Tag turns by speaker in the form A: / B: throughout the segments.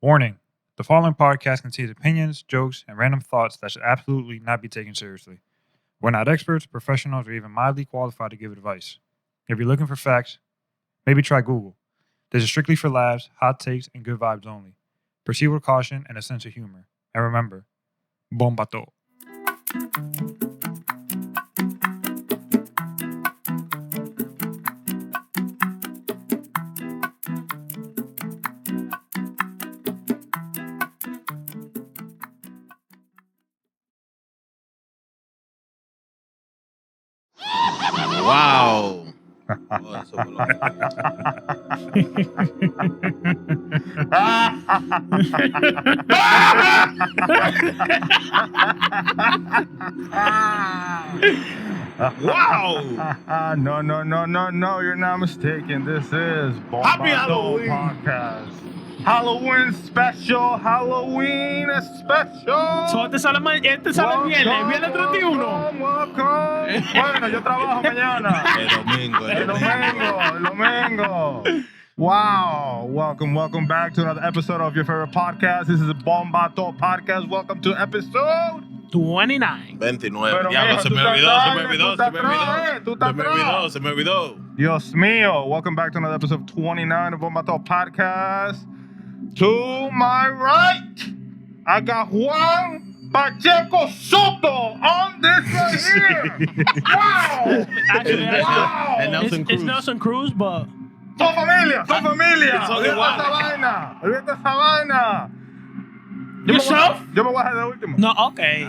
A: Warning: the following podcast contains opinions, jokes, and random thoughts that should absolutely not be taken seriously. We're not experts, professionals, or even mildly qualified to give advice. If you're looking for facts, maybe try Google. This is strictly for laughs, hot takes, and good vibes only. Proceed with caution and a sense of humor. And remember, bomba todo.
B: Wow. Oh, eso me lo Wow.
C: No, you're not mistaken. This is
B: Happy
C: Bombato
B: Halloween.
C: Podcast. Halloween special.
D: So, este sale el viernes 31.
C: Welcome. Bueno, yo trabajo mañana.
B: El domingo.
C: Wow. Welcome back to another episode of your favorite podcast. This is a Bombato Podcast. Welcome to episode
D: 29.
B: 29.
C: Pero,
B: Diablo,
C: mijo,
B: se
C: tú
B: me
C: estás
B: olvidó.
C: atrás, tú estás atrás.
B: Se me olvidó.
C: Dios mío. Welcome back to another episode of 29 of Bombato Podcast. To my right, I got Juan Pacheco Soto on this right here. Wow.
D: Actually,
C: Wow.
B: And Nelson
D: it's
B: Cruz.
D: Nelson Cruz, but
C: Son familia.
B: It's only
C: Olvídate esa vaina.
D: yourself?
C: Yo me voy a dejar de último.
D: No, okay.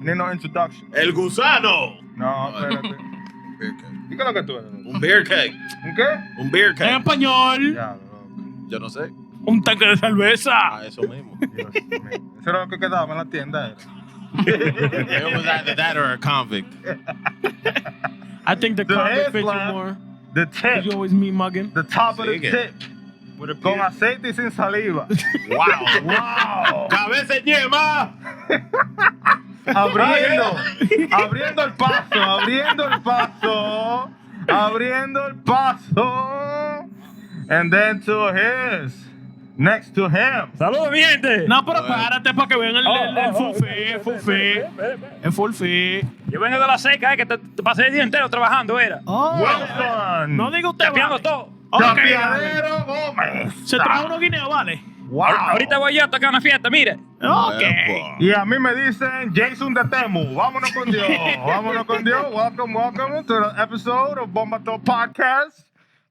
C: Need no introduction.
B: El gusano.
C: No, espérate.
B: Beer cake.
C: ¿Y qué es lo que tú eres?
B: Un beer cake.
C: ¿Un qué?
B: Un beer
D: En
B: cake.
D: español,
C: Ya, loco.
B: Yo no sé.
D: un tanque de cerveza.
B: Eso mismo.
C: Dios mío. Eso era lo que quedaba en la tienda.
B: It was either that or a convict.
D: I think the
C: The
D: convict
C: head
D: fits you
C: slap.
D: more.
C: The
D: 'Cause
C: tip.
D: you always me mugging.
C: The top of the
B: Sigue.
C: tip. Con aceite y sin saliva.
B: Wow.
C: Wow.
B: Cabeza ñema.
C: Abriendo el paso. And then to his. Next to him.
A: ¡Saludos, mi gente!
D: No, pero párate para que vean el full fee. El full fee.
A: Yo vengo de la seca, que te pasé el día entero trabajando, era.
D: Oh.
C: Wilson.
D: No diga usted,
A: Chapeando
D: vale.
A: todo.
C: Chapeadero Gómez.
D: Se trajo unos guineos, ¿vale?
C: Wow.
A: Ahorita voy yo a tocar una fiesta, mire.
D: Ok.
C: Y a mí me dicen Jason de Temu. Vámonos con Dios. Welcome to the episode of Bombato Podcast.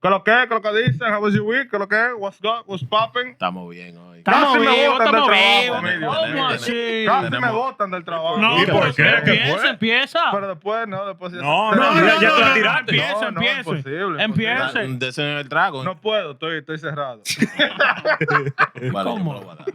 C: ¿Qué lo que dicen? How was your week? ¿Qué lo que? What's up? What's popping?
B: Estamos bien hoy.
D: Estamos
C: Casi me
D: vivos,
C: botan del
D: estamos
C: trabajo,
D: vivos.
C: Emilio.
D: ¿Cómo así?
C: Casi me
B: Tenemos-
C: botan del trabajo.
D: No,
A: ¿Y por
D: pero
A: qué? ¿Qué fue?
D: empieza.
C: Pero después no, después ya
A: No,
C: se-
A: no, ya te la tiraste.
D: Empieza.
C: imposible.
D: Empieza.
B: Desen el trago.
C: No puedo, estoy cerrado.
B: Vale,
D: ¿Cómo?
B: yo me lo voy a dar.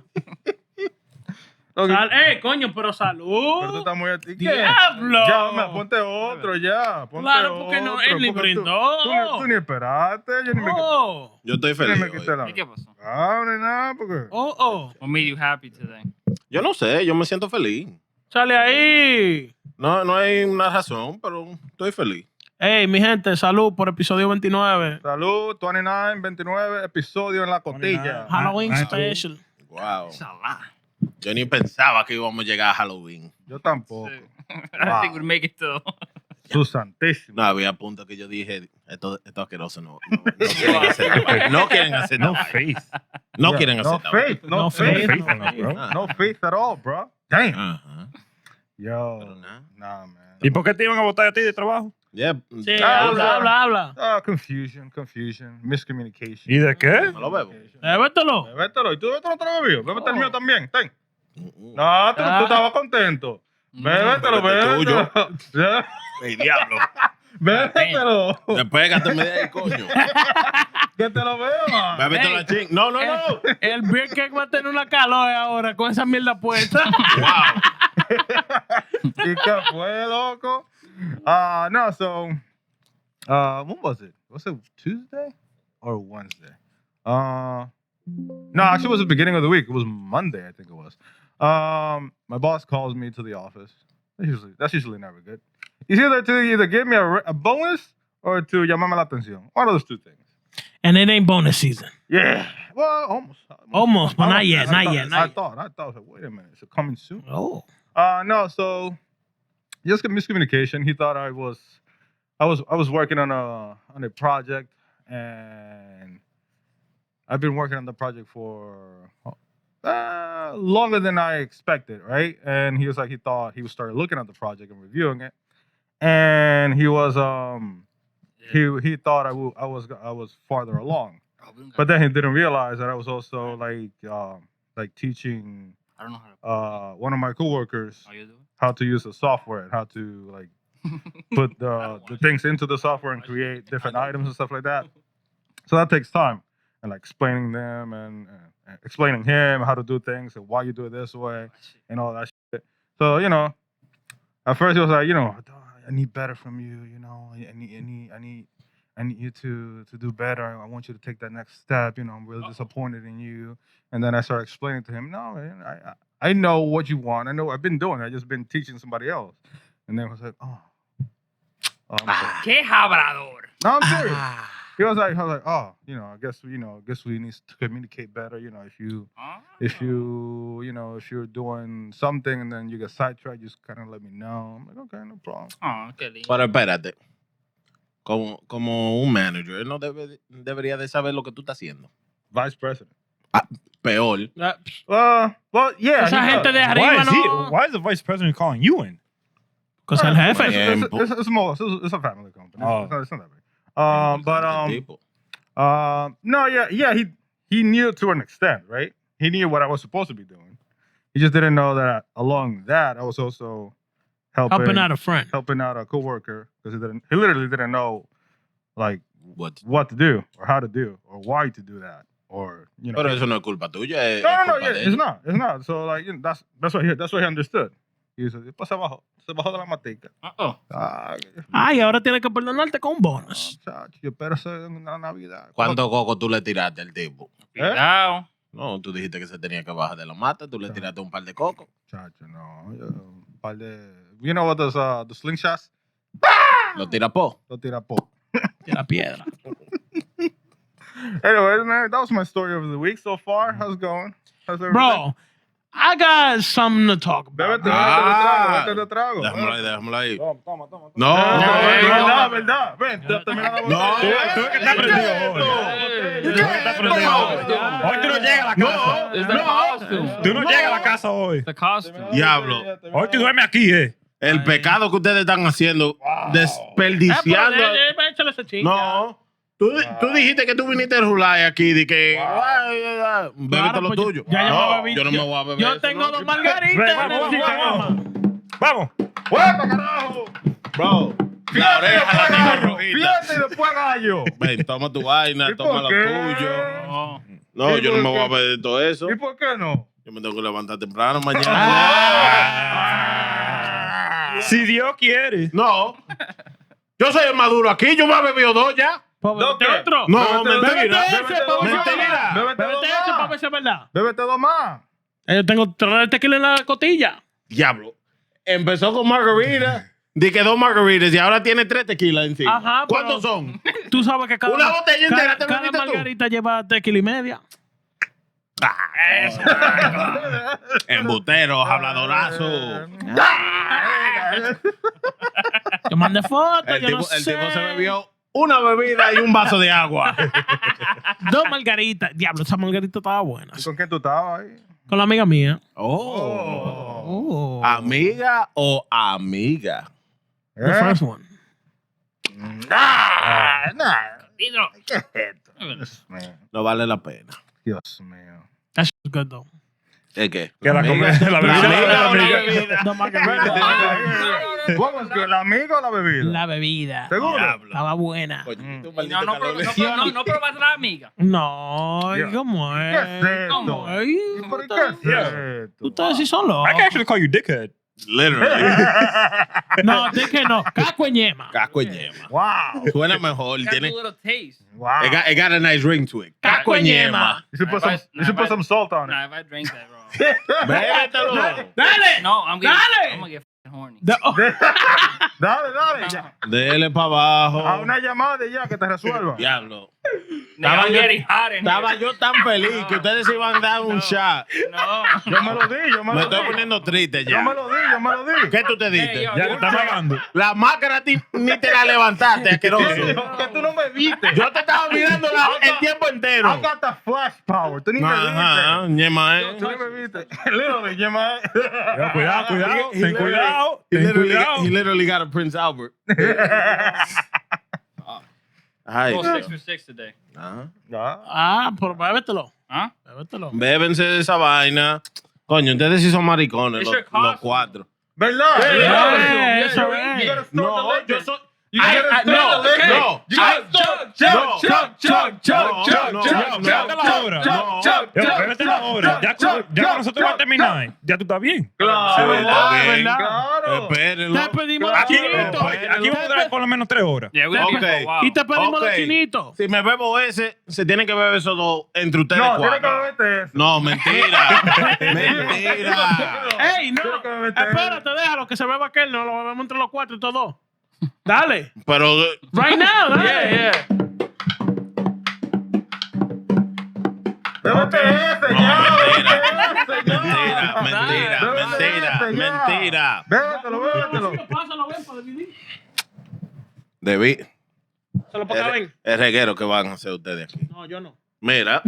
D: Coño, pero
C: Pero tú
D: salud.
C: estás muy... ¿Y qué?
D: ¡Diablo!
C: Ya, hombre, ponte otro, ya. Ponte
D: Claro, porque no,
C: otro,
D: él ni
C: porque tú-
D: brindó.
C: Tú ni esperaste, yo ni me...
D: Oh,
B: Yo estoy
C: yo ni
B: feliz.
C: me quité
B: hoy.
C: la...
E: ¿Qué pasó?
C: Ah, no hay nada, porque...
D: oh.
E: What made you happy today?
B: Yo no sé, yo me siento feliz.
D: Sale ahí.
B: No hay una razón, pero estoy feliz.
D: Ey, mi gente, salud por episodio 29.
C: Salud, 29, episodio en la costilla.
A: 29.
D: Halloween
A: Ah,
D: special.
B: Wow.
E: Inshallah.
B: Yo ni pensaba que íbamos a llegar a Halloween.
C: Yo tampoco.
E: I don't think we'd make it though.
C: Su santísimo.
B: No, había puntos que yo dije, esto asqueroso quieren hacer. No quieren hacer
A: No
B: nada.
A: face.
B: No
C: Yeah,
B: quieren hacer
C: no
B: nada.
C: faith,
D: No
C: no faith.
D: faith.
B: Ah.
C: No faith at all, bro. Damn.
B: Ajá.
C: Yo,
B: Pero nada.
C: nah, man.
A: ¿Y por qué te iban a botar a ti de trabajo?
B: Yeah.
D: Sí,
C: Ah,
D: habla.
C: Confusion, miscommunication.
A: ¿Y de qué?
B: Me lo bebo.
D: Bébetelo.
C: Bébetelo. ¿Y tú bébetelo otra vez, mío? Bébete el mío también. Ten.
B: Mm.
C: No, tú estabas contento. Bébetelo,
B: Bébete
C: bébetelo. Ya.
B: El diablo.
C: Bébetelo.
B: Despégate de ahí, coño.
C: Que te lo beba.
B: Bébete la ching. No.
D: El beer cake va a tener una calor ahora con esa mierda puesta.
B: Wow.
C: ¿Y qué fue, loco? No, so, when was it? Was it Tuesday or Wednesday? No, actually, it was the beginning of the week. It was Monday, I think it was. My boss calls me to the office. That's usually never good. He's either to give me a bonus or to llamarme la atención. One of those two things.
D: And it ain't bonus season.
C: Yeah. Well, almost.
D: Almost, but not yet, not
C: I
D: yet,
C: thought,
D: not
C: I
D: yet.
C: thought, I was like, wait a minute, is it coming soon?
D: Oh.
C: No, so just miscommunication. He thought I was working on a project, and I've been working on the project for longer than I expected, right? And he was like, he thought he would start looking at the project and reviewing it, and he was he thought I was farther along, but then he didn't realize that I was also like teaching
E: I don't know how to.
C: one of my coworkers
E: How you doing?
C: how to use the software and how to like put the things into the software and create different items and stuff like that. So that takes time, and like explaining them and explaining him how to do things and why you do it this way and all that shit. So at first he was like, I need better from you. I need you to do better. I want you to take that next step. I'm really disappointed in you. And then I started explaining to him, no, man, I know what you want. I know I've been doing it. I've just been teaching somebody else. And then he was like, oh I'm sorry.
E: ¡Qué hablador!
C: No, I'm serious. He was like, oh, I guess we need to communicate better. If you're doing something and then you get sidetracked, just kind of let me know. I'm like, okay, no problem.
E: Oh, qué lindo.
B: Pero espérate. Como un manager, él no debería de saber lo que tú estás haciendo.
C: Vice president.
B: Peor.
C: Well, yeah.
D: Esa
C: he
D: gente
C: does.
D: de arriba no.
A: Why is the vice president calling you in?
D: Because el jefe.
C: It's small. It's a family company.
A: Oh.
C: It's not that big. No, yeah. He knew to an extent, right? He knew what I was supposed to be doing. He just didn't know that along that I was also helping
D: out a friend.
C: helping out a coworker because he literally didn't know like
B: What?
C: to do or how to do or why to do that or
B: Pero eso no es culpa tuya. Es
C: No,
B: culpa
C: yeah,
B: de
C: it's
B: ellos.
C: not. So like that's what he understood. He said, se bajó de la matica.
E: Uh-oh.
D: Ay, ahora tienes que perdonarte con un bonus.
C: Chacho, yo espero ser en la Navidad.
B: ¿Cuánto coco tú le tiraste al tipo?
E: Cuidado.
B: No, tú dijiste que se tenía que bajar de la mata, tú le tiraste un par de cocos.
C: Chacho, no. Un par de... You know what those the slingshots?
B: Lo tira po.
C: Lo tira po.
D: De la piedra.
C: Anyways, man, that was my story of the week so far. How's it going? How's everything?
D: Bro, I got something to talk about.
C: Bébete trago.
B: Déjamelo ahí.
C: Toma.
B: No.
C: Verdad. Ven, termina la
B: No.
A: Tú que estás prendido hoy. Tú que estás prendido hoy. Hoy tú no llegas a la casa.
E: It's the costume.
A: Tú no llegas a la casa hoy.
E: The costume.
B: Diablo.
A: Hoy tú duermes aquí,
B: El pecado que ustedes están haciendo, desperdiciando.
D: Échale ese chinga.
B: No. Tú dijiste que tú viniste a Rulay aquí de que bébete lo
D: pues,
B: tuyo.
D: ya yo
B: No,
D: me bebí.
B: yo no me voy a beber.
D: Yo
B: eso,
D: tengo
B: ¿no?
D: dos margaritas en el sistema.
A: Vamos.
C: ¡Huepa, carajo!
B: Bro, la oreja la tengo rojita.
C: Fíjate y después gallo.
B: Ven, toma tu vaina,
C: ¿Y
B: toma
C: por
B: lo
C: qué?
B: tuyo.
E: No.
B: No,
C: ¿Y
B: yo no
C: por
B: me voy a
C: qué?
B: beber todo eso.
C: ¿Y por qué no?
B: Yo me tengo que levantar temprano mañana.
A: Si Dios quiere.
B: No. Yo soy el maduro aquí, yo me he bebido dos ya.
D: Bébete
C: ¿qué?
D: otro.
B: No, mentira.
D: Bébete ese, pa' ver si es
B: Mentira.
D: verdad.
C: Bébete
D: Bébete ese para ver si es verdad.
C: Bébete dos más.
D: Yo tengo 3 tequila en la cotilla.
B: Diablo. Empezó con margarita. Di que 2 margaritas y ahora tiene 3 tequilas encima.
D: Ajá, pero-
B: ¿Cuántos son?
D: Tú sabes que cada,
B: Una botella entera te
D: cada
B: bebiste tú.
D: margarita lleva tequila y media.
B: Embusteros, habladorazos.
D: Yo mandé fotos,
B: El
D: yo
B: tipo
D: no sé.
B: se bebió una bebida y un vaso de agua.
D: 2 margaritas. Diablo, esa margarita estaba buena.
C: ¿Y con quién tú estabas ahí?
D: Con la amiga mía.
B: Oh.
D: Oh.
B: ¿Amiga o amiga?
D: The first one.
E: Pedro.
C: ¿Qué es esto? Dios mío.
B: No vale la pena.
C: Dios mío.
D: That shit was good though.
B: ¿El qué?
A: Que la
B: Amiga.
A: bebida.
B: La amiga.
D: Dos margaritas.
C: ¿Cómo es que el amigo o la bebida?
D: La bebida.
C: ¿Seguro?
B: Diablo.
D: Estaba buena.
B: Coño, tú
E: No,
B: maldito calor.
E: no probaste la amiga.
D: No,
C: Dios.
D: ¿cómo es?
C: ¿Qué es esto?
D: ¿Cómo es?
C: ¿Por qué es esto?
D: Ustedes sí son locos.
A: I can actually call you dickhead.
B: Literally.
D: No, de que no. Caco y ñema.
B: Casco y yema.
C: Wow.
B: Suena mejor.
E: Got a
B: Tiene,
E: little taste.
C: Wow.
B: it got a nice ring to it. Casco y yema.
C: You should put some salt on it.
E: Nah, if I drink that, bro.
B: Bébetelo.
D: Dale.
E: No, I'm
D: Dale.
E: gonna get horny.
C: Dale. Ya.
B: Dele para abajo.
C: A una llamada y ya que te resuelva.
B: Diablo.
E: Now I'm
B: yo-
E: getting hot in
B: Estaba
E: here.
B: yo tan feliz que ustedes se iban a dar un shot.
E: No.
C: Yo me lo di.
B: Me estoy poniendo triste
C: Yo
B: ya.
C: me lo di.
B: ¿Qué tú te diste?
E: Hey, yo,
A: Ya que está pagando.
B: La máscara ni te la levantaste, asqueroso.
C: Que tú no me viste.
B: Yo te estaba mirando el tiempo entero.
C: I got the flash power. Tú ni me
B: Ajá,
C: viste.
B: ñema,
C: Tú ni me viste. Literally, Gemma.
A: Cuidado, ten cuidado.
B: He
A: Ten
B: literally, he
A: cuidado.
B: literally got a Prince Albert. Ay.
E: Go 6 for 6 today.
B: Ajá.
F: Ah, pero bébetelo.
E: Huh?
F: Bébetelo.
B: Bébense de esa vaina. Coño, ustedes sí son maricones,
E: It's
B: los
E: your costume.
B: cuatro.
C: ¿Verdad?
F: Eso es.
C: You gotta start the
B: No,
C: liquor.
B: yo soy.
C: You gotta start the
B: no,
C: liquor.
B: no.
C: You gotta start-
A: Llévate la hora. Llévate la hora. Ya cuando nosotros vamos a terminar, ya tú estás bien.
C: Claro,
B: está bien.
C: Claro.
B: Espérenlo.
F: Te pedimos
A: Aquí,
F: los chinitos.
A: aquí vamos a durar por lo menos 3 horas.
E: Yeah, we're gonna be here for a
B: Okay.
E: while.
F: Y te pedimos los
B: Ok.
F: chinitos.
B: Si me bebo ese, se tienen que beber esos dos entre ustedes
C: No, tiene que
B: cuatro.
C: beberte eso.
B: No, mentira. Mentira.
F: ¡Ey, no!
C: Tiene que beberte eso.
F: Espérate, déjalo que se beba aquel. No lo bebemos entre los cuatro y todos dos. Dale.
B: Pero
F: Right now, dale.
E: Yeah.
C: Bébete ese,
B: No,
C: ya.
B: mentira.
C: Bébete ese, ya.
B: Mentira.
C: Bébetelo.
F: Pásalo, ven, para dividir.
B: Debí.
F: Solo para acá, ven.
B: El reguero que van a hacer ustedes aquí.
F: No, yo no.
B: Mira.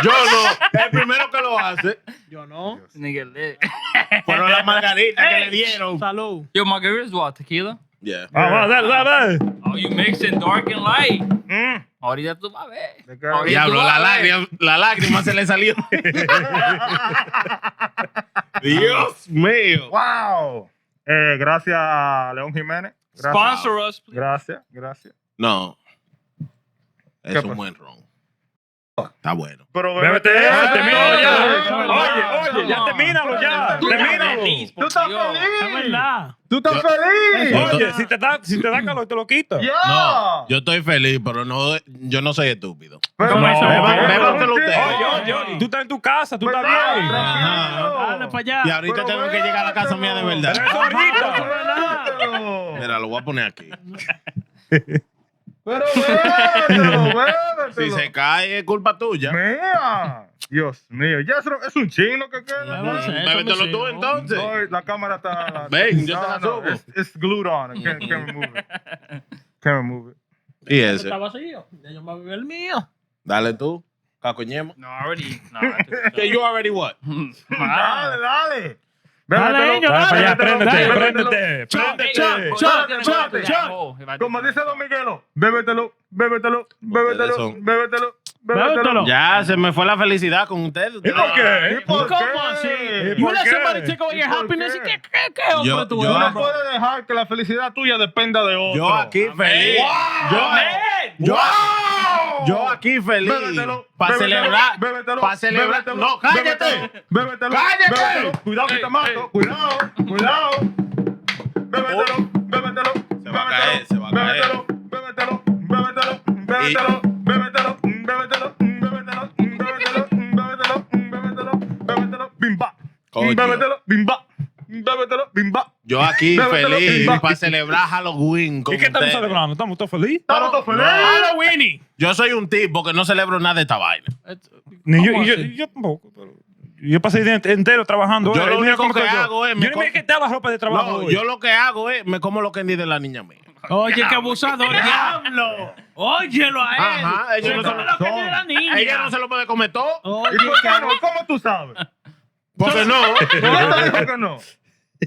B: Yo no. El primero que lo hace.
F: Yo no.
E: Nigga lit.
B: Fueron las margaritas que le dieron.
F: Salud.
E: Yo, margaritas what? Tequila?
B: Yeah.
A: Vamos, dale.
E: Oh, you mixing dark and light.
C: Mm.
E: Ahorita tú vas a ver.
C: ¿De qué?
E: Ahorita
B: Diablo,
E: tú vas a ver.
B: la lágrima se le salió. Dios mío.
C: Wow. Gracias a León Jiménez. Gracias.
E: Sponsor us, please.
C: Gracias.
B: No. Es
C: ¿Qué
B: un
C: pasó?
B: buen ron. Está bueno.
C: Pero
A: Bébete eso, termínalo ya.
C: Oye,
A: Oye, ya termínalo ya.
E: Tú estás
A: Termínalo.
E: feliz,
C: tú estás
E: por Dios.
F: Es
C: feliz.
F: verdad.
C: Tú estás
B: Yo-
C: feliz.
A: Oye, si te da calor, te lo quito.
C: Ya.
B: No, yo estoy feliz, pero no, yo no soy estúpido.
C: Pero
A: No,
B: bébaselo usted.
A: Oye, tú estás en tu casa, tú estás
C: ¿Verdad?
A: bien.
F: Dale para allá.
B: Y ahorita
C: Pero
B: tengo que llegar a la casa mía de verdad.
A: Pero eso ahorita.
C: Bébetelo.
B: Mira, lo voy a poner aquí.
C: Pero bébetelo.
B: Si se cae, es culpa tuya.
C: Mira. Dios mío. Ya es un chino que queda.
F: No sé, eso
B: Bébetelo
F: me
B: tú
F: sirve.
B: entonces.
C: No, la cámara está.
B: Ven, yo te la subo.
C: It's glued on. Can't remove it. Can't remove it.
B: Y
F: Eso
B: ese.
F: está vacío. Ya yo me voy a beber el mío.
B: Dale tú, cacoñemo.
E: No, already. No,
B: Que you already what?
C: Dale.
F: Dale, niño,
A: Dale para allá,
F: dale.
A: préndete,
C: Bébetelo.
A: préndete.
C: Como dice Don Miguelo, bébetelo.
F: Bébetelo.
B: Ya, se me fue la felicidad con ustedes.
A: ¿Y por qué?
C: ¿Y por
F: ¿Cómo
C: qué?
F: así?
A: ¿Y
F: You
A: por
F: let
A: qué?
F: somebody take away your
C: ¿Y por
F: happiness.
C: qué?
F: ¿Y qué hombre
B: Yo-
F: tú
B: yo-
C: Tú
F: eres?
C: no puedes dejar que la felicidad tuya dependa de otro.
B: Yo aquí feliz. Yo aquí feliz. Para celebrar. Para celebrar. No, cállate.
C: Bébetelo.
B: ¡Cállate!
C: Bébetelo. Cuidado que te mato. Cuidado. Bébetelo.
B: Se va a caer, se va a caer.
C: Bébetelo. Bimba.
B: Coño.
C: Bébetelo. Bimba.
B: Yo aquí
C: Bébetelo,
B: feliz
C: bimba.
B: para celebrar Halloween con
A: ¿Y qué estamos
B: ustedes.
A: celebrando? ¿Estamos todos felices?
C: Estamos todos felices.
F: Halloween.
B: Yo soy un tipo que no celebro nada de esta vaina.
A: Ni
F: ¿Cómo
A: yo,
F: así?
A: yo tampoco. Pero yo pasé el día entero trabajando.
B: Yo lo
A: Mira
B: único
A: cómo
B: que
A: estoy yo.
B: hago es
A: Yo
B: me
A: ni me quité la ropa de trabajo.
B: No,
A: hoy.
B: yo lo que hago es me como los candy de la niña mía.
F: Oye, qué abusador. Diablo. Óyelo a él.
B: Ajá, ellos no
F: Se
B: se
F: come
B: lo-
F: lo que tiene la niña.
B: Ella no se lo puede comer todo.
F: Oye,
C: ¿Y por qué
F: cabrón.
C: no? ¿Cómo tú sabes?
B: Porque no.
C: ¿Cómo te dijo que no?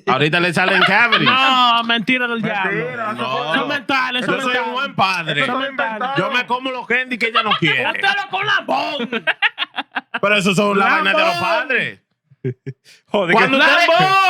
B: Ahorita le salen cavities.
F: No, mentira del
C: Mentira,
F: diablo.
B: No.
F: Son mentales, son
B: Yo soy un
F: mentales.
B: buen padre.
C: Eso lo inventaron.
B: Yo me como los candy que ella no quiere.
F: Bótalo con la bomba.
B: Pero eso son las
F: Lambón.
B: vainas de los padres.
A: Joder,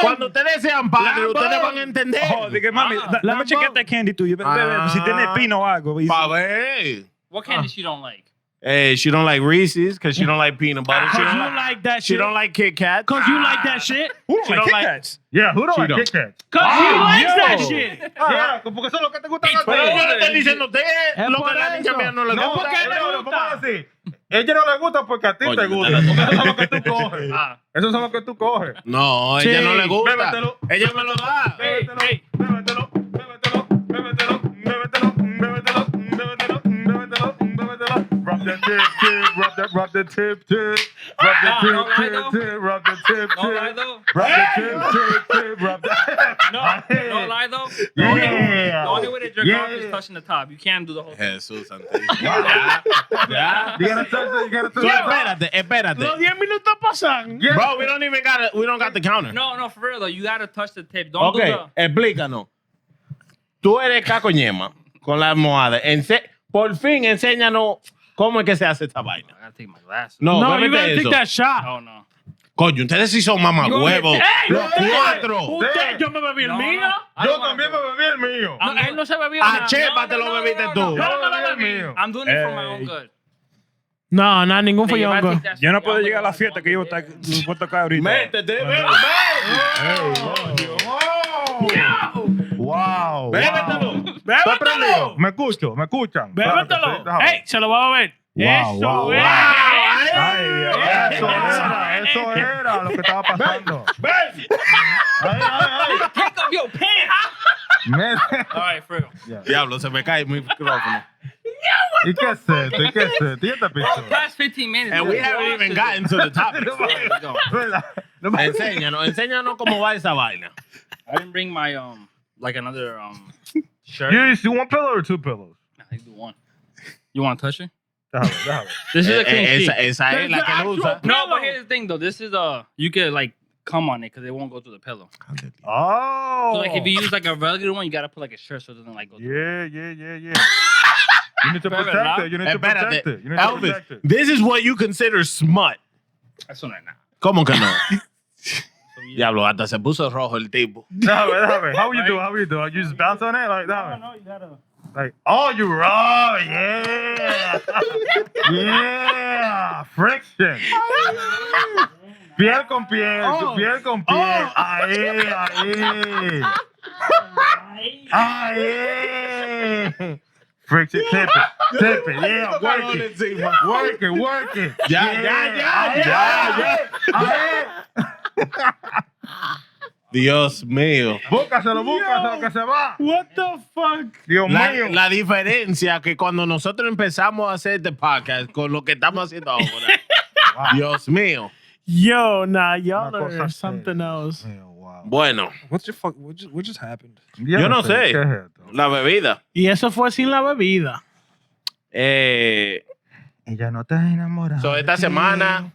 B: Cuando ustedes sean padres,
F: Lambón.
B: ustedes van a entender.
A: Joder, que mami, dame
F: Lambón.
A: chequete candy tuyo. Bebé, si tiene pino o algo.
B: Pa' ver.
E: What candies you don't like?
B: She don't like Reese's because she don't like peanut butter. She
F: Cause
B: don't
F: you
B: like,
F: like that
B: she
F: shit.
B: don't like Kit Kat.
F: Cause you like that shit.
A: Who
B: She
A: don't
B: don't
A: like
B: like-
A: Kit Kats?
C: Yeah, who don't
B: She
C: like
B: don't.
C: Kit Kat?
F: Cause you likes
A: yo.
F: that shit.
C: Yeah, porque eso es lo que te gusta a ti.
B: Pero yo le estoy diciendo a usted
F: Es
B: lo que
F: por
B: la niña
F: eso.
B: mía no le
C: No,
B: gusta.
F: porque le
C: pero
F: gusta.
C: vamos a decir, Ella no le gusta porque a ti
B: Coño,
C: te gusta.
B: dale.
C: Porque eso es lo que tú coges.
E: Ah.
C: Eso es lo que tú coges.
B: No, a ella
F: Sí,
B: no le gusta.
C: bébetelo.
B: Ella me lo da.
C: Bébetelo,
E: Hey.
C: bébetelo, bébetelo, bébetelo, bébetelo, bébetelo, bébetelo, bébetelo, bébetelo. Rub the tip, tip, rub the tip, tip. Rub the
E: No,
C: tip,
E: no lie,
C: tip,
E: though.
C: tip, rub the tip,
E: No lie
C: tip.
E: though.
C: Rub the tip, tip, tip, rub the
E: No lie though.
C: Yeah.
E: The only way to jerk off is touching the top. You can't do the whole thing.
B: Jesús santísimo. Ya.
C: You gotta touch it, you gotta touch
B: So,
C: it.
B: espérate.
F: Los 10 minutos pasan.
C: Yeah.
B: Bro, we don't got the counter.
E: No, for real though. You gotta touch the tip. Don't do
B: Ok,
E: the.
B: explícanos. Tú eres cacoñema con la almohada. Por fin, enséñanos cómo es que se hace esta vaina.
E: I gotta take my glasses.
B: No,
F: No, you
B: bébete
F: gotta
B: eso.
F: take that shot.
E: Oh no.
B: Coño, ustedes sí son mamagüevos.
F: ¡Ey!
B: Los cuatro.
F: Usted, yo me bebí el
E: No,
F: mío.
E: no. I
C: Yo
E: don't wanna
C: también
E: do
C: me
E: it.
C: bebí el mío.
F: No, él no se bebió
B: A
F: nada.
B: Chepa te lo
E: no,
B: bebiste
E: no,
B: tú.
E: no.
C: Yo no me bebí el mío.
E: I'm doing it for my own good.
F: No, nada, ningún
E: Hey, if I
F: follongo.
E: take that
A: Yo no
E: shit,
A: puedo
E: I'm
A: llegar a la
E: gonna
A: fiesta
E: have
A: que yo
E: one
A: voy a tocar ahorita.
B: Métete,
C: Wow.
B: Bébetelo.
C: ¿Está prendido? Me escucho, me escuchan.
F: Bébetelo. ¡Ey! Se lo va a beber.
C: Wow,
F: Eso
C: wow,
F: es.
C: Ay, eso era lo que estaba pasando. Ay.
E: Take off your pants. All right, for real.
B: Diablo, se me cae el micrófono.
C: ¿Y qué es esto? ¿Y qué es esto? ¿Y esta pistola?
E: Past 15 minutes.
B: And we haven't even gotten to the topic. Enséñanos cómo va esa vaina.
E: I didn't bring my like another shirt.
C: You use one pillow or two pillows?
E: Nah, I do one. You want to touch it?
C: Déjame.
E: This is a clean sheet.
B: Esa es la que lo usa.
E: No, but here's the thing though. This is you could like come on it because it won't go through the pillow.
C: Oh.
E: So like if you use like a regular one, you gotta put like a shirt so it doesn't like go. Through.
C: Yeah. You need to protect it. You need to protect
B: Espérate,
C: it. You need to
B: Elvis,
C: protect it.
B: this is what you consider smut.
E: That's what I know.
B: ¿Cómo que no?
E: So yeah.
B: Diablo, hasta se puso rojo el tipo.
C: Déjame. How you do? How you do? You just bounce on it like that?
E: No, you gotta.
C: Like, oh, you raw, yeah. Yeah. Friction. Piel con piel, piel con piel. Ahí. Ahí. Friction, tip it, yeah, work it.
B: Ya. Dios mío.
C: Búscaselo que se va.
F: What the fuck?
C: Dios mío.
B: La diferencia que cuando nosotros empezamos a hacer este podcast con lo que estamos haciendo ahora. Dios mío.
F: Yo, nah, y'all
C: Una cosa
F: are something else.
C: Wow.
B: Bueno,
A: What just happened?
B: yo no sé.
C: ¿Qué es esto?
B: La bebida.
F: Y eso fue sin la bebida.
C: Ella no está enamorada.
B: So, esta semana.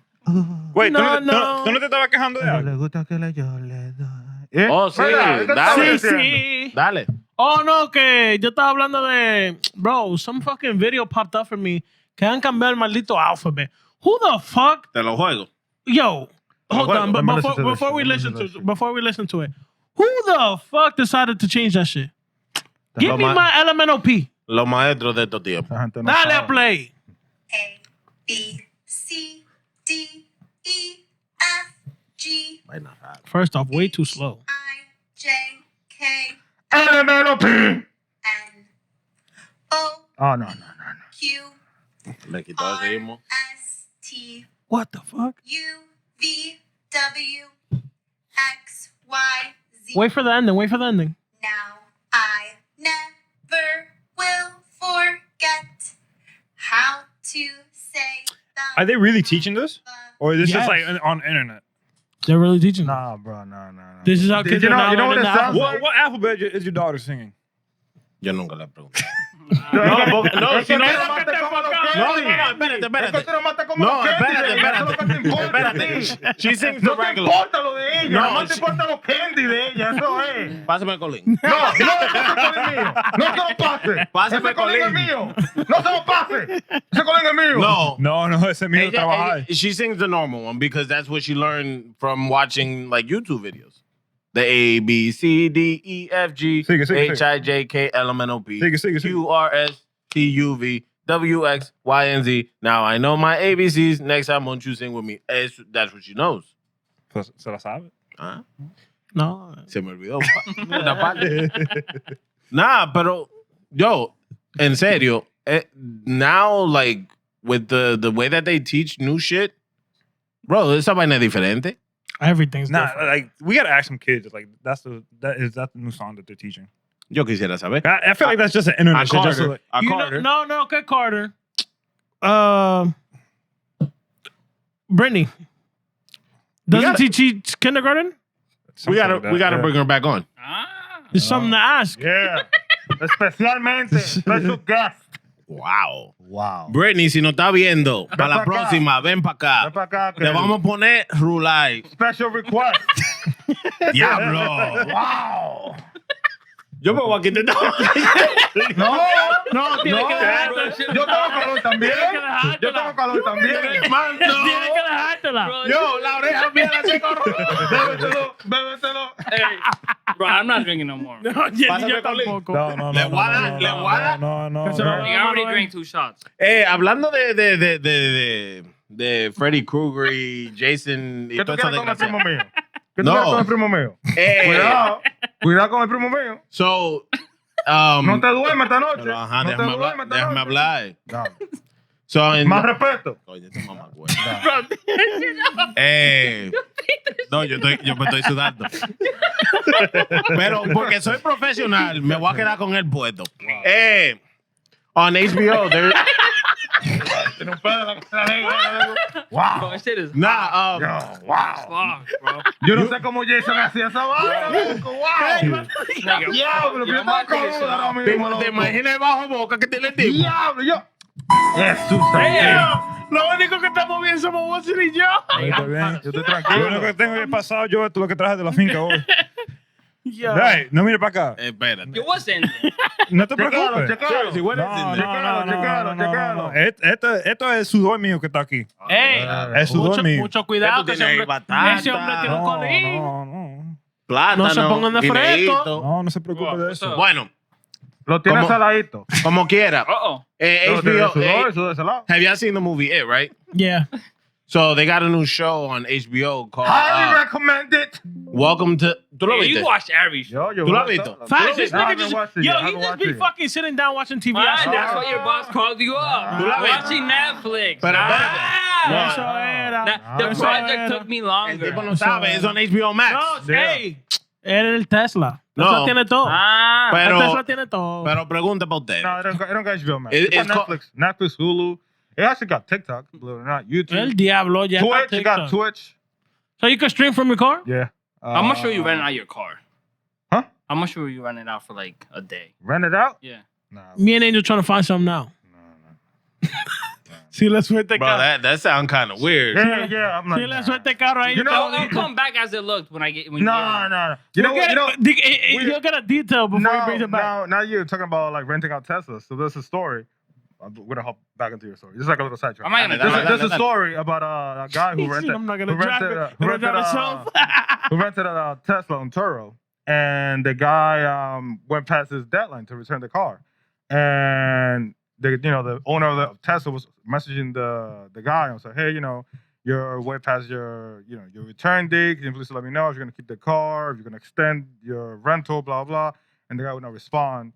A: Wait,
F: No,
A: ¿tú,
F: no.
A: ¿tú no te estabas quejando de algo?
C: le gusta que yo le doy.
B: Oh, sí,
C: ¿Verdad? ¿Qué
B: dale.
C: estás
F: Sí,
C: diciendo?
F: sí.
B: Dale.
F: Oh, no, que yo estaba hablando de... Bro, some fucking video popped up for me que han cambiado el maldito alphabet. Who the fuck?
B: Te lo juego.
F: Yo, hold
C: Well,
F: on. But
C: let me listen to this
F: before we
C: shit.
F: listen
C: Let me
F: to
C: listen.
F: before we listen to it, who the fuck decided to change that shit? Give me my elemental P.
B: Los maestros de estos tiempos.
C: Esa gente no
F: Dale a
C: sabe.
F: play.
G: A, B, C, D, E, F, G,
F: First off, way too slow.
G: I, J, K,
C: Elemento P.
G: N, O,
C: Oh, no.
G: Q,
B: Le quitó el
G: R,
B: ritmo.
G: S, T,
F: What the fuck?
G: U, V, W, X, Y, Z.
F: Wait for the ending. Wait for the ending.
G: Now I never will forget how to say the
A: Are they really teaching this? Or is this
F: Yes.
A: just like on internet?
F: They're really teaching.
C: Nah, bro, no.
F: This is how kids
C: You
F: are now
C: know what
F: learning
C: it
F: the
C: sounds
F: alphabet.
A: What alphabet is your daughter singing?
B: Yo nunca le pregunté.
C: No,
B: si no-
C: espérate.
B: espérate.
C: Es que tú no matas como
B: No,
C: los Kennedy,
B: espérate.
C: eso es lo que te importa a ti.
B: She sings
C: No
B: the
C: te
B: regular.
C: importa lo de ella,
B: No,
C: no te importa los candy de ella, eso es.
B: Pásame el colín.
C: No pase ese colín mío. No se lo pase.
B: Pásame
C: Ese colín es
B: colín.
C: mío. No se lo pase. Ese colín es mío.
B: No.
A: Ese mío trabajar.
B: She sings the normal one because that's what she learned from watching like YouTube videos. The A, B, C, D, E, F, G,
A: Sigue.
B: H, I, J, K, L, M, N, O, P,
A: Sigue.
B: Q, R, S, T, U, V, W, X, Y, and Z. Now I know my ABCs. Next time, won't you sing with me? That's what she knows.
A: Pues, ¿se la sabe?
B: Ah,
F: No.
B: se me olvidó. Una parte. Nah, pero yo, en serio, now like with the way that they teach new shit, bro, esa vaina es diferente.
F: Everything's
A: Nah,
F: different.
A: like we gotta ask some kids. Like that's the new song that they're teaching.
B: Yo quisiera saber.
A: I feel like that's just an internet
B: A
A: shit. Just
B: Carter.
A: like,
B: A
F: You
B: Carter.
F: know, no, que Carter. Brittany. Doesn't he teach kindergarten?
B: We gotta
A: something like that, yeah.
B: bring her back on.
E: Ah.
F: There's something to ask.
C: Yeah. Especialmente, special guest.
B: Wow.
C: Wow.
B: Brittany, si no está viendo, para la
C: pa' acá.
B: próxima, ven para acá.
C: Ven pa' acá, que
B: Te vamos a poner Rulay.
C: special request.
B: Diablo.
C: Wow.
B: Yo me voy a quitar.
C: No,
F: No, tiene
C: no.
F: que dejar.
C: Yo tengo calor también. Yo tengo calor también.
F: Tiene que dejártela.
E: Bro,
B: Yo, la oreja mía la tengo roja.
C: Bébetelo.
E: hey, bro, I'm not drinking no more.
F: No, yo
B: Pásame con Lee.
F: tampoco.
A: No,
B: Le voy a dar, le voy a dar.
A: no.
F: Que se lo-
E: Like, I already drank 2 shots.
B: Hablando de Freddy Krueger y Jason y
C: ¿Qué tú
B: toda esa
C: quieres con el primo
B: desgracia.
C: mío? ¿Qué tú
B: No.
C: quieres con el primo mío? Cuidado con el primo mío.
B: So,
C: No te duermes esta noche.
B: pero, ajá,
C: No te
B: déjame hablar.
C: duermes esta
B: Déjame
C: noche.
B: hablar.
C: Dame.
B: So,
C: Más respeto.
B: Coño, este mamagüey. No, yo me estoy sudando. Pero porque soy profesional, me voy a quedar con el puesto. On HBO, there.
C: Tiene un pedo en la lengua.
E: Bro,
C: Wow.
E: that shit is
B: Nah,
C: Wow.
E: fuck, bro.
C: Yo no sé cómo Jason hacía esa vaina, loco. Wow.
E: Nigga,
C: Diablo, que yo estaba cómodo ahora mismo,
B: ¿te
C: loco.
B: imaginas el bajo boca que tiene el tipo?
C: Diablo, yo. Jesús.
F: Lo único que estamos bien somos vos y yo.
A: Está bien.
C: Yo estoy
A: Lo
C: tranquilo.
A: único que tengo que pasado yo es lo que traje de la finca hoy.
F: Yo.
A: Hey, no mire para acá.
B: Espérate.
E: yo wasn't.
A: No te
C: Checalo,
A: preocupes.
C: checalo.
B: Si huele
A: No,
B: sin-
C: Checalo.
A: Esto es sudor mío que está aquí.
F: Ey,
A: Es sudor mío.
F: mucho cuidado.
B: ¿Qué
F: Que
B: tú
F: ese
B: tienes ahí?
F: hombre,
B: Batata.
F: ese hombre tiene un colín.
A: No.
B: Plátano,
F: No se pongan de
B: guineíto.
A: No se preocupe de eso.
B: Bueno,
C: Lo tiene
B: ¿Cómo?
C: saladito.
B: como quiera.
E: Uh-oh.
C: Pero tiene
B: HBO.
C: sudor, sudor de ese lado.
B: Have y'all seen the movie It, right?
F: Yeah.
B: So they got a new show on HBO called
C: Highly recommend it.
B: Welcome to. ¿Tú lo
E: Yeah, you
B: viste?
E: watch every show.
C: Yo
B: ¿Tú lo has
C: voy a-
B: visto?
F: Facts, this
C: No, I
F: nigga
C: haven't
F: just,
C: watched it
F: yo,
C: yet. I
F: he
C: haven't
F: just
C: watched
F: be
C: it yet.
F: fucking sitting down watching TV.
E: Fine,
F: That's
E: that's why your boss called you up.
B: Tú la ves.
E: Watching Netflix.
B: Pero
E: Ah,
F: Eso era.
E: the
F: Eso
E: project
F: era.
E: took me
B: El
E: longer.
B: tipo no sabe, es on HBO Max.
F: No,
C: Yeah.
F: ey. Era el Tesla.
B: No.
F: Tesla tiene todo.
E: Ah,
B: Pero-
F: El Tesla tiene todo.
B: Pero pregunta para usted.
C: No, it don't got HBO, man.
B: It-
C: It's on
B: it's called-
C: Netflix. Netflix, Hulu. It actually got TikTok, believe it or not. YouTube.
F: El diablo ya está
C: Twitch. It got
F: TikTok.
C: Twitch.
F: So you can stream from your car?
C: Yeah.
E: how much were you renting out your car?
C: Huh?
E: How much were you renting out for like a day?
C: Rent it out?
E: Yeah.
C: Nah.
F: Me and Angel trying to find something now. Si le suelte
B: Bro,
F: carro.
B: that sound kind of weird.
C: Yeah, I'm like,
F: Si le
C: nah.
F: suelte carro ahí.
C: You know-
E: I'll come back as it looked when I get when you get
C: No,
E: it.
C: no. You know what? You know.
F: You'll get a detail before he brings it back.
C: Now you're talking about like renting out Teslas. So there's a story. I'm gonna hop back into your story. This is like a little sidetrack.
E: I'm not gonna
B: Dale,
E: drive.
B: dale,
C: There's a
B: dale.
C: story about a guy who rented.
F: I'm not gonna
C: who
F: drive
C: rented,
F: it.
C: who
F: Gonna
C: rented,
F: drive itself.
C: who rented a Tesla on Turo, and the guy went past his deadline to return the car, and the owner of the Tesla was messaging the guy and said, hey, you're way past your return date. Can you please let me know if you're gonna keep the car, if you're gonna extend your rental, blah blah. And the guy would not respond.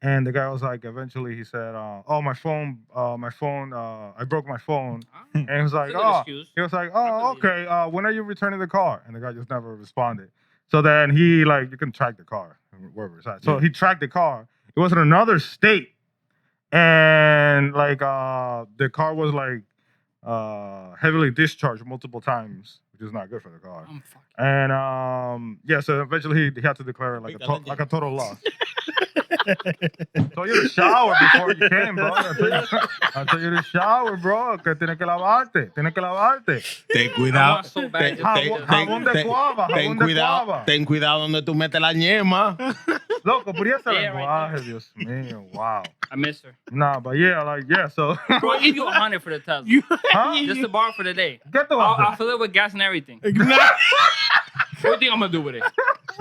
C: And the guy was like, eventually he said, oh, my phone, I broke my phone. And he was like,
E: That's a good excuse.
C: he was like,
E: I
C: oh,
E: believe
C: okay. When are you returning the car? And the guy just never responded. So then he you can track the car wherever it's at. So he tracked the car. It was in another state, and the car was heavily discharged multiple times, which is not good for the car.
E: I'm fucking.
C: And so eventually he had to declare like a total loss. So you to shower before you came, bro. I told you to shower, bro. Que tienes que lavarte.
B: Ten
E: I
B: cuidado.
E: want so bad.
C: Jabón de cuava,
B: Ten
C: jabón de
B: cuidado.
C: cuava.
B: Ten cuidado donde tú metes la ñema.
C: Loco, por ese
E: Yeah, right
C: lenguaje, Dios mío, wow.
E: I miss her.
C: Nah, but so.
E: Bro, I'll give you 100 for the Tesla.
C: Huh?
E: Just to borrow for the day.
C: Get the
E: I'll fill it with gas and everything. What do you think I'm gonna do with it?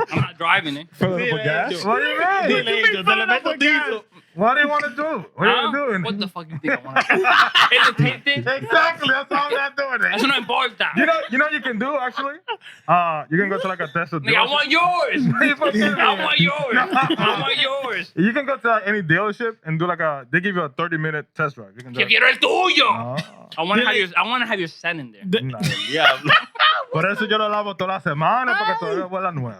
E: I'm not driving it.
A: Fill it up with gas.
C: What do you mean?
B: Dile, yo te le meto diesel.
C: What do you want to do? What are you doing?
E: What the fuck you think I want to do? Entertain thing?
C: Exactly. That's how I'm not doing
E: Eso
C: it.
E: no importa.
C: You know you can do actually. You can go to like a Tesla
E: Nigga, I want yours.
C: You fucking-
E: I want yours. I want yours.
C: You can go to like, any dealership and do like they give you a 30-minute test drive. You can do
E: Yo quiero el tuyo.
C: Ah.
E: I want to have your son in there.
C: No.
B: Diablo.
C: Por eso yo lo lavo toda la semana para que todavía vuela nueva.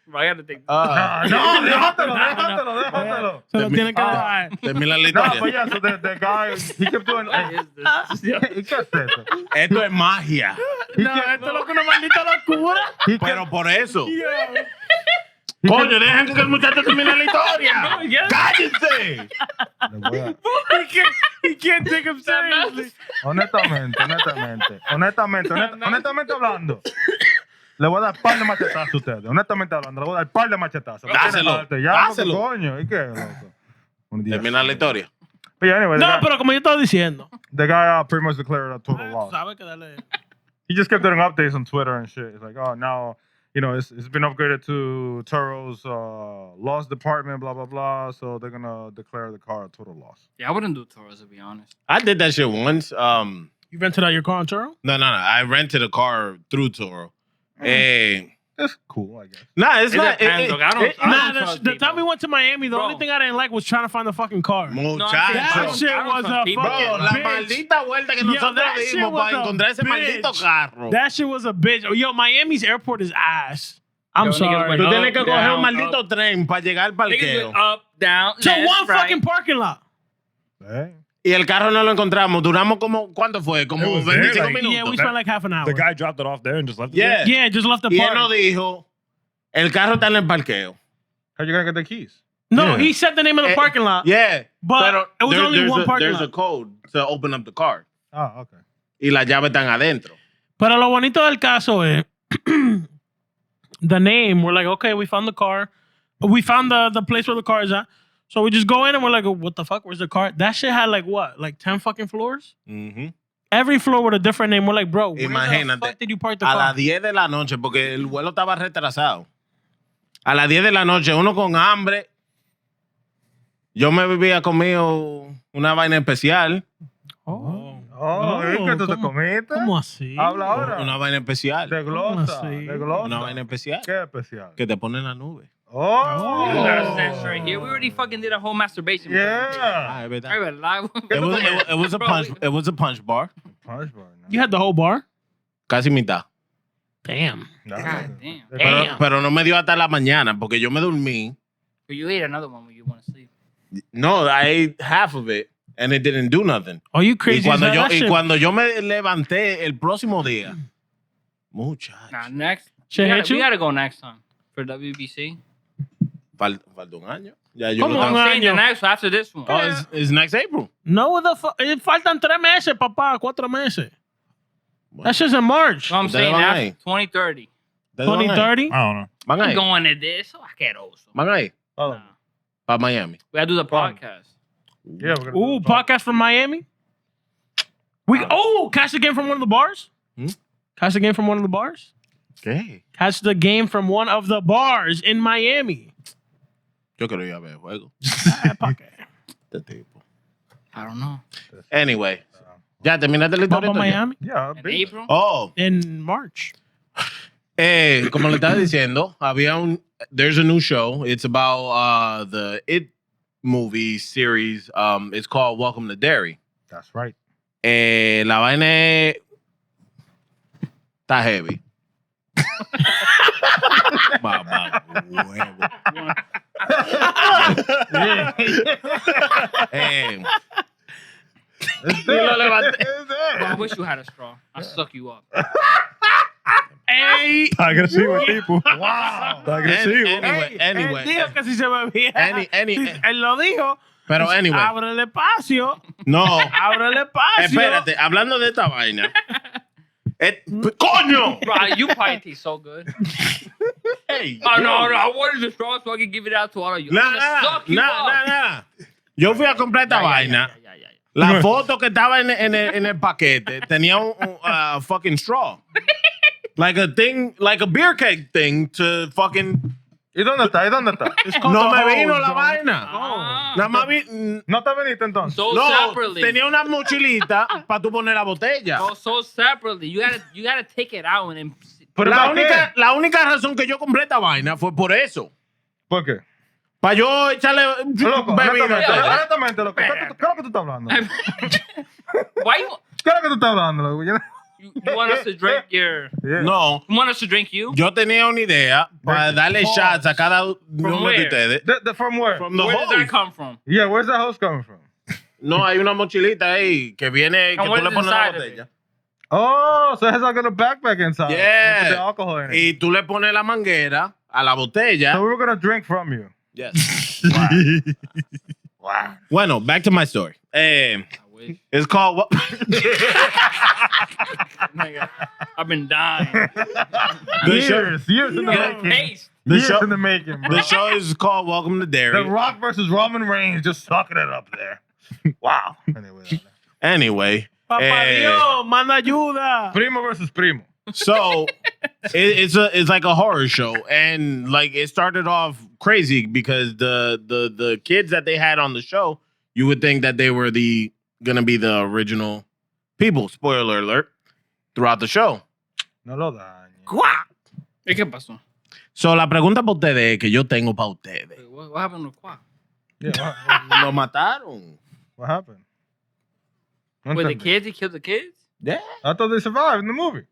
E: Bro, I gotta take
B: Ah,
C: No, déjatelo.
F: Se lo tienen que
C: Ah.
F: dar.
B: termina la
C: No, but
B: historia.
C: yeah, so the guy, he kept doing.
E: What is this?
C: ¿Y qué es eso?
B: Esto es magia.
F: No, esto es lo que una maldita locura.
C: He
B: Pero
C: kept,
B: por eso.
C: he
B: Coño, dejen que el muchacho termine la historia.
E: Yeah.
B: ¡Cállense!
F: He can't take him seriously.
C: Honestamente hablando. Le voy a dar par de machetazos a ustedes. Honestamente hablando, le voy a dar par de machetazos.
B: Dáselo,
C: Ya,
B: dáselo.
C: coño. ¿Y qué, loco? Un día.
B: Termina la historia.
C: But yeah, anyway,
F: No, pero como yo estaba diciendo.
C: the guy pretty much declared a total loss.
F: Sabe que dale.
C: He just kept doing updates on Twitter and shit. It's like, oh, now, it's been upgraded to Turo's loss department, blah, blah, blah. So they're going to declare the car a total loss.
E: Yeah, I wouldn't do Taurus, to be honest.
B: I did that shit once.
F: You rented out your car on Turo?
B: No. I rented a car through Toro.
C: It's cool, I guess.
B: Nah, it's
E: It
B: not.
E: depends, look, I don't
F: Nah,
E: trust
F: the
E: people.
F: time we went to Miami, the
E: Bro.
F: only thing I didn't like was trying to find the fucking car.
B: Muchacho.
F: That shit
E: I don't
F: was
E: trust
F: a
E: people.
F: fucking
B: Bro, la
F: bitch.
B: maldita vuelta que
F: Yo,
B: nosotros
F: that shit
B: dimos
F: was
B: para
F: a
B: encontrar ese maldito
F: bitch.
B: carro.
F: That shit was a bitch. Yo, Miami's airport is ass. I'm
E: Yo, niggas
F: sorry.
E: went
B: Tú
E: up,
B: tienes que coger un
E: down,
B: maldito
E: up.
B: tren para llegar al
E: Niggas
B: parqueo.
E: went up, down,
F: To
E: left,
F: one
E: right.
F: fucking parking lot.
C: Hey.
B: Y el carro no lo encontramos. Duramos como, ¿cuánto fue? Como
A: It was there,
B: 25
A: like-
B: minutos.
F: Yeah, we spent like half an hour.
A: The guy dropped it off there and just left it
B: Yeah.
A: there.
F: Yeah, just left the
B: Y él
F: park.
B: nos dijo, el carro está en el parqueo.
C: How you going to get the keys?
F: No,
B: Yeah.
F: he said the name of the
B: Eh,
F: parking lot.
B: Yeah.
F: But
B: Pero
F: it was only
B: there's
F: one
B: a,
F: parking
B: There's
F: lot.
B: a code to open up the car.
C: Oh, okay.
B: Y las llaves están adentro.
F: Pero lo bonito del caso es the name. We're like, okay, we found the car. We found the place where the car is at. So we just go in and we're like, oh, what the fuck? Where's the car? That shit had like what? Like 10 fucking floors?
B: Ujú.
F: Every floor with a different name. We're like, bro, where the
B: Imagínate.
F: fuck did you park the
B: A
F: car?
B: las 10 de la noche, porque el vuelo estaba retrasado. A las 10 de la noche, uno con hambre. Yo me había comido una vaina especial.
F: Oh,
C: Oh, ¿y qué tú te
F: ¿cómo-
C: comiste?
F: ¿Cómo así?
C: Habla ahora.
B: Una vaina especial.
C: De glosa.
F: ¿Cómo así?
C: De glosa.
B: Una vaina especial.
C: ¿Qué especial?
B: Que te pone en la nube.
C: Oh.
E: You gotta stand straight here. We already fucking did a whole masturbation.
C: Yeah.
B: Ah, es verdad.
E: I would lie.
B: It was a punch bar.
C: Punch bar, no.
F: You had the whole bar?
B: Casi mitad.
F: Damn.
C: No.
E: God damn.
B: Pero no me dio hasta la mañana porque yo me dormí.
E: But you ate another one when you want to sleep.
B: No, I ate half of it and it didn't do nothing.
F: Oh, you
B: Y
F: crazy.
B: cuando,
F: as
B: yo,
F: hell. That
B: y
F: shit-
B: cuando yo me levanté el próximo día, muchacho,
E: Nah, next.
F: Shit hit
E: We
F: you?
E: gotta go next time for WBC.
B: falta un año. Ya yo
F: ¿Cómo
B: lo
F: un
B: tengo.
E: I'm saying the
F: año?
E: next after this one.
B: Oh, it's next April.
F: No, faltan 3 meses, papá. 4 meses. That shit's in March.
E: So I'm
B: Ustedes
E: saying
B: van
E: after
B: ahí.
E: 2030.
B: ¿Ustedes van ahí?
F: 2030?
A: I don't know.
B: Van
E: I'm
B: ahí.
E: going to this. So asqueroso.
B: Van ahí.
C: Oh.
E: Nah.
B: Para Miami.
E: We gotta do the podcast.
C: Yeah, we're gonna
F: Ooh,
C: do the
F: podcast from Miami? Catch the game from one of the bars?
B: Hmm?
F: Catch the game from one of the bars?
B: ¿Qué?
F: Catch the game from one of the bars in Miami.
B: Yo quiero ir a ver el juego. Este tipo.
E: I don't know.
B: Anyway. Ya terminaste la
F: Vamos
B: historia.
F: a Miami
C: Yeah,
E: In
C: big.
E: April?
B: Oh,
F: in March.
B: como le estaba diciendo, there's a new show. It's about the It movie series. It's called Welcome to Derry.
C: That's right.
B: La vaina está heavy. Mamá, huevo.
C: It's
B: Y lo levanté.
C: It's there.
E: I wish you had a straw. I'll suck you up.
F: Ey,
A: Está agresivo el tipo.
C: Wow.
A: Está agresivo.
B: Anyway.
F: él dijo que si se bebía.
B: Any-
F: Él lo dijo.
B: Pero anyway.
F: Abre el espacio.
B: No.
F: Abre el espacio.
B: Espérate, hablando de esta vaina. ¡Coño!
E: Bro, you probably taste so good.
B: Hey,
E: Oh, no, I wanted the straw so I could give it out to all of you. I'm gonna suck you up.
B: Nah. Yo fui a comprar esta vaina.
E: Yeah.
B: La foto que estaba en el paquete tenía un fucking straw. Like a thing, like a beer keg thing to fucking
C: ¿Y dónde está? ¿Y dónde está?
B: No me vino la vaina.
E: Ah.
B: Nada más vi.
C: ¿No te viniste entonces?
E: So
B: No,
E: separately.
B: tenía una mochilita para tú poner la botella.
E: So separately. You gotta take it out and then.
C: ¿Pero
B: La
C: para qué?
B: la única razón que yo compré esta vaina fue por eso.
C: ¿Por qué?
B: Para yo echarle
C: Loco,
B: bebida.
C: honestamente, loco. ¿Qué es lo que tú estás hablando? ¿Qué
E: Why
C: es lo que tú estás hablando, loco?
E: you want us to drink your?
C: Yeah.
B: No,
E: You want us to drink you?
B: yo tenía una idea para darle shots a cada uno de
E: where?
B: ustedes.
C: From where?
B: From the
E: Where did that
B: host.
E: come from?
C: Yeah, where's the host coming from?
B: No, hay una mochilita ahí que viene, que
E: And
B: tú
E: what
B: le
E: is
B: pones la
E: inside of
B: botella.
C: Oh, so it has like a little backpack inside.
B: Yeah.
C: You put the alcohol in it.
B: Y tú le pones la manguera a la botella.
C: So we were gonna drink from you.
B: Yes.
C: Wow.
B: Bueno, back to my story.
E: I wish.
B: It's called what?
E: Nigga, I've been dying.
B: The show,
C: Years in the
E: Good
C: making.
E: taste.
B: the
C: Years
B: show,
C: in the making, bro.
B: the show is called Welcome to
C: The
B: Dairy.
C: Rock versus Roman Reigns just sucking it up there. Wow. Anyway.
B: Anyway,
F: Papá Dios, manda ayuda.
C: Primo versus primo.
B: so it's like a horror show, and like it started off crazy because the kids that they had on the show, you would think that they were gonna be the original people. Spoiler alert! Throughout the show.
C: No lo dañes.
E: ¿Y qué pasó?
B: So la pregunta para ustedes que yo tengo para ustedes.
E: What happened with Quack?
C: Yeah,
B: Lo mataron.
C: what happened? No
E: With the
C: entendí.
E: kids, he killed the kids?
B: Yeah.
C: I thought they survived in the movie.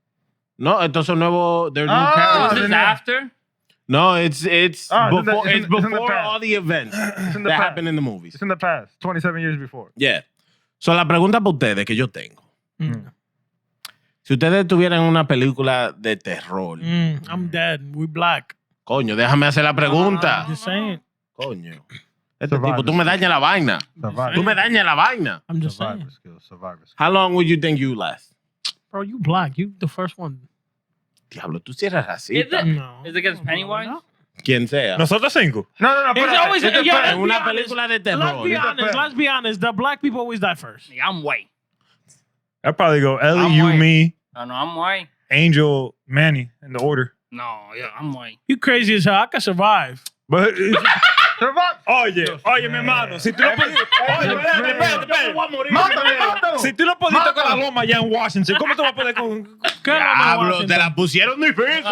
B: No, entonces nuevo. There's new
C: Ah,
E: Was
B: characters.
E: this
C: then-
E: after?
B: No, it's
C: Ah, it's in the-
B: before
C: it's in-
B: it's
C: it's in the
B: before
C: past.
B: all the events
C: It's in the
B: that
C: past.
B: happen in the movies.
C: It's in the past, 27 years before.
B: Yeah. So la pregunta para ustedes que yo tengo.
F: Mm.
B: Si ustedes tuvieran una película de terror,
F: I'm dead. We black.
B: coño, déjame hacer la pregunta.
F: Just saying.
B: Coño. Este
C: Survivor
B: tipo, tú me dañas la vaina.
C: Survivor.
B: Tú me dañas la vaina.
F: I'm just
C: Survivor
F: saying.
C: skills. Survivor skills.
B: How long would you think you last?
F: Bro, you black. You the first one.
B: Diablo, tú sí eres
E: Is
B: racista.
E: it?
F: No.
E: Is it against Pennywise?
F: No.
B: Quien sea.
A: Nosotros 5.
C: No.
F: It's
C: espérate.
F: always
C: It depends.
F: yeah,
B: En una
F: let's be honest.
B: película de
F: Let's
B: terror.
F: be
C: It
F: honest.
C: depends.
F: Let's be honest. The black people always die first.
E: Nigga, I'm white.
A: I'd probably go
E: I'm
A: Ellie, you,
E: white.
A: me,
E: No, I'm white.
A: Angel, Manny in the order.
E: No, yeah, I'm white.
F: You crazy as hell. I can survive.
A: But
C: Survive.
A: oye, mi hermano, si tú no pudiste, oye, espérate.
C: Mátalo.
A: Si tú no pudiste con la loma allá en Washington, ¿cómo tú vas a poder con
B: Diablo, te la pusieron difícil.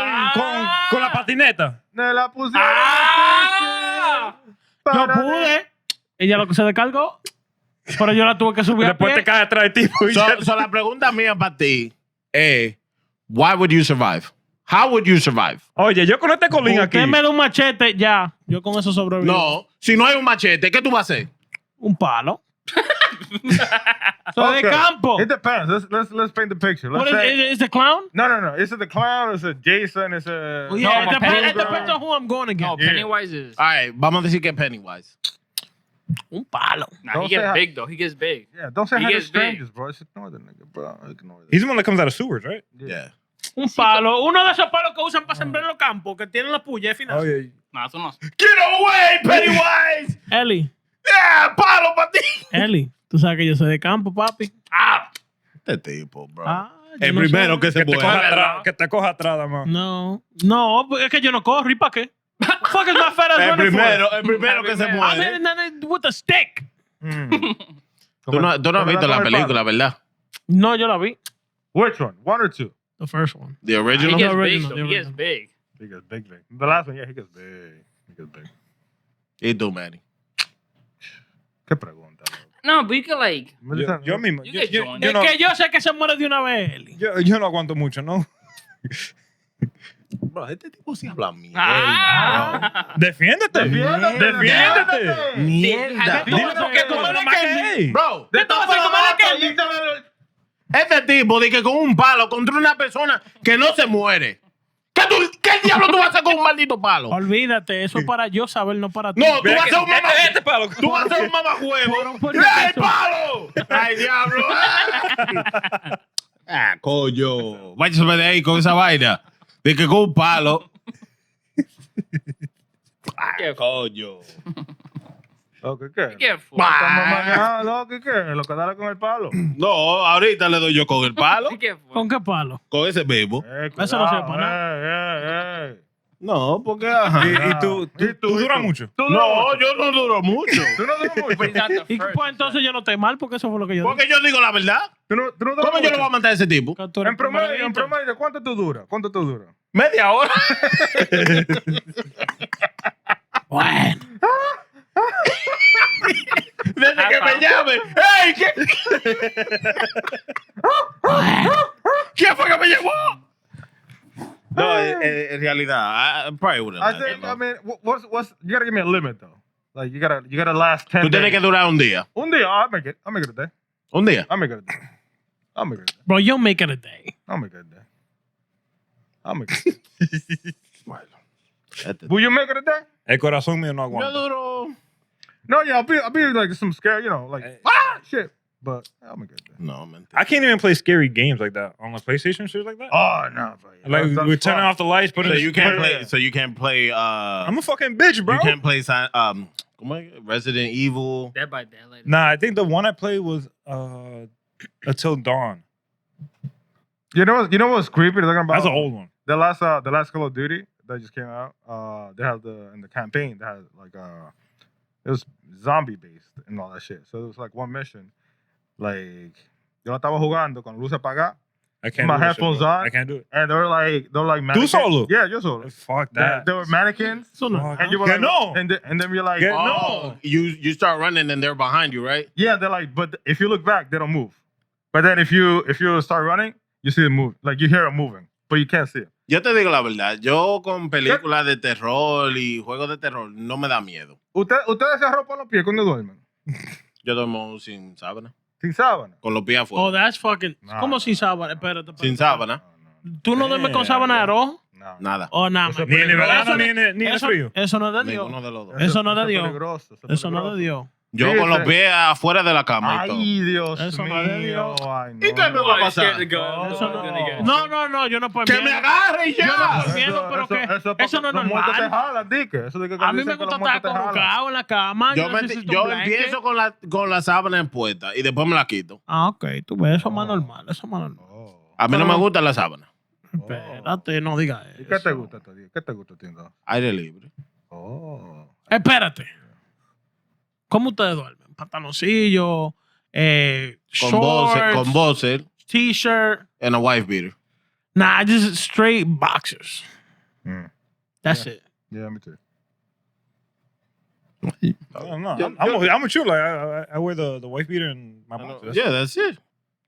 A: con la patineta?
C: Me la pusieron.
E: Ah!
F: Yo pude. Ella lo que se descargó. Pero yo la tuve que subir a
A: Después te
F: pie.
A: cae atrás de ti. pues, ya.
B: So la pregunta mía para ti es, why would you survive? How would you survive?
A: Oye, yo con este colín aquí.
F: Usted me da un machete, ya. Yo con eso sobrevivo.
B: No, si no hay un machete, ¿qué tú vas a hacer?
F: Un palo. So de
C: Okay.
F: campo.
C: It depends. Let's paint the picture. Let's
F: What is
C: say,
F: it? Is the clown?
C: no. Is it the clown? Is it Jason? Is it?
F: Well, yeah,
E: but
F: it depends, it
E: Pennywise-
F: depends on who I'm going
E: No,
F: against.
E: Pennywise is.
B: All right, vamos a decir que es Pennywise.
F: Un palo.
E: Nah,
C: Don't
E: he
C: say
E: gets
C: how-
E: big though. He gets big.
C: Yeah, don't say
E: He
C: hi to
E: gets big.
C: strangers, bro. Just ignore the nigga, bro. Ignore that.
A: He's the one that comes out of sewers, right?
B: Yeah.
F: Un palo. Uno de esos palos que usan para sembrar en los campos, que tienen la puya al final.
A: Oh, yeah.
E: Nah, eso no.
B: Get away, Pennywise!
F: Eli.
B: Yeah, palo para ti.
F: Eli. Tú sabes que yo soy de campo, papi.
E: Ah!
B: Este tipo, bro.
F: Ah, yo
B: El
F: no
B: primero
F: sé.
B: que se
A: Que te coja
B: muere.
A: atrás, que te coja atrás, dama.
F: No. No, es que yo no corro. ¿Y para qué? Fuck is my fat ass
B: El
F: running
B: primero que se
F: for? I'm
B: muere.
F: hitting that with a stick.
B: Tú no has visto la película, ¿verdad?
F: No, yo la vi.
C: Which one? One or two?
F: The first one.
B: The
E: He
B: original.
E: gets big
F: original,
E: though.
F: the
E: He gets
F: original.
E: big.
C: He gets big. The last one, yeah, he gets big. He gets big.
B: Y tú, Manny.
C: ¿Qué pregunta? bro?
E: No, but you can like.
A: Yo mismo.
E: You
A: Yo,
E: get
A: yo,
E: joined.
A: yo
F: Es
A: no,
F: que yo sé que se muere de una vez, Eli.
A: yo no aguanto mucho, ¿no?
B: Bro, este tipo sí habla mierda.
E: Ah!
A: Defiéndete.
C: Defiéndete.
B: Mierda.
A: Dile lo que tú no más que es.
B: Bro,
C: De todo
B: este tipo de que con un palo contra una persona que no se muere. ¿Qué diablo tú vas a hacer con un maldito palo?
F: Olvídate, eso es para yo saber, no para ti.
B: No, tú vas a ser un mamá.
A: Este palo.
B: Tú vas a ser un mamajuevo.
F: Por
B: ¡Eh, el
F: eso.
B: palo! ¡Ay, diablo! Ah, coño. Váyase de ahí con esa vaina. De que con un palo. Ah, coño.
C: ¿Qué?
E: Get full.
C: Estamos manejando, ¿qué? Lo que dale con el palo.
B: No, ahorita le doy yo con el palo.
E: Get full.
F: ¿Con qué palo?
B: Con ese mismo.
F: Eso no sirve
C: cuidado,
F: para
B: No, porque... ajá.
A: Y tú duras mucho.
B: No, yo no duro mucho.
C: Tú no duras mucho.
E: But he's not the
F: Y
E: first.
F: pues entonces yo no estoy mal porque eso fue lo que yo
B: Porque yo digo la verdad.
C: Tú no duras
B: ¿Cómo yo le voy a
C: mucho.
B: matar a ese tipo?
F: dije.
C: En promedio, ¿cuánto tú duras? ¿Cuánto tú duras?
B: Media hora.
F: Bueno.
B: Desde que me llame. ¡Ey! ¿Quién fue que me llamó? No, en realidad, I probably wouldn't.
C: I
B: like
C: think,
B: it, no.
C: I mean, what's you gotta give me a limit though. Like you gotta last 10
B: Tú tienes que
C: days.
B: durar un día.
C: Un día, I'll make it a day.
B: Un día.
C: I'll make it a day. I'll make it a day.
F: Bro, you'll make it a day.
C: I'll make it a day. I'll make it a day.
B: Este-
C: Will you make it a day?
A: El corazón mío no
B: Yo
A: aguanta.
B: duro.
C: No, yeah, I'll be like some scare, you know, like shit. But I'll make it a day.
B: No, mentira.
A: I can't even play scary games like that on the PlayStation, shit like that.
C: Oh no, bro.
A: Like we're turning off the lights, but
B: So you can't play. So you can't play.
A: I'm a fucking bitch, bro.
B: You can't play. ¿Cómo es? Resident Evil.
E: Dead by Daylight.
A: Nah, I think the one I played was Until Dawn.
C: You know what's creepy? They're talking about
A: That's an old one.
C: the last Call of Duty that just came out. They have in the campaign they had like it was zombie based and all that shit. So it was like one mission. Like yo la estaba jugando con luz apagada,
A: I can't.
C: My
A: do that shit,
C: headphones
A: bro.
C: on.
A: I can't do it.
C: and they were like mannequins.
A: solo?
C: Yeah, yo solo.
A: Fuck
C: They,
A: that.
C: they were mannequins.
F: So no.
A: Fuck.
C: And you were
A: Que
C: like,
A: no.
C: and then you're like,
A: Que
B: Oh, you start running and they're behind you, right?
C: yeah, they're like, but if you look back, they don't move. But then if you start running, you see them move. Like you hear them moving, but you can't see it.
B: Yo te digo la verdad. Yo con películas de terror y juegos de terror no me da miedo.
C: Ustedes se arropan los pies cuando duermen,
B: Yo duermo sin sábana.
C: sin sábana.
B: Con los pies
F: Oh,
B: afuera.
F: that's fucking.
C: No,
F: ¿Cómo
C: no,
F: sin sábana? Espérate.
B: Sin sábana.
F: ¿Tú no duermes con sábana de rojo?
C: No.
B: Nada.
F: Oh, nada.
C: Eso
A: Ni en el verano,
F: Eso-
A: ni en el
F: eso,
A: frío.
F: eso no es de Dios.
B: Ninguno de los dos.
F: Eso no es de
C: es
F: Dios.
C: peligroso,
F: Eso no es de Dios.
B: Yo
C: Sí,
B: con los
C: sí.
B: pies afuera de la cama y todo.
C: Ay, Dios
F: Eso no
C: mío.
F: es de Dios.
C: Ay, no.
B: ¿Y qué me va a pasar?
E: Scared to go.
C: No.
F: Eso no, yo no puedo.
B: ¡Que me agarre y
F: Yo no
B: ya!
F: puedo miedo, pero que eso no es
C: Los muertos te
F: normal.
C: jalan, dique. Eso de que
F: A mí
C: dicen
F: me
C: que
F: gusta
C: los muertos
F: estar
C: te jalan.
F: acurrucado en la cama.
B: Yo,
F: necesito
B: yo
F: un blanket.
B: empiezo con la sábana en puesta y después me la quito.
F: Ah, ok. Tú ves, eso es más normal. Eso es más normal.
C: Oh.
B: A mí no
F: Pero-
B: me gusta la sábana.
F: Espérate, no digas
C: ¿Y
F: eso.
C: qué te gusta, Toddy? ¿Qué te gusta, Tiendo?
B: Aire libre.
C: Oh.
F: Espérate. ¿Cómo ustedes duermen? Pantaloncillo,
B: Con boxer
F: t-shirt.
B: and a wife beater.
F: Nah, just straight boxers.
C: Mm.
F: That's it.
C: Yeah, me too.
A: No, I'm a chill. Like I wear the wife beater and my boxers.
B: Yeah, that's it.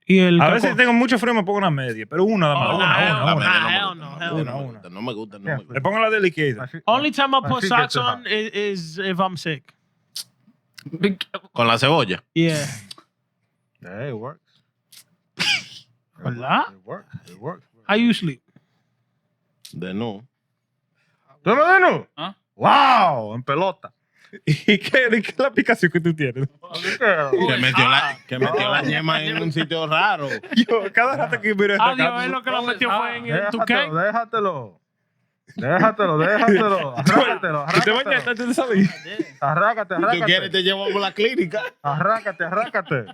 F: Y el
A: A veces
F: taco-
A: tengo mucho frío y me pongo una media, pero una nada
F: Oh,
A: más.
F: nah, hell no,
A: una.
F: hell no, hell
A: no.
B: No me gusta, no
C: Yeah.
B: me gusta.
A: Le pongo la delicada.
F: Only time I
C: My
F: put
C: feet
F: socks
C: get too
F: on
C: hot.
F: is if I'm sick.
B: Con la cebolla.
F: Yeah.
C: Yeah, it works.
F: ¿Verdad?
C: It works. It works.
F: How you sleep?
B: De no.
C: ¿Tú me de nuevo?
E: ¿Ah?
C: ¡Wow! En pelota.
A: ¿Y qué es la aplicación que tú tienes?
B: Que metió la yema en un sitio raro.
A: Yo, cada rato que miro esta
F: Adiós,
A: casa,
F: es lo que lo metió fue en el 2K.
C: Déjatelo. Arrácatelo.
A: ¿tú te bañas antes de salir?
C: Arrácate.
B: Si tú quieres, te llevamos a la clínica.
C: Arrácate.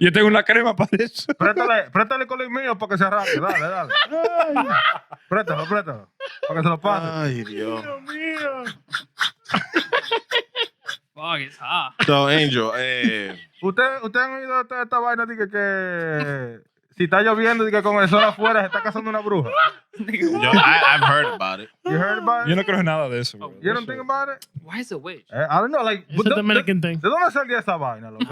A: Yo tengo una crema para eso.
C: Préstale con el mío para que se arranque. Dale. Préstalo. Para que se lo pase.
B: Ay, Dios.
E: Fuck, it's hot.
B: So, Angel,
C: ¿Usted han oído esta vaina de que si está lloviendo y que con el sol afuera se está cazando una bruja?
B: I've heard about it.
C: You heard about
A: Yo
C: it?
A: no creo en nada de eso. bro.
C: You don't think about it?
E: Why is it witch?
C: I don't know, like...
F: It's a Dominican thing.
C: ¿De dónde salió esa vaina, loco?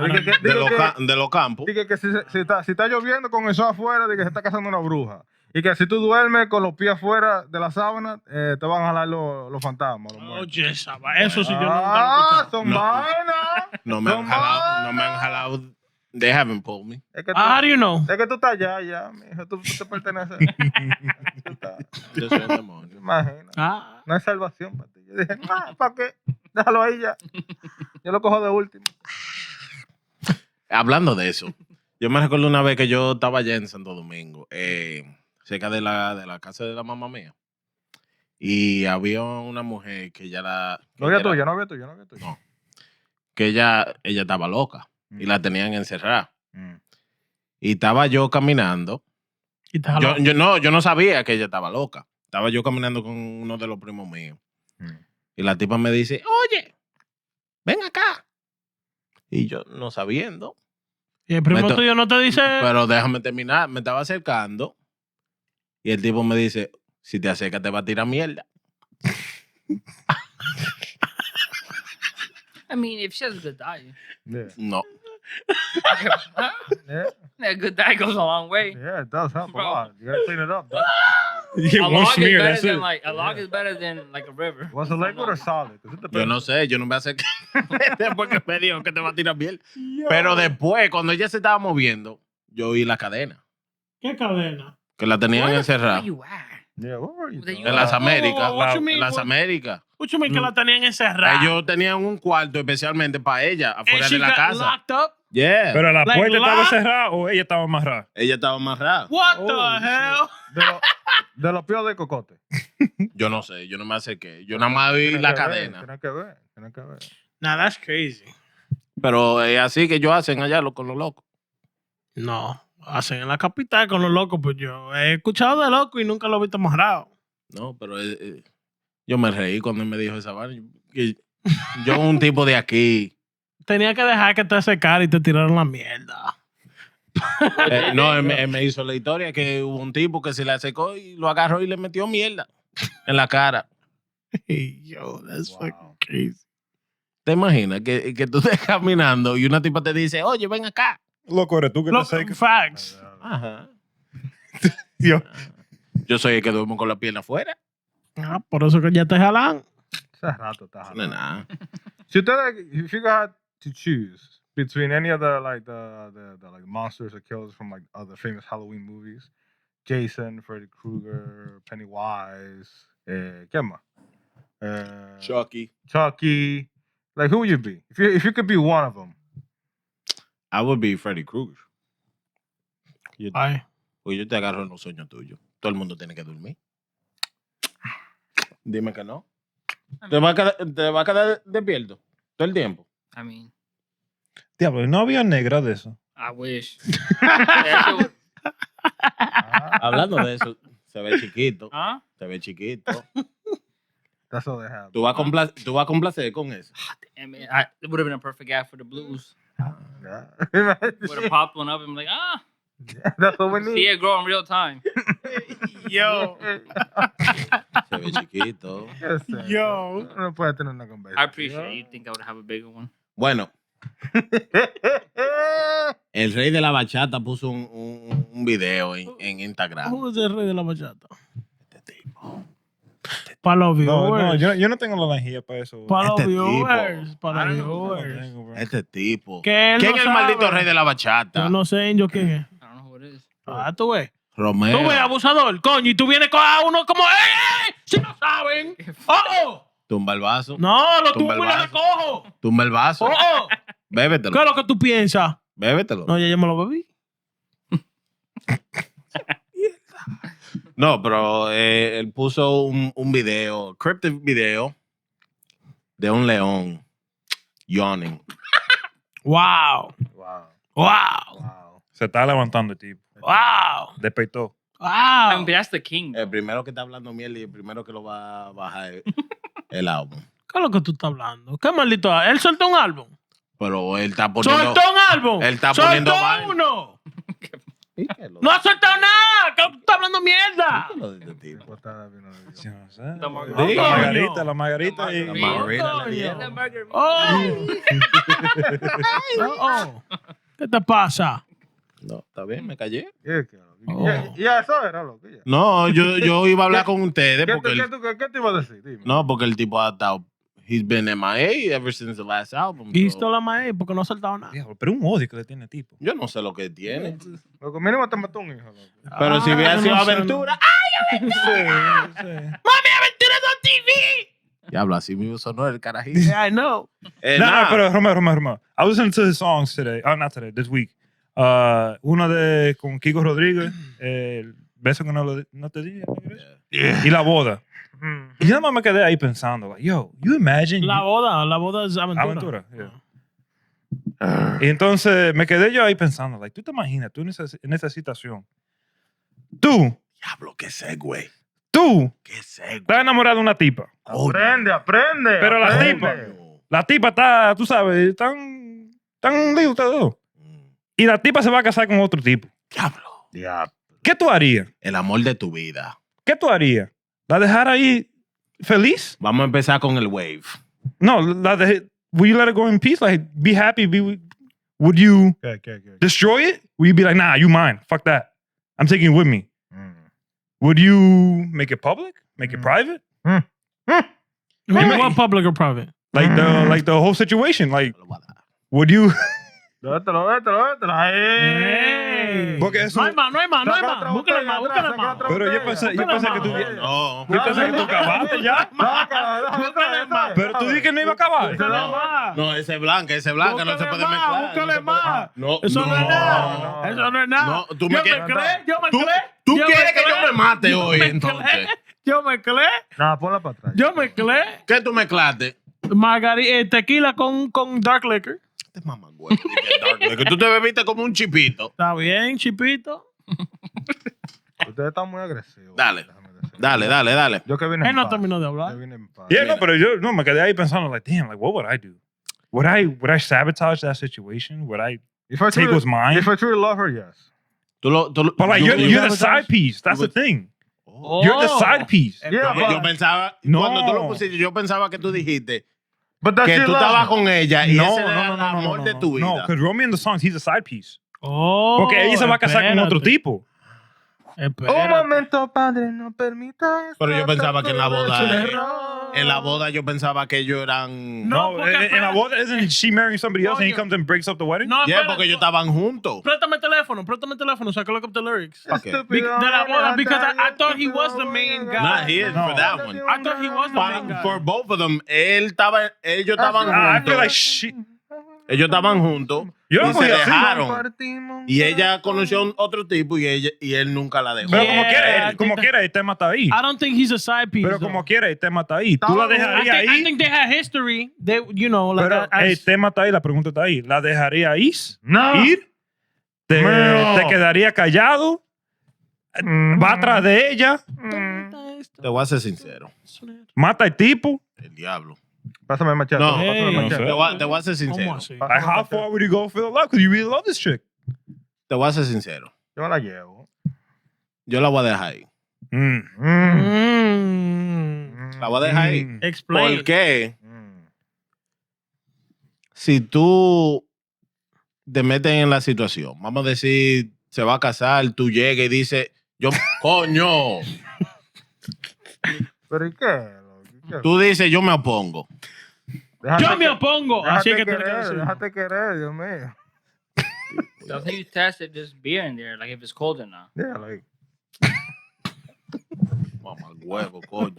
B: De los campos.
C: Dije que si está lloviendo con el sol afuera, de que se está cazando una bruja. Y que si tú duermes con los pies afuera de la sábana, te van a jalar los fantasmas. Los muertos.
F: Oye, eso sí yo nunca lo escuché.
C: Son
B: No.
C: vainas.
B: No me han jalado. They haven't pulled me.
C: Es que tú,
F: How do you know?
C: es que tú estás allá, mijo. Tú te perteneces. Tú estás-
B: Yo soy un demonio.
C: Imagina.
F: Ah,
C: No hay salvación para ti. Yo dije, ¿para qué? Déjalo ahí ya. Yo lo cojo de último.
B: Hablando de eso, yo me recuerdo una vez que yo estaba allá en Santo Domingo, cerca de la casa de la mamá mía. Y había una mujer que ya la...
C: No había tuya, no había tuya.
B: No. Que ella estaba loca y la tenían encerrada.
C: Mm.
B: Y estaba yo caminando.
F: y te jaló.
B: Yo no sabía que ella estaba loca. Estaba yo caminando con uno de los primos míos.
C: Mm.
B: Y la tipa me dice, oye, ven acá. Y yo, no sabiendo.
F: Y el primo
B: Meto-
F: tuyo no te dice.
B: Pero déjame terminar. Me estaba acercando. Y el tipo me dice, si te acercas te va a tirar mierda.
E: I mean, if she has a good diet,
C: Yeah.
B: No.
C: Yeah.
E: a good diet goes a long way.
C: Yeah, it does help a
E: Bro.
C: lot. You gotta clean it up, though.
A: You get
E: A
A: one
E: log is
A: smear,
E: better
A: that's
E: than
A: it.
E: like a log is better than like a river.
C: Was it liquid or solid? 'Cause it
B: Yo
C: depends.
B: no sé, yo no me acerqué. Después que me dijo que te va a tirar mierda. Pero después, cuando ella se estaba moviendo, yo oí la cadena.
F: ¿Qué cadena?
B: Que la tenían
E: Where
B: encerrada.
E: you at?
C: Yeah, what were you
E: There
C: doing?
E: you
B: En las
E: go.
B: Américas.
F: What you mean,
B: En las
F: what-
B: Américas.
F: Escúchame que la tenían encerrada.
B: Ellos tenían un cuarto especialmente para ella,
F: And
B: afuera
F: she
B: de la
F: got
B: casa.
F: locked up?
B: Yeah.
A: Pero la
F: Like
A: puerta estaba
F: lock?
A: cerrada o ella estaba amarrada.
B: Ella estaba amarrada.
F: What
C: Oh,
F: the hell?
C: De los pies de cocote.
B: Yo no sé, yo no me acerqué. Yo nada más vi
C: Tiene
B: la
C: que ver,
B: cadena.
C: Tiene que ver, tiene que ver.
F: Nah, that's crazy.
B: Pero es así que ellos hacen allá con los locos.
F: No, hacen en la capital con los locos, pues yo he escuchado de loco y nunca lo he visto amarrado.
B: No, pero yo me reí cuando él me dijo esa vaina. Que yo un tipo de aquí.
F: Tenía que dejar que te secara y te tiraron la mierda.
B: No, él me hizo la historia que hubo un tipo que se le acercó y lo agarró y le metió mierda en la cara.
F: Yo, that's
C: Wow.
F: fucking crazy.
B: ¿Te imaginas que tú estés caminando y una tipa te dice, oye, ven acá?
A: Loco, eres tú que
F: Look,
A: te secas.
F: facts.
B: Ajá.
A: Yo.
B: Yo soy el que duermo con la pierna afuera.
F: Ah, por eso que ya te jalan.
C: Hace rato está
B: No es nada.
C: Si ustedes, if you had to choose between any of the like monsters or killers from like other famous Halloween movies, Jason, Freddy Krueger, Pennywise, ¿qué más?
B: Chucky.
C: Chucky. Like who would you be if you could be one of them?
B: I would be Freddy Krueger.
F: Ay.
B: Pues yo te agarro en los sueños tuyos. Todo el mundo tiene que dormir. Dime que no. Te va a quedar despierto todo el tiempo.
E: I mean,
A: Diablo, no había negra de eso.
E: I wish. That shit was-
B: Hablando de eso, se ve chiquito.
E: huh?
B: Se ve chiquito.
C: That's all they have.
B: Tú vas a complacer con eso.
E: Damn it, it would have been a perfect act for the blues.
C: Yeah.
E: Would have popped one up and been like,
C: That's what we
E: see
C: need.
E: it grow in real time.
F: Yo.
B: Se ve chiquito.
C: Yes, sir.
F: Yo.
C: No puede tener una conversación.
E: I appreciate it. You think I would have a bigger one?
B: Bueno, el rey de la bachata puso un video en Instagram.
F: Who is el rey de la bachata?
B: Este tipo.
F: Para los
A: No,
F: viewers.
A: yo no tengo la energía para eso.
F: Para los
B: Este
F: viewers.
B: tipo.
F: Para los
A: No
F: viewers.
A: tengo, bro.
B: Este tipo.
F: Que él
B: ¿Quién
F: no
B: es el maldito
F: sabe.
B: rey de la bachata?
F: Yo no sé yo quién es.
E: I don't know who it is.
F: Ah, tú ves.
B: Romeo.
F: Tú ves, abusador, coño, y tú vienes con a uno como, ¡eh! Si no saben. ¡Oh!
B: Tumba el vaso.
F: No, lo
B: Tumba
F: tumbo
B: el
F: y lo
B: vaso.
F: recojo.
B: Tumba el vaso.
F: ¡Oh! ¿Qué
B: Bébetelo.
F: es lo que tú piensas?
B: Bébetelo.
F: No, ya me lo bebí.
B: No, pero él puso un video, cryptic video, de un león yawning.
F: Wow.
C: Wow.
F: Wow.
C: Wow.
A: Se está levantando el tipo.
F: Wow.
A: Despertó.
E: I mean,
F: Wow.
E: but that's the king.
B: El
E: Though.
B: primero que está hablando mierda y el primero que lo va a bajar el álbum.
F: ¿Qué es lo que tú estás hablando? ¿Qué maldito? Él soltó un álbum.
B: Pero él está poniendo...
F: ¡Soltó un álbum!
B: Él está
F: ¡Soltó
B: poniendo vaina.
F: uno!
B: ¿Y qué lo-
F: ¡No ha soltado nada! ¿Qué tú estás hablando mierda?
B: qué lo de este tipo?
C: What that vino de Dios.
A: Sí, no sé.
E: The
A: La
E: margarita.
A: margarita, la margarita. y-
B: La margarita
F: Coño.
B: le dieron.
E: That margarita.
F: Oh. ¿Qué te pasa?
B: No, está bien, me callé.
C: Yeah,
F: Oh.
C: ya, eso era loco. Ya.
B: No, yo iba a hablar con ustedes porque...
C: ¿Qué te iba a decir? Dime.
B: No, porque el tipo ha estado... He's been MIA ever since the last album.
F: Y
B: so-
F: esto la maíz porque no ha soltado nada.
A: Diablo, pero un odio que le tiene el tipo.
B: Yo no sé lo que tiene.
C: Loco, mínimo te mató un hijo, loco.
B: Pero si hubiera
F: yo
B: sido
F: no sé,
B: aventura...
A: Sí, sí.
F: ¡Mami, aventuras on TV!
B: Diablo, así mismo sonó el carajito.
F: Yeah, I know.
A: No, pero Romero. I was listening to his songs today. Oh, not today, this week. Uno de con Kiko Rodríguez, el beso que no te di. Y la boda.
C: Mm.
A: Y yo nada más me quedé ahí pensando, like, yo, you imagine.
F: La boda es aventura.
A: Aventura, yeah. Y entonces me quedé yo ahí pensando, like, tú te imaginas, tú en esa situación. Tú
B: Diablo, qué segue.
A: Tú
B: Qué seco.
A: estás enamorado de una tipa.
C: Aprende.
A: Pero la
C: aprende.
A: tipa. La tipa está, tú sabes, tan lío ustedes dos. Y la tipa se va a casar con otro tipo.
B: Diablo.
C: Diablo.
A: ¿Qué tú harías?
B: El amor de tu vida.
A: ¿Qué tú harías? ¿La dejar ahí feliz?
B: Vamos a empezar con el wave.
A: No, would you let it go in peace? Like, be happy? Would you
C: ¿Qué?
A: destroy it? Would you be like, nah, you mine. Fuck that. I'm taking it with me. Would you make it public? Make it private?
F: What public or private?
A: Like the whole situation? Like,
B: Lo voy a dar.
A: would you?
C: Dátelo.
F: Hey.
A: Porque eso.
F: No hay más.
C: Saca otra
F: Búscale
C: botella
F: más,
C: atrás,
F: búscale
C: saca
F: más.
C: otra
A: Pero yo
C: botella.
A: pensé que tú.
B: No.
A: Yo pensé que tú acabaste ya. Pero tú dijiste que no iba a acabar.
B: No, ese es blanca, no se puede mezclar.
F: Búscale más.
B: No,
F: Eso no es nada.
C: no.
F: Eso no es nada.
B: No, tú me quieres-
F: Yo me
B: Tú,
F: mezclé.
B: tú quieres que yo me mate hoy, entonces.
F: Yo mezclé.
C: No, ponla para atrás.
F: Yo mezclé.
B: ¿Qué tú mezclaste?
F: Tequila con dark liquor.
B: Este mamagüey, que tú te bebiste como un chipito.
F: Está bien, chipito.
C: Ustedes están muy agresivos.
B: Dale.
C: Déjame decir.
B: Dale.
C: Yo que vine
F: Él
C: en
F: no
C: paz.
F: terminó de
C: Yo
F: hablar.
C: vine en paz.
A: Yeah, no, pero yo no me quedé ahí pensando, like, damn, like, what would I do? Would I sabotage that situation? Would I
C: If I
A: take
C: truly-
A: what's mine?
C: If I truly love her, yes.
A: But like, you're the side piece. That's the thing.
B: Oh.
A: You're the side piece.
C: Yeah,
B: Yo pensaba,
A: No.
B: cuando tú lo pusiste, yo pensaba que tú dijiste
C: But that's
B: que
C: your
B: tú
C: love.
B: estabas con ella y
A: No,
B: ese era el amor de tu vida.
A: No, because Romeo in the songs, he's a side piece.
F: Oh,
A: Porque ella se va a casar con otro tipo.
C: Un momento, padre, no permita eso.
B: Pero yo pensaba que en la boda,
C: Es un error.
B: en la boda yo pensaba que ellos eran...
F: No,
A: No,
F: porque-
A: in a boda, isn't she marrying somebody else and he
F: Coño.
A: comes and breaks up the wedding?
F: No,
B: Yeah,
F: espera.
B: porque ellos estaban juntos.
F: Préstame el teléfono so I can look up the lyrics.
B: Okay.
F: De la boda, because I thought he was the main guy.
B: Nah, he is
A: No.
B: for that one.
F: I thought he was the main guy.
B: For both of them, ellos estaban
A: I feel like
B: juntos.
A: she.
B: Ellos estaban juntos
A: Yo
B: y
A: no
B: se
A: voy así.
B: dejaron. Y ella conoció a otro tipo y él nunca la dejó.
A: Pero
F: Yeah,
A: como quiera, el tema está ahí.
F: I don't think he's a side piece.
A: Pero
F: though.
A: como quiera, el tema está ahí. Tú la
F: I
A: dejarías
F: think, I
A: ahí.
F: think they had history. They, you know, like
A: Pero
F: as-
A: el tema está ahí, la pregunta está ahí. ¿La dejaría
C: No.
A: ir?
C: No.
A: ¿Te quedaría callado? ¿Va atrás de ella?
B: Te voy a ser sincero.
A: ¿Mata al tipo?
B: El diablo.
C: Pásame el machete.
B: No,
C: pásame el
F: Hey.
C: machete.
B: Te voy a ser
F: ¿Cómo
B: sincero.
F: así?
A: Like, how far would you go for the love? Because you really love this chick.
B: Te voy a ser sincero.
C: Yo me la llevo.
B: Yo la voy a dejar ahí.
A: Mm.
B: La voy a dejar ahí.
A: Mm.
F: Explain.
B: ¿Por qué? Si tú te metes en la situación, vamos a decir, se va a casar, tú llegas y dices, coño,
C: ¿Pero y qué? ¿Qué?
B: tú dices, yo me opongo.
C: Déjate
F: Yo me
C: que-
F: opongo. Así
C: Déjate
F: que tiene que
C: querer,
F: decir.
C: déjate querer, Dios mío.
E: Don't you test if there's beer in there, like if it's cold or not?
C: Yeah, like.
B: Mamá huevo, coño.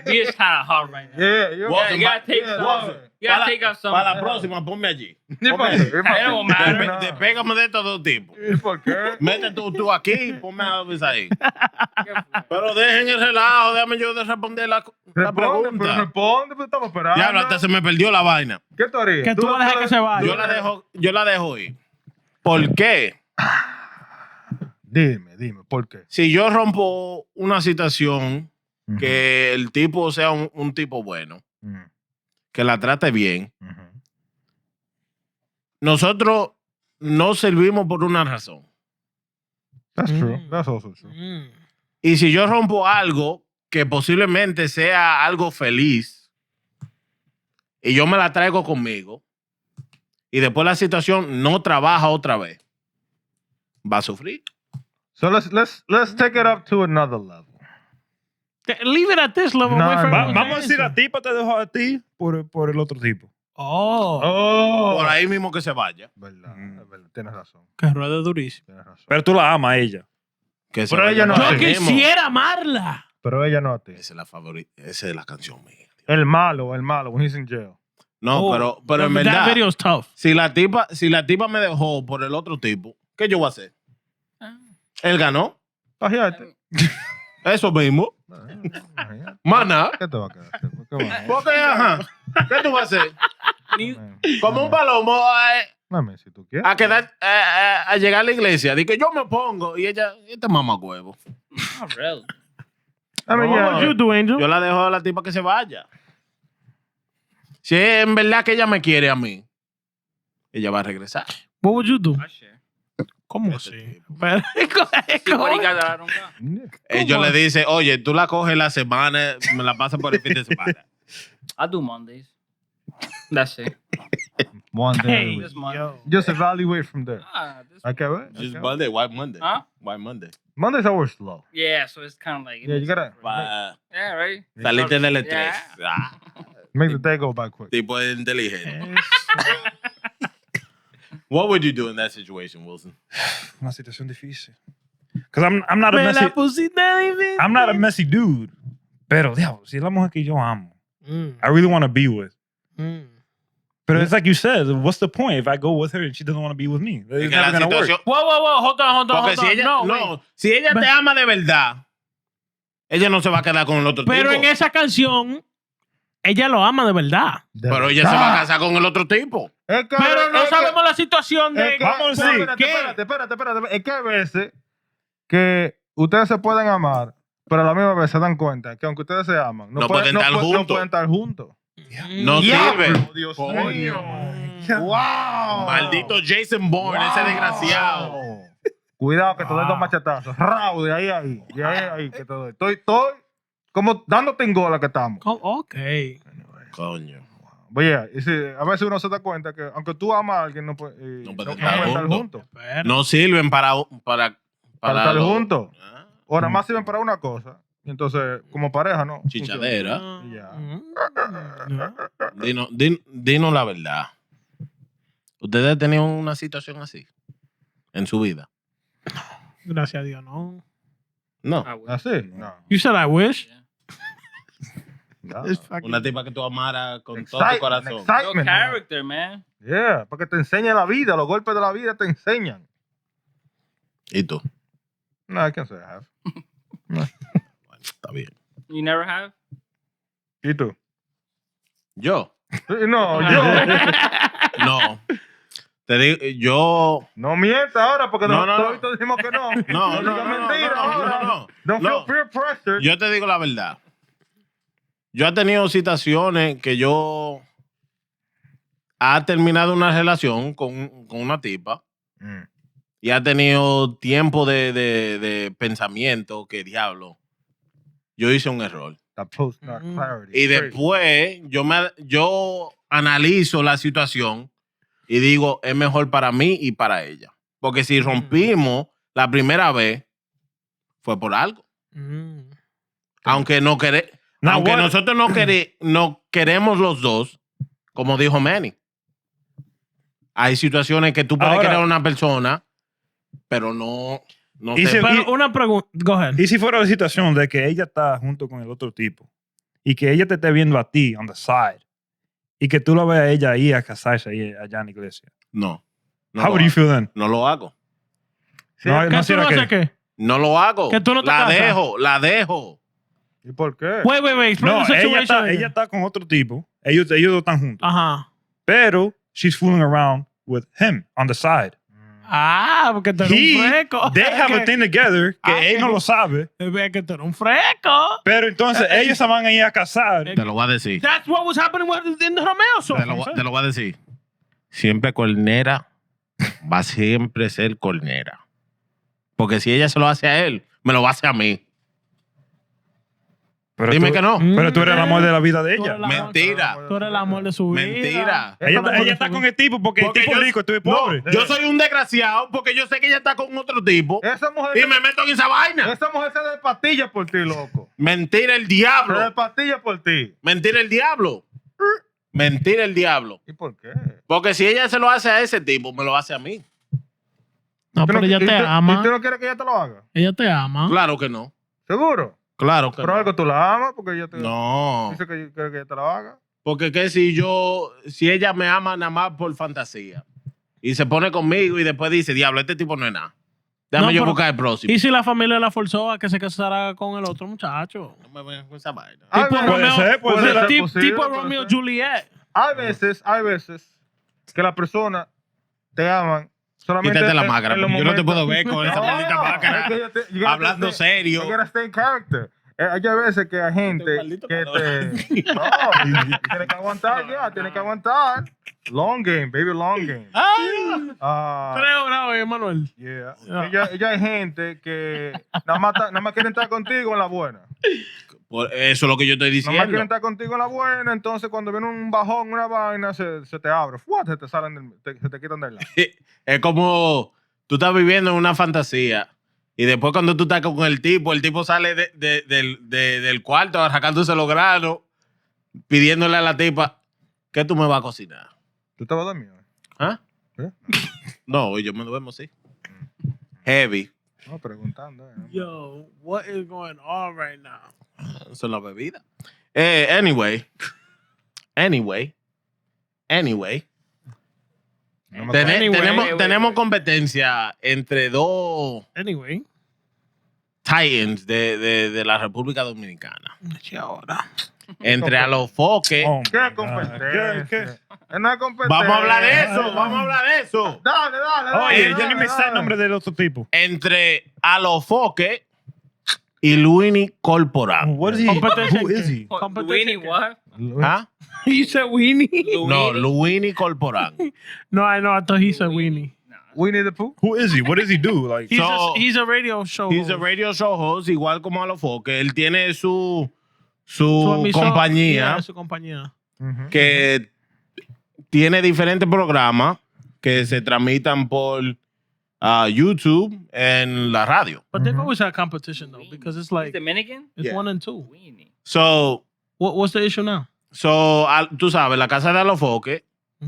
E: Beer is kind of hot right now.
C: Yeah, you
B: Watson,
E: you gotta take
C: yeah,
E: some.
C: Watson.
E: You gotta take out some.
B: Para la próxima, ponme allí.
C: ¿Y por qué? ¿Y por qué?
E: It don't matter.
C: No.
B: Despégame de estos dos tipos.
C: ¿Y por qué?
B: Mete tú aquí y ponme a Elvis ahí. Pero dejen el relajo, déjame yo de responder la
C: Responde, pero
B: pregunta.
C: responde, pero estamos esperando.
B: Diablo, hasta se me perdió la vaina.
C: ¿Qué tú harías?
F: Que tú vas a dejar que se vaya.
B: Yo la dejo ir. ¿Por qué?
C: Dime, ¿por qué?
B: Si yo rompo una situación que el tipo sea un tipo bueno, que la trate bien, nosotros no servimos por una razón.
C: That's true. That's also true.
B: Y si yo rompo algo que posiblemente sea algo feliz y yo me la traigo conmigo y después la situación no trabaja otra vez, va a sufrir.
C: So let's take it up to another level.
F: Leave it at this level.
C: No,
F: wait for
C: no.
F: him to
A: Vamos a decir,
F: answer.
A: la tipa te dejó a ti por el otro tipo.
F: Oh.
C: Oh.
B: Por ahí mismo que se vaya.
C: Verdad, es verdad. Tienes razón.
F: Que rueda durísimo.
C: Tienes razón.
A: Pero tú la amas a ella.
B: Que se
C: Pero
B: vaya
C: ella no
B: por
F: Yo
B: ahí mismo.
F: quisiera amarla.
C: Pero ella no a ti.
B: Esa es la favorita. Esa es la canción mía.
C: El malo, when he's in jail.
B: No,
F: Oh,
B: pero en
F: That
B: verdad,
F: video's tough.
B: si la tipa me dejó por el otro tipo, ¿qué yo voy a hacer? Él ganó.
C: Pajeate.
B: Eso mismo.
C: Imagínate.
B: Mana.
C: ¿Qué te va a quedar? ¿Qué va a hacer?
B: ¿Por qué? Ajá. ¿Qué tú vas a hacer? Como un palomo
C: Mami, si tú quieres.
B: a quedar, a llegar a la iglesia. Dije, yo me pongo. Y ella, este mamá huevo.
E: Not really.
C: I mean,
F: What
C: yeah.
F: would you do, Angel?
B: Yo la dejo a la tipa que se vaya. Si es en verdad que ella me quiere a mí, ella va a regresar.
F: What would you do?
E: I share.
F: ¿Cómo
B: Este
F: así?
B: tipo.
F: Pero-
E: See what you got that I don't got.
B: Ellos le dicen, oye, tú la coges la semana, me la pasas por el fin de semana.
E: I do Mondays. That's it.
C: One day.
F: Hey,
E: This month.
F: yo.
C: Just evaluate from there.
E: This
C: Okay, right?
B: Just
C: Okay.
B: Monday. Why Monday?
E: Huh?
B: Why Monday?
C: Monday's always slow.
E: Yeah, so it's kind of like.
C: Yeah, you gotta
E: Yeah, right?
B: Saliste del estrés.
E: Yeah.
B: Ah,
C: make the day go by quick.
B: tipo inteligente. What would you do in that situation, Wilson?
A: Una situación difícil. Because I'm not a
F: Me
A: messy.
F: la pusiste difícil.
A: I'm not a messy dude. Pero, diablo, si es la mujer que yo amo,
F: Mm,
A: I really want to be with.
F: mm.
A: But it's like you said, what's the point if I go with her and she doesn't want to be with me?
B: Es
A: It's
B: que la
A: never gonna work.
B: situación,
F: Whoa, whoa, whoa. Hold on.
B: porque si ella,
F: No,
B: no,
F: wait.
B: si ella te ama de verdad, ella no se va a quedar con el otro
F: Pero
B: tipo.
F: en esa canción, ella lo ama de verdad.
B: Pero ella se va a casar con el otro tipo.
C: Es que-
F: Pero no
C: es que-
F: sabemos la situación de...
C: es que-
A: Vamos a decir,
C: espérate. Es que hay veces que ustedes se pueden amar, pero a la misma vez se dan cuenta que aunque ustedes se aman,
B: No pueden estar
C: no
B: juntos.
C: pueden estar juntos.
B: No
C: Diablo,
B: sirve.
C: Dios
B: Coño.
C: mío. Wow.
B: Maldito Jason Bourne, ese desgraciado.
C: Cuidado que te doy dos machetazos. Rau, de ahí. De ahí que te doy. Estoy como dándote en gola que estamos.
F: Oh, ok.
B: Coño.
C: Oye, y si, a veces uno se da cuenta que aunque tú amas a alguien, no pueden
B: No
C: no
B: pueden
C: pueden
B: estar
C: estar
B: juntos.
C: juntos.
F: Espera.
B: No sirven para
C: estar
B: lo-
C: juntos.
B: Ah,
C: O nada más sirven para una cosa. Y entonces, como pareja, ¿no?
B: Chichadera.
C: Ya.
B: Dinos la verdad. ¿Ustedes han tenido una situación así en su vida?
F: Gracias a Dios, no.
B: No.
E: I would.
C: ¿Así? No.
F: You said I wish.
E: Yeah.
C: No.
F: It's fucking-
B: Una tipa que tú amaras con todo tu corazón.
E: No
C: Excitement.
E: character, man.
C: Yeah, para que te enseñe la vida. Los golpes de la vida te enseñan.
B: ¿Y tú?
C: No, I can't say I have.
B: Bueno, está bien.
E: You never have?
C: ¿Y tú?
B: Yo.
C: No, yo.
B: No. Te digo, yo.
C: No mientas ahora porque
B: No, no,
C: todos
B: no.
C: dijimos que no.
B: No,
C: digas mentira ahora.
B: no.
C: Don't
B: No.
C: feel peer pressure.
B: Yo te digo la verdad. Yo he tenido situaciones que yo ha terminado una relación con una tipa
C: Mm.
B: y ha tenido tiempo de pensamiento que diablo. Yo hice un error.
C: That post not
F: Mm.
C: clarity.
B: Y
C: Crazy.
B: después yo analizo la situación y digo, es mejor para mí y para ella. Porque si rompimos la primera vez, fue por algo.
F: Mm.
B: Aunque
A: Now
B: aunque
A: what-
B: nosotros no queremos los dos, como dijo Manny. Hay situaciones que tú puedes
A: Ahora-
B: querer a una persona, pero no
A: Y
B: sé.
A: si-
F: Pero una pregunta. Go ahead.
A: Y si fuera la situación de que ella está junto con el otro tipo y que ella te esté viendo a ti on the side y que tú lo veas a ella ahí a casarse ahí allá en la iglesia.
B: No. No
A: How
B: lo
A: would you
B: hago.
A: feel then?
B: No lo hago.
C: Sí,
A: No,
F: ¿Qué
A: no
F: tú
A: será
F: no
A: que-
F: haces qué?
B: No lo hago.
F: Que tú no te
B: la
F: casas.
B: dejo.
C: ¿Y por qué?
F: Wait. Explain
A: No,
F: the
A: ella
F: situation.
A: está, ella está con otro tipo. Ellos dos están juntos.
F: Ajá.
A: Pero she's fooling around with him on the side.
F: Ah, porque tú eres un fresco.
A: They have a thing together que él no lo sabe.
F: Ve que tú eres un fresco.
A: Pero entonces ellos se van a ir a casar.
B: Te lo voy a decir.
F: That's what was happening in the Romeo song.
B: Te lo voy a decir. Siempre cornera va a siempre ser cornera. Porque si ella se lo hace a él, me lo va a hacer a mí.
A: Pero
B: Dime
A: tú-
B: que no.
A: Pero tú eres el amor de la vida de
F: Tú
A: ella.
F: eres la-
B: Mentira.
F: Tú eres el amor de su vida.
B: Mentira.
A: Ella está con el tipo porque el tipo es rico y tú eres pobre.
B: No, yo soy un desgraciado porque yo sé que ella está con otro tipo
C: Esa mujer,
B: y me meto en esa vaina.
C: esa mujer se da de pastillas por ti, loco.
B: Mentira el
C: Se da de
B: diablo.
C: pastillas por ti.
B: Mentira el diablo. Mentira el diablo.
C: ¿Y por qué?
B: Porque si ella se lo hace a ese tipo, me lo hace a mí.
F: No, pero ella te ama.
C: ¿Y tú no quieres que ella te lo haga?
F: Ella te ama.
B: Claro que no.
C: ¿Seguro?
B: Claro que
C: Pero
B: no.
C: algo tú la amas porque ella te
B: No.
C: dice que quiere que ella te lo haga.
B: Porque que si ella me ama nada más por fantasía y se pone conmigo y después dice, diablo, este tipo no es nada. Déjame
F: No,
B: yo
F: pero-
B: buscar el próximo.
F: ¿Y si la familia la forzó a que se casara con el otro muchacho?
B: No me vengan con esa vaina.
C: Ay,
F: Tipo
C: bueno,
F: Romeo-
A: ser, puede ser.
C: posible,
F: tipo
C: puede
F: Romeo
C: ser.
F: Juliet.
C: Hay veces que las personas te aman solamente
B: Quítate la
C: en-
B: máscara,
C: en los
B: porque yo no te
C: momentos-
B: puedo ver con esa maldita máscara.
C: es que you gotta
B: Hablando
C: stay-
B: serio.
C: You gotta stay in character. Hay veces que hay gente
D: maldito
C: que
D: calor.
C: te... No, tienes que aguantar ya, tienes que aguantar. Long game, baby, long game. Ah,
F: 3 horas hoy, Manuel.
C: yeah.
F: Yeah.
C: Ella hay gente que nada más quieren estar contigo en la buena.
B: Eso es lo que yo estoy
C: Nada más
B: diciendo.
C: quieren estar contigo en la buena, entonces cuando viene un bajón, una vaina, se te abre. ¡Fua! Se te salen, se te quitan del lado.
B: Es como tú estás viviendo en una fantasía y después cuando tú estás con el tipo sale del cuarto arrancándose los granos, pidiéndole a la tipa, ¿qué tú me vas a cocinar?
C: ¿Tú estabas dormido?
B: ¿Ah?
C: ¿Eh?
B: No, yo me duermo así. Heavy.
C: No, preguntando.
F: Yo, what is going on right now?
B: Eso es la bebida. Anyway.
C: No me
B: Tenemos competencia entre dos
F: Anyway.
B: Titans de la República Dominicana.
F: ¿Qué ahora?
B: Entre Alofoque.
A: Oh,
C: ¿Qué
A: my
C: competencia?
A: God.
C: No hay competencia.
B: Vamos a hablar de eso, vamos a hablar de eso.
C: Dale, dale, dale.
A: Oye,
C: dale,
A: yo ni me sé el
C: dale.
A: nombre del otro tipo.
B: Entre Alofoque y Luini Corporán.
A: What is he?
F: Competition
A: Who is he?
E: Winnie, what?
B: ¿Ah?
F: You said Weenie?
B: No, Luini Corporán.
F: No, I know. I thought he said Weenie.
C: Winnie the Pooh.
A: Who is he? What does he do? Like,
F: He's a radio show.
B: He's a
F: host.
B: radio show host, igual como Alofoque. Él tiene su
F: emisor-
B: compañía
F: Yeah, su compañía.
B: que tiene diferentes programas que se transmitan por YouTube en la radio.
F: But they've always had competition, though, because it's
E: He's
F: like,
E: Dominican?
F: it's
B: Yeah.
F: 1 and 2.
E: Winnie.
B: So,
F: What's the issue now?
B: tú sabes, la casa de Alofoque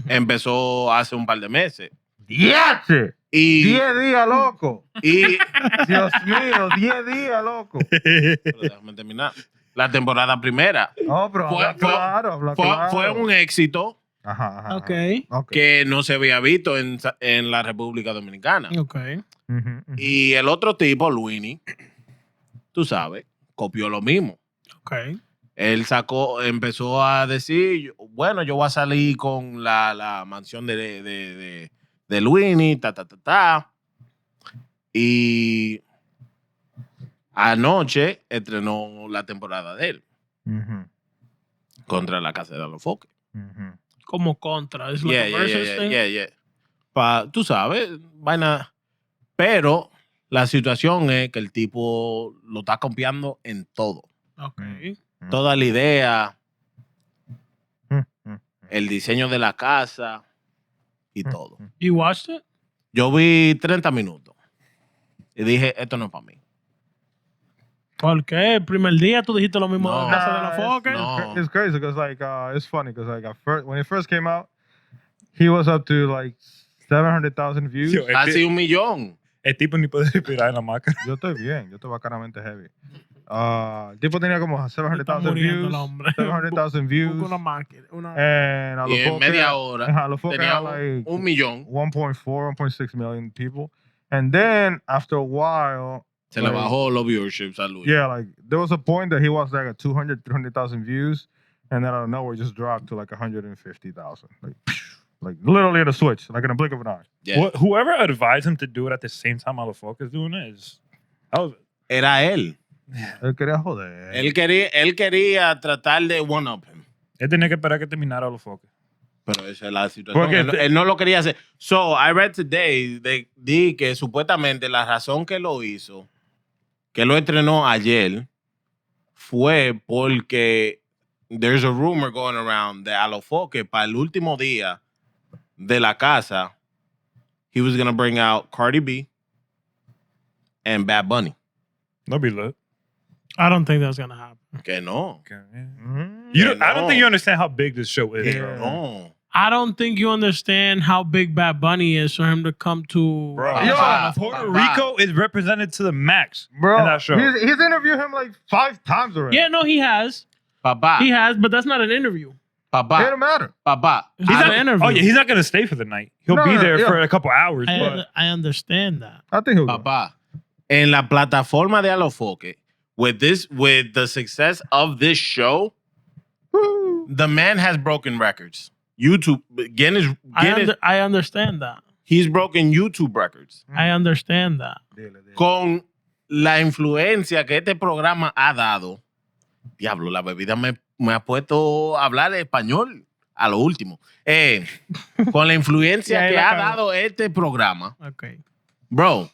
B: empezó hace un par de meses.
C: ¡Diache!
B: Y,
C: 10 días, loco.
B: y
C: Dios mío, 10 días, loco.
B: pero déjame terminar. La temporada primera
C: No, pero
B: Fue-
C: habla
B: fue-
C: claro, habla
B: fue,
C: claro.
B: fue un éxito
C: Ajá, ajá.
F: Okay.
C: Ok.
B: que no se había visto en la República Dominicana.
F: Okay.
C: Ujú, ujú.
B: Y el otro tipo, Luini, tú sabes, copió lo mismo.
F: Okay.
B: Él empezó a decir, bueno, yo voy a salir con la mansión de Luini, ta. Y anoche estrenó la temporada de él
C: Ujú,
B: contra la Casa de Alofoque.
C: ujú.
F: Como contra. It's like a versus thing.
B: Yeah. Tú sabes, vaina. Pero la situación es que el tipo lo está copiando en todo.
F: Okay.
B: Toda la idea,
C: Ujú.
B: el diseño de la casa y todo.
F: You watched it?
B: Yo vi 30 minutos y dije, esto no es para mí.
F: ¿Por qué? El primer día tú dijiste lo mismo de
B: No.
F: la casa de la foca.
B: No.
C: It's crazy because it's funny because when it first came out, he was up to like 700,000 views.
A: Yo,
B: Casi 1 millón.
A: el tipo ni puede respirar en la maca.
C: Yo estoy bien, yo estoy bacanamente heavy. El tipo tenía como
F: Está
C: 700,000
F: muriendo
C: views.
F: el hombre.
C: 700,000 views.
F: Busca una máquina.
C: And
B: Y en media hora
C: Alofoque
B: tenía
C: had like
B: 1 millón.
C: 1.4, 1.6 million people. And then after a while,
B: Se le
C: like,
B: bajó los viewerships a Luis.
C: yeah, like there was a point that he was like at 200, 300,000 views, and then out of nowhere, it just dropped to like 150,000. Like literally at a switch, like in a blink of an eye.
B: Yeah.
A: Whoever advised him to do it at the same time Alofoque is doing it is.
B: Era él.
C: Él quería joder.
B: Él quería tratar de one-up him.
A: Él tenía que esperar que terminara Alofoque.
B: Pero esa es la situación.
A: Porque
B: Él no lo quería hacer. So, I read today, di que supuestamente la razón que lo hizo, que lo estrenó ayer, fue porque there's a rumor going around de Alofoque para el último día de la casa, he was going to bring out Cardi B and Bad Bunny.
A: That'd be lit.
F: I don't think that's gonna happen.
B: Que no.
A: Okay, yeah.
C: Mhm.
A: I don't
B: no.
A: think you understand how big this show is.
B: Que
A: bro.
B: no.
F: I don't think you understand how big Bad Bunny is for him to come to.
A: Bro,
C: Yeah.
A: Puerto Rico is represented to the max
C: Bro,
A: in that show.
C: he's interviewed him like 5 times already.
F: Yeah, no, he has.
B: Papá,
F: He has, but that's not an interview.
C: It
B: papá,
C: don't matter.
B: papá.
F: It's
A: He's
F: not
A: not,
F: an interview.
A: oh yeah, he's not gonna stay for the night. He'll
C: No,
A: be
C: no,
A: there
C: yeah.
A: for a couple hours. But
F: I understand that.
C: I think he'll go.
B: Papá, en la plataforma de Alofoque, with the success of this show, the man has broken records. YouTube, Guinness,
F: I understand that.
B: he's broken YouTube records
F: I understand that.
C: Dile.
B: con la influencia que este programa ha dado. Diablo, la bebida me ha puesto a hablar español a lo último. Con la influencia
F: Ya,
B: que
F: la
B: ha
F: cago.
B: dado este programa,
F: Okay.
B: bro,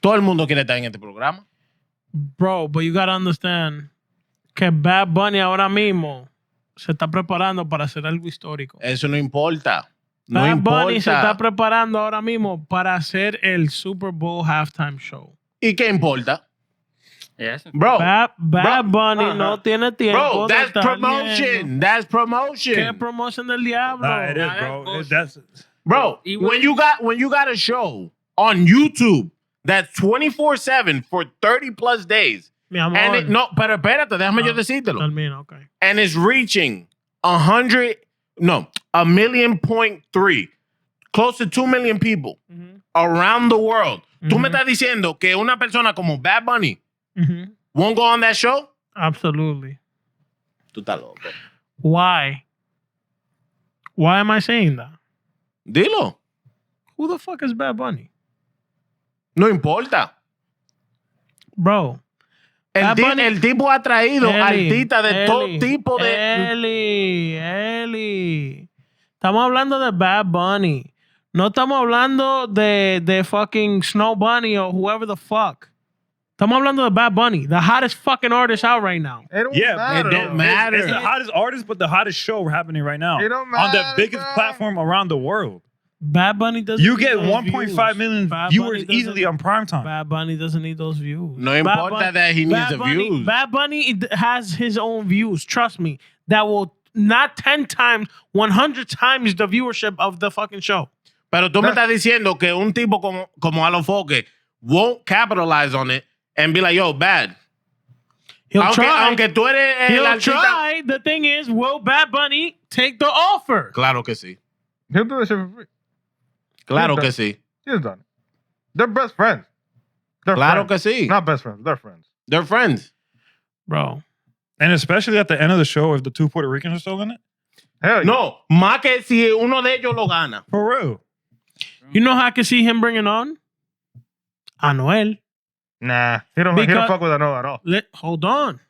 B: todo el mundo quiere estar en este programa.
F: Bro, but you gotta understand que Bad Bunny ahora mismo se está preparando para hacer algo histórico.
B: Eso no importa. No
F: Bad Bunny se está
B: importa.
F: preparando ahora mismo para hacer el Super Bowl halftime show.
B: ¿Y qué importa?
E: Yes.
B: Bro,
F: Bad
B: bro,
F: Bunny no tiene tiempo.
B: bro,
F: de
B: that's
F: estar
B: promotion.
F: viendo.
B: That's
F: ¿Qué
B: promotion.
F: promotion del diablo?
A: Nah, it is,
E: Nah,
A: bro.
E: that's
A: That's
B: Bro, when you got a show on YouTube that's 24/7 for 30 plus days.
F: Mi amor.
B: And it, no, pero espérate, déjame yo decírtelo.
F: Termina, okay.
B: And it's reaching 1.3, close to 2 million people
F: Mhm.
B: around the world. Tú me
F: Mhm.
B: estás diciendo que una persona como Bad Bunny
F: Mhm.
B: won't go on that show?
F: Absolutely.
B: Tú estás loco.
F: Why? Why am I saying that?
B: Dilo.
F: Who the fuck is Bad Bunny?
B: No importa.
F: Bro. Bad Bunny-
B: El tipo ha traído
F: Eli,
B: artistas de todo
F: Eli,
B: tipo de...
F: Eli. Estamos hablando de Bad Bunny. No estamos hablando de fucking Snow Bunny or whoever the fuck. Estamos hablando de Bad Bunny, the hottest fucking artist out right now.
C: It don't
A: yeah,
C: matter.
B: it don't
C: though.
B: matter.
A: It's the hottest artist, but the hottest show happening right now
C: It don't
A: on the
C: matter,
A: biggest
C: bro.
A: platform around the world.
F: Bad Bunny doesn't
A: You
F: need
A: get
F: those
A: 1.5
F: views.
A: million
F: Bad
A: viewers
F: Bunny
A: easily
F: doesn't-
A: on primetime.
F: Bad Bunny doesn't need those views.
B: No
F: Bad
B: importa
F: Bunny-
B: that he needs
F: Bad
B: the
F: Bunny-
B: views.
F: Bad Bunny has his own views. Trust me. That will not 10 times, 100 times the viewership of the fucking show.
B: Pero tú me estás diciendo que un tipo como Alofoque won't capitalize on it and be like, yo, Bad.
F: He'll
B: Aunque,
F: try.
B: aunque tú eres el
F: He'll
B: artista...
F: try. The thing is, will Bad Bunny take the offer?
B: Claro que sí.
C: He'll do that shit for free.
B: Claro
C: He's
B: que
C: done.
B: sí.
C: He's done it. They're best friends. They're
B: Claro
C: friends.
B: que sí.
C: Not best friends. They're friends.
B: They're friends.
F: Bro.
A: And especially at the end of the show, if the two Puerto Ricans are still in it.
C: Hell yeah.
B: No, más que si uno de ellos lo gana.
A: For real.
F: You know how I can see him bringing on? Anuel.
C: Nah. He don't
F: Because-
C: fuck with Anuel at all.
F: Hold on.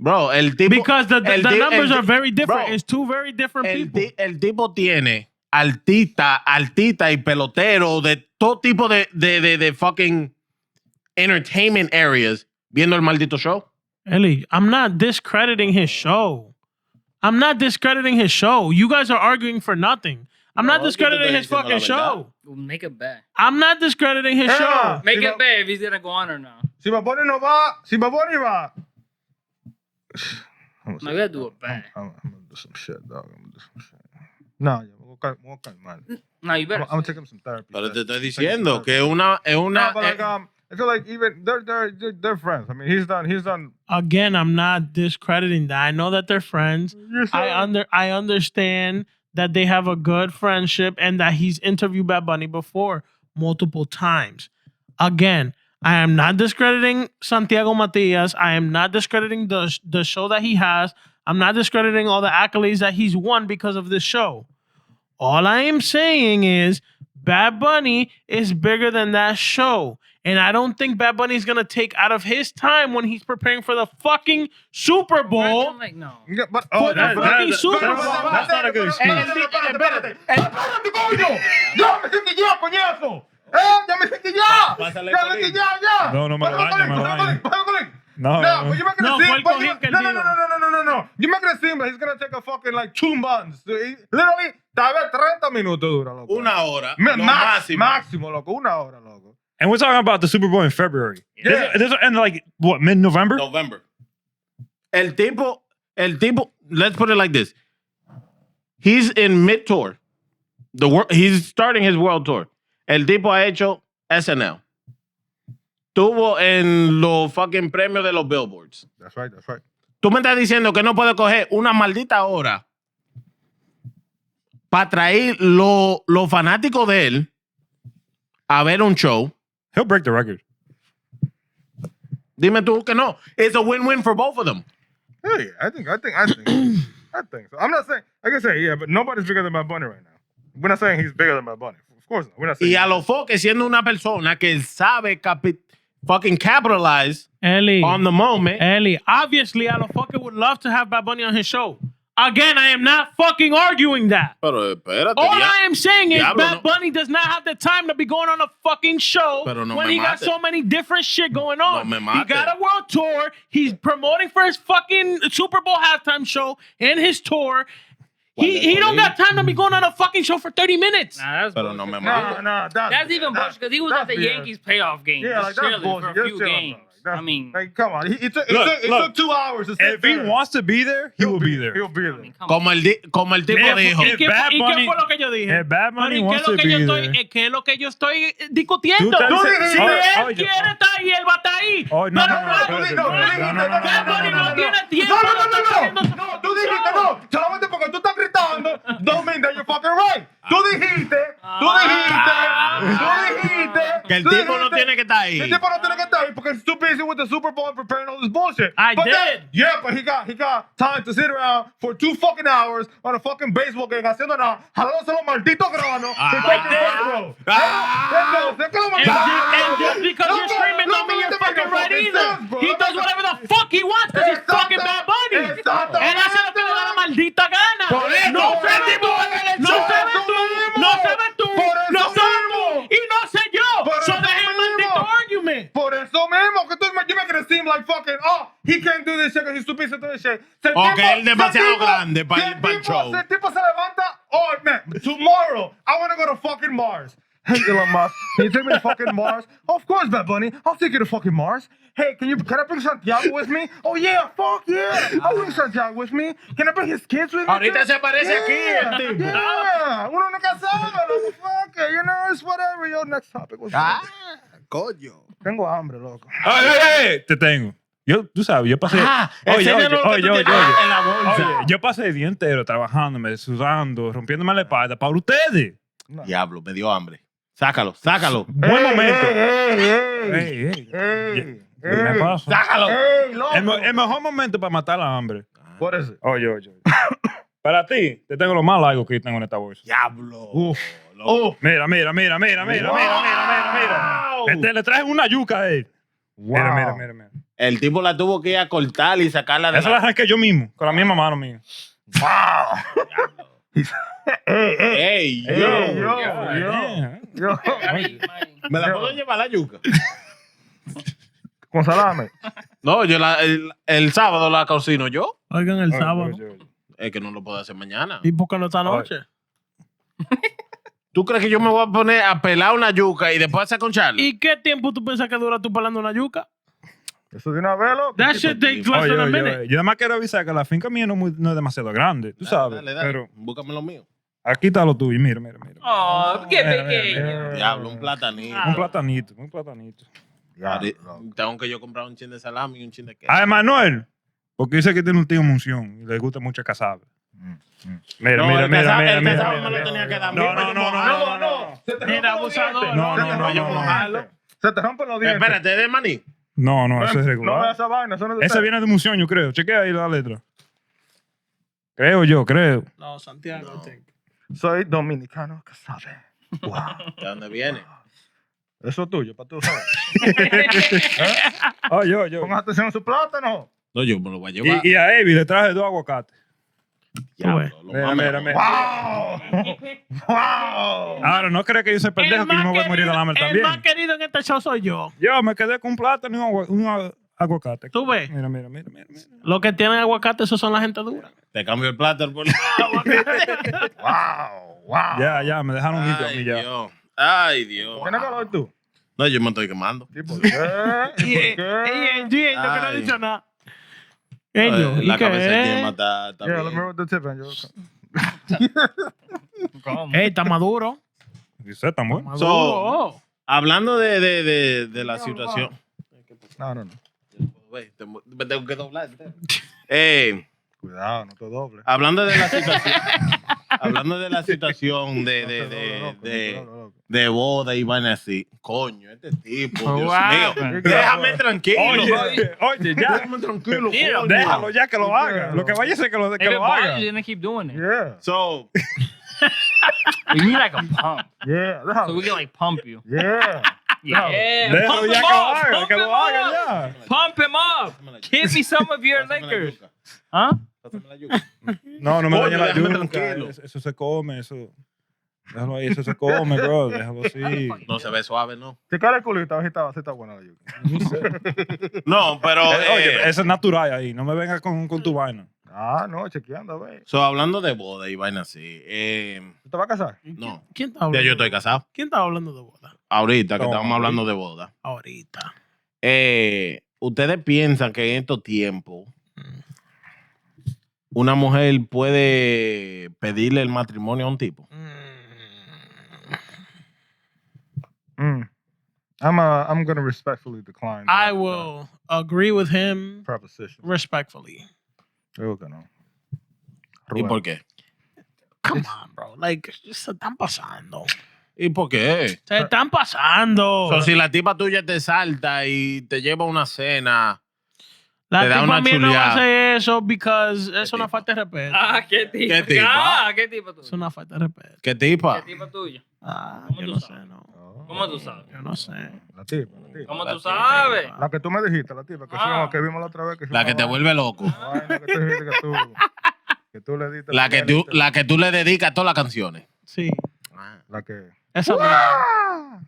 B: Bro, el tipo...
F: Because the
B: el ti-
F: numbers
B: el
F: are
B: ti-
F: very different.
B: bro,
F: It's two very different
B: el,
F: people.
B: el tipo tiene artista y pelotero de todo tipo de fucking entertainment areas viendo el maldito show.
F: Ellie, I'm not discrediting his show. I'm not discrediting his show. You guys are arguing for nothing. I'm not
B: No,
F: discrediting
B: yo te
F: his
B: estoy
F: fucking
B: diciendo la verdad.
F: show.
E: We'll make it bad.
F: I'm not discrediting his show.
E: Make
C: Si
E: it
C: Ba-
E: bad if he's gonna go on or not.
C: Si Bad Bunny no va, si Bad Bunny va.
E: No, we gotta do it bad.
C: I'm gonna do some shit, dog. I'm gonna do some shit. No, yeah, we'll calmar.
E: No, you
C: I'm
E: better.
C: gonna take him some therapy.
B: Pero te estoy
C: Take him some
B: diciendo
C: therapy.
B: que es una
C: No, but like, I feel like even they're friends. I mean, he's done.
F: Again, I'm not discrediting that. I know that they're friends. I understand that they have a good friendship and that he's interviewed Bad Bunny before multiple times. Again, I am not discrediting Santiago Matias. I am not discrediting the show that he has. I'm not discrediting all the accolades that he's won because of this show. All I am saying is Bad Bunny is bigger than that show. And I don't think Bad Bunny is going to take out of his time when he's preparing for the fucking Super Bowl.
E: Like, no.
C: Yeah, but
F: For the fucking Super
A: that's
F: Bowl.
A: not a good excuse.
C: Espérate, coño. Ya me sentí ya, coñazo. Ya me sentí ya.
B: Pásale
C: Ya
B: el
C: me sentí
B: colín.
C: ya.
A: No, no me lo dañe, me lo dañe. No,
C: No,
A: no.
C: but you make it
F: No,
C: seem
F: fue el cojín que él dijo.
C: no. You make it seem like he's gonna take a fucking like 2 months. Literally, tal vez 30 minutos dura, loco.
B: una hora.
C: Me-
B: lo
C: máximo.
B: máximo.
C: Máximo, loco. 1 hora, loco.
A: And we're talking about the Super Bowl in February.
C: Yeah.
A: This will end like what, mid-November?
B: November. El tipo, let's put it like this. He's in mid-tour. He's starting his world tour. El tipo ha hecho SNL. Tuvo en los fucking premios de los Billboards.
C: That's right.
B: Tú me estás diciendo que no puede coger una maldita hora para traer los fanáticos de él a ver un show.
A: He'll break the record.
B: Dime tú que no. It's a win-win for both of them.
C: Yeah, I think so. I'm not saying, like I say, yeah, but nobody's bigger than Bad Bunny right now. We're not saying he's bigger than Bad Bunny. Of course not. We're not saying
B: Y a lo foque siendo una persona que sabe fucking capitalize
F: Ellie.
B: on the moment.
F: Ellie, obviously, I fucking would love to have Bad Bunny on his show. Again, I am not fucking arguing that.
B: Pero espérate,
F: All I am saying is
B: Diablo,
F: Bad Bunny does not have the time to be going on a fucking show
B: Pero no
F: when
B: me
F: he got
B: mate.
F: so many different shit going on.
B: No me
F: He
B: mate.
F: got a world tour. He's promoting for his fucking Super Bowl halftime show and his tour. He don't got time to be going on a fucking show for 30 minutes.
E: Nah, that's
B: Pero no me
E: bullshit.
B: mate.
C: Nah,
E: That's even bullshit because he was at the
C: that's BS.
E: Yankees playoff game.
C: Yeah, like
E: just
C: that's
E: chilling
C: bullshit.
E: for a
C: Just
E: few
C: chilling,
E: games.
C: bro. That's-
E: I mean,
C: like, come on. It
A: Look,
C: took 2 hours to sit
A: If he
C: there.
A: wants to be there, he will be there.
C: He'll be
E: I
C: there.
E: mean, come on.
B: Como el tipo
A: If-
B: dijo.
A: if- Bad
F: ¿Y qué
A: Bunny-
F: fue lo que yo dije?
A: If Bad Bunny
F: Pero, ¿y
A: wants
F: qué es lo
A: to
F: que yo
A: be
F: estoy,
A: there.
F: qué es lo que yo estoy discutiendo?
A: Tú
C: dijiste-
F: Si
C: Oye,
F: él
A: oye,
F: quiere estar ahí, él va a estar ahí.
A: Oh, no,
F: Pero
A: no, no, espérate,
C: no,
A: espérate.
C: no,
F: Bad Bunny no tiene tiempo.
C: No,
F: de estar haciendo su
C: no, tú dijiste no. Solamente porque tú estás gritando, don't mean that you're fucking right. Tú dijiste
B: Que el
C: tú
B: tipo no
C: dijiste-
B: tiene que estar ahí.
C: El tipo no tiene que estar ahí porque he's too busy with the Super Bowl and preparing all this bullshit.
F: I
C: But
F: did.
C: Yeah, but he got time to sit around for 2 fucking hours on a fucking baseball game haciendo nada, jalándose los malditos granos. in fucking baseball. Entonces, ¿cómo
F: And just because you're screaming don't mean you're fucking right either. He does whatever the fuck he wants because he's fucking Bad Bunny.
C: Exacto.
F: Él hace lo que le da la maldita gana.
C: Por eso,
F: No
C: por
F: sabes
C: eso,
F: tú, no
C: por
F: sabes
C: eso
F: tú,
C: mismo.
F: no sabes tú,
C: Por eso
F: no sabes
C: mismo.
F: tú y no sé yo.
C: Por
F: So
C: eso
F: dejen el
C: mismo.
F: maldito argument.
C: Por eso mismo, que tú you're making it seem like fucking, oh, he can't do this shit because he's too busy to do this shit. Si el
B: Ok,
C: tipo-
B: él demasiado
C: si el tipo-
B: grande para
C: si
B: el- para el
C: tipo-
B: show.
C: Si el tipo se levanta, oh, man, tomorrow, I want to go to fucking Mars. Hey, Elon Musk, can you take me to fucking Mars? Of course, Bad Bunny, I'll take you to fucking Mars. Hey, can I bring Santiago with me? Oh, yeah, fuck yeah. I'll bring Santiago with me. Can I bring his kids with me?
B: Ahorita
C: too?
B: se aparece aquí el tipo.
C: Yeah, uno nunca sabe, loco, fuck it, you know, it's whatever. Yo, next topic. What's up?
B: Coño.
C: Tengo hambre, loco.
A: ¡Ay! Te tengo. Tú sabes, yo pasé.
B: Enséñanos lo que tú tienes en la bolsa.
A: Oye, yo pasé el día entero trabajándome, sudando, rompiéndome la espalda para ustedes.
B: Diablo, me dio hambre. Sácalo.
A: Buen momento.
C: Ey,
A: ¿Qué me pasa?
B: Sácalo.
C: ey, loco.
A: El mejor momento para matar la hambre.
C: What is it?
A: Oye. Para ti, te tengo lo más largo que tengo en esta bolsa.
B: Diablo.
C: Uf.
B: Loco.
A: Mira. Le traje una yuca a él. Mira.
B: El tipo la tuvo que ir a cortar y sacarla de
A: Esa la arranqué yo mismo, con la misma mano mía.
B: Ey, yo.
C: Yo.
B: ¿Me la puedo llevar la yuca?
C: Con salame.
B: No, yo el sábado la cocino yo.
F: Oigan el sábado.
B: Es que no lo puedo hacer mañana.
F: ¿Y por qué no esta noche?
B: ¿Tú crees que yo me voy a poner a pelar una yuca y después hacer con Charlie?
F: ¿Y qué tiempo tú piensas que dura tú pelando una yuca?
C: Eso de una vez, loco.
F: That shit takes less than a minute.
A: Yo nada más quiero avisar que la finca mía no es demasiado grande, tú sabes.
B: Dale.
A: Pero
B: Búscame lo mío.
A: aquí está lo tuyo, mira.
E: Oh, qué
A: Mira,
E: pequeño.
B: Diablo, un platanito.
A: Un platanito.
B: Tengo que yo comprar un chin de salami y un chin de queso.
A: Ah, Manuel, porque dice que tiene un tío Munción y le gusta mucho casabe. Mira.
B: No, el casabe no lo tenía que dar.
A: No.
C: Se te
F: Mira,
C: rompen los
F: abusador.
C: dientes.
A: No,
C: Se te rompen
A: yo
C: los
A: no.
C: dientes. Se te rompen los dientes.
B: Espérate, ¿es de maní?
A: No, eso es
C: No
A: regular.
C: veas esa vaina. Eso no es de
A: Ese
C: usted.
A: viene de Munción, yo creo. Chequea ahí la letra. Creo.
F: No, Santiago. I think.
C: Soy dominicano casabe. Wow.
B: ¿De dónde viene?
C: Eso es tuyo, para tú sabes.
A: Oye.
C: Ponga atención a su plátano.
B: No, yo me lo voy a llevar.
A: Y a Evi le traje 2 aguacates.
B: Diablo, lo
A: Mira.
B: mames.
C: ¡Wow!
A: Ahora, no crees que yo soy pendejo que yo me voy a morir de hambre
F: El
A: también.
F: más querido en este show soy yo.
A: Yo me quedé con un plátano y un aguacate.
F: Tú ves,
A: Mira.
F: los que tienen aguacate, esos son la gente dura.
B: Te cambio el plátano por
C: ¡Wow!
A: Ya, me dejaron limpio a mí ya.
B: Ay, Dios.
C: ¿Tienes calor tú?
B: No, yo me estoy quemando.
C: Sí, ¿por qué?
F: Y Angel, que no ha
B: Ay.
F: dicho nada. Angel, ¿y
B: La cabeza de
F: qué?
B: quema está
C: Yeah, let me
B: bien.
C: roll the tip and yo.
E: ¿Cómo?
F: Ey, está maduro.
A: Dice, tan bueno.
F: Maduro.
B: So, hablando de la situación.
C: No.
B: Güey, me tengo que doblar.
C: Cuidado, no te doble.
B: Hablando de la situación. Hablando de la situación de boda y van así. Coño, este tipo,
F: Oh,
B: Dios
F: wow.
B: mío. Déjame tranquilo.
A: Oye, ya.
B: Déjame tranquilo.
E: Mira,
B: coño.
A: Déjalo ya que lo haga. Lo que vaya a ser que
E: If
A: lo
E: it
A: haga.
E: bothers you, then keep doing it.
C: Yeah,
B: So,
E: You need like a pump.
C: yeah,
E: So we
C: déjalo.
E: can like pump you.
C: Yeah.
E: Yeah.
A: Déjalo
E: Pump
A: ya
E: him
A: que lo
E: up.
A: haga,
E: Pump
A: que
E: him
A: lo haga
E: up.
A: ya.
E: Pump him up. Give me some of your Lakers. Huh?
A: No, no me
B: Coño,
A: dañe la
B: déjame
A: yuca.
B: tranquilo.
A: Eso se come, eso. Déjalo ahí, eso se come, bro. Déjalo así.
B: No se ve suave, ¿no?
C: Si cara el culito, a ver si está buena la yuca.
B: No, pero...
A: Oye, eso es natural ahí. No me vengas con tu vaina.
C: Ah, no, chequeando, a ver.
B: So, hablando de boda y vaina así,
C: ¿Tú te vas a casar?
B: no.
F: ¿Quién está
B: Ya
F: hablando?
B: yo estoy casado.
F: ¿Quién está hablando de boda?
B: Ahorita que
A: No,
B: estábamos hablando de boda.
F: Ahorita.
B: ¿Ustedes piensan que en estos tiempos una mujer puede pedirle el matrimonio a un tipo?
C: I'm going to respectfully decline.
F: I
C: that,
F: will agree with him
C: proposition.
F: respectfully.
C: Creo que no.
B: ¿Y
C: Rubén.
B: por qué?
F: Come on, bro. Like, se están pasando.
B: ¿Y por qué?
F: Se están pasando.
B: So, si la tipa tuya te salta y te lleva a una cena,
F: La
B: te da
F: tipa
B: una
F: mía no va a
B: chuleada.
F: hacer eso because es una
B: tipa?
F: falta de respeto.
E: Ah, qué tipo.
B: ¿Qué tipo?
E: Ah, qué tipo tú.
F: Es una falta de respeto.
B: ¿qué tipa?
E: ¿Qué tipo tuyo?
F: Ah,
E: ¿Cómo
F: yo
E: tú
F: no
E: sabes?
F: sé, no.
C: Oh,
E: ¿Cómo tú sabes?
F: Yo no sé.
C: La tipa.
E: ¿Cómo
B: La
E: tú
B: tipa.
E: sabes?
C: La que tú me dijiste, la tipa, que,
E: Ah.
C: que vimos la otra vez. Que
B: La que te vuelve loco.
C: Que tú le diste.
B: La que tú le dedicas todas las canciones.
F: Sí.
C: La que.
F: Esa misma.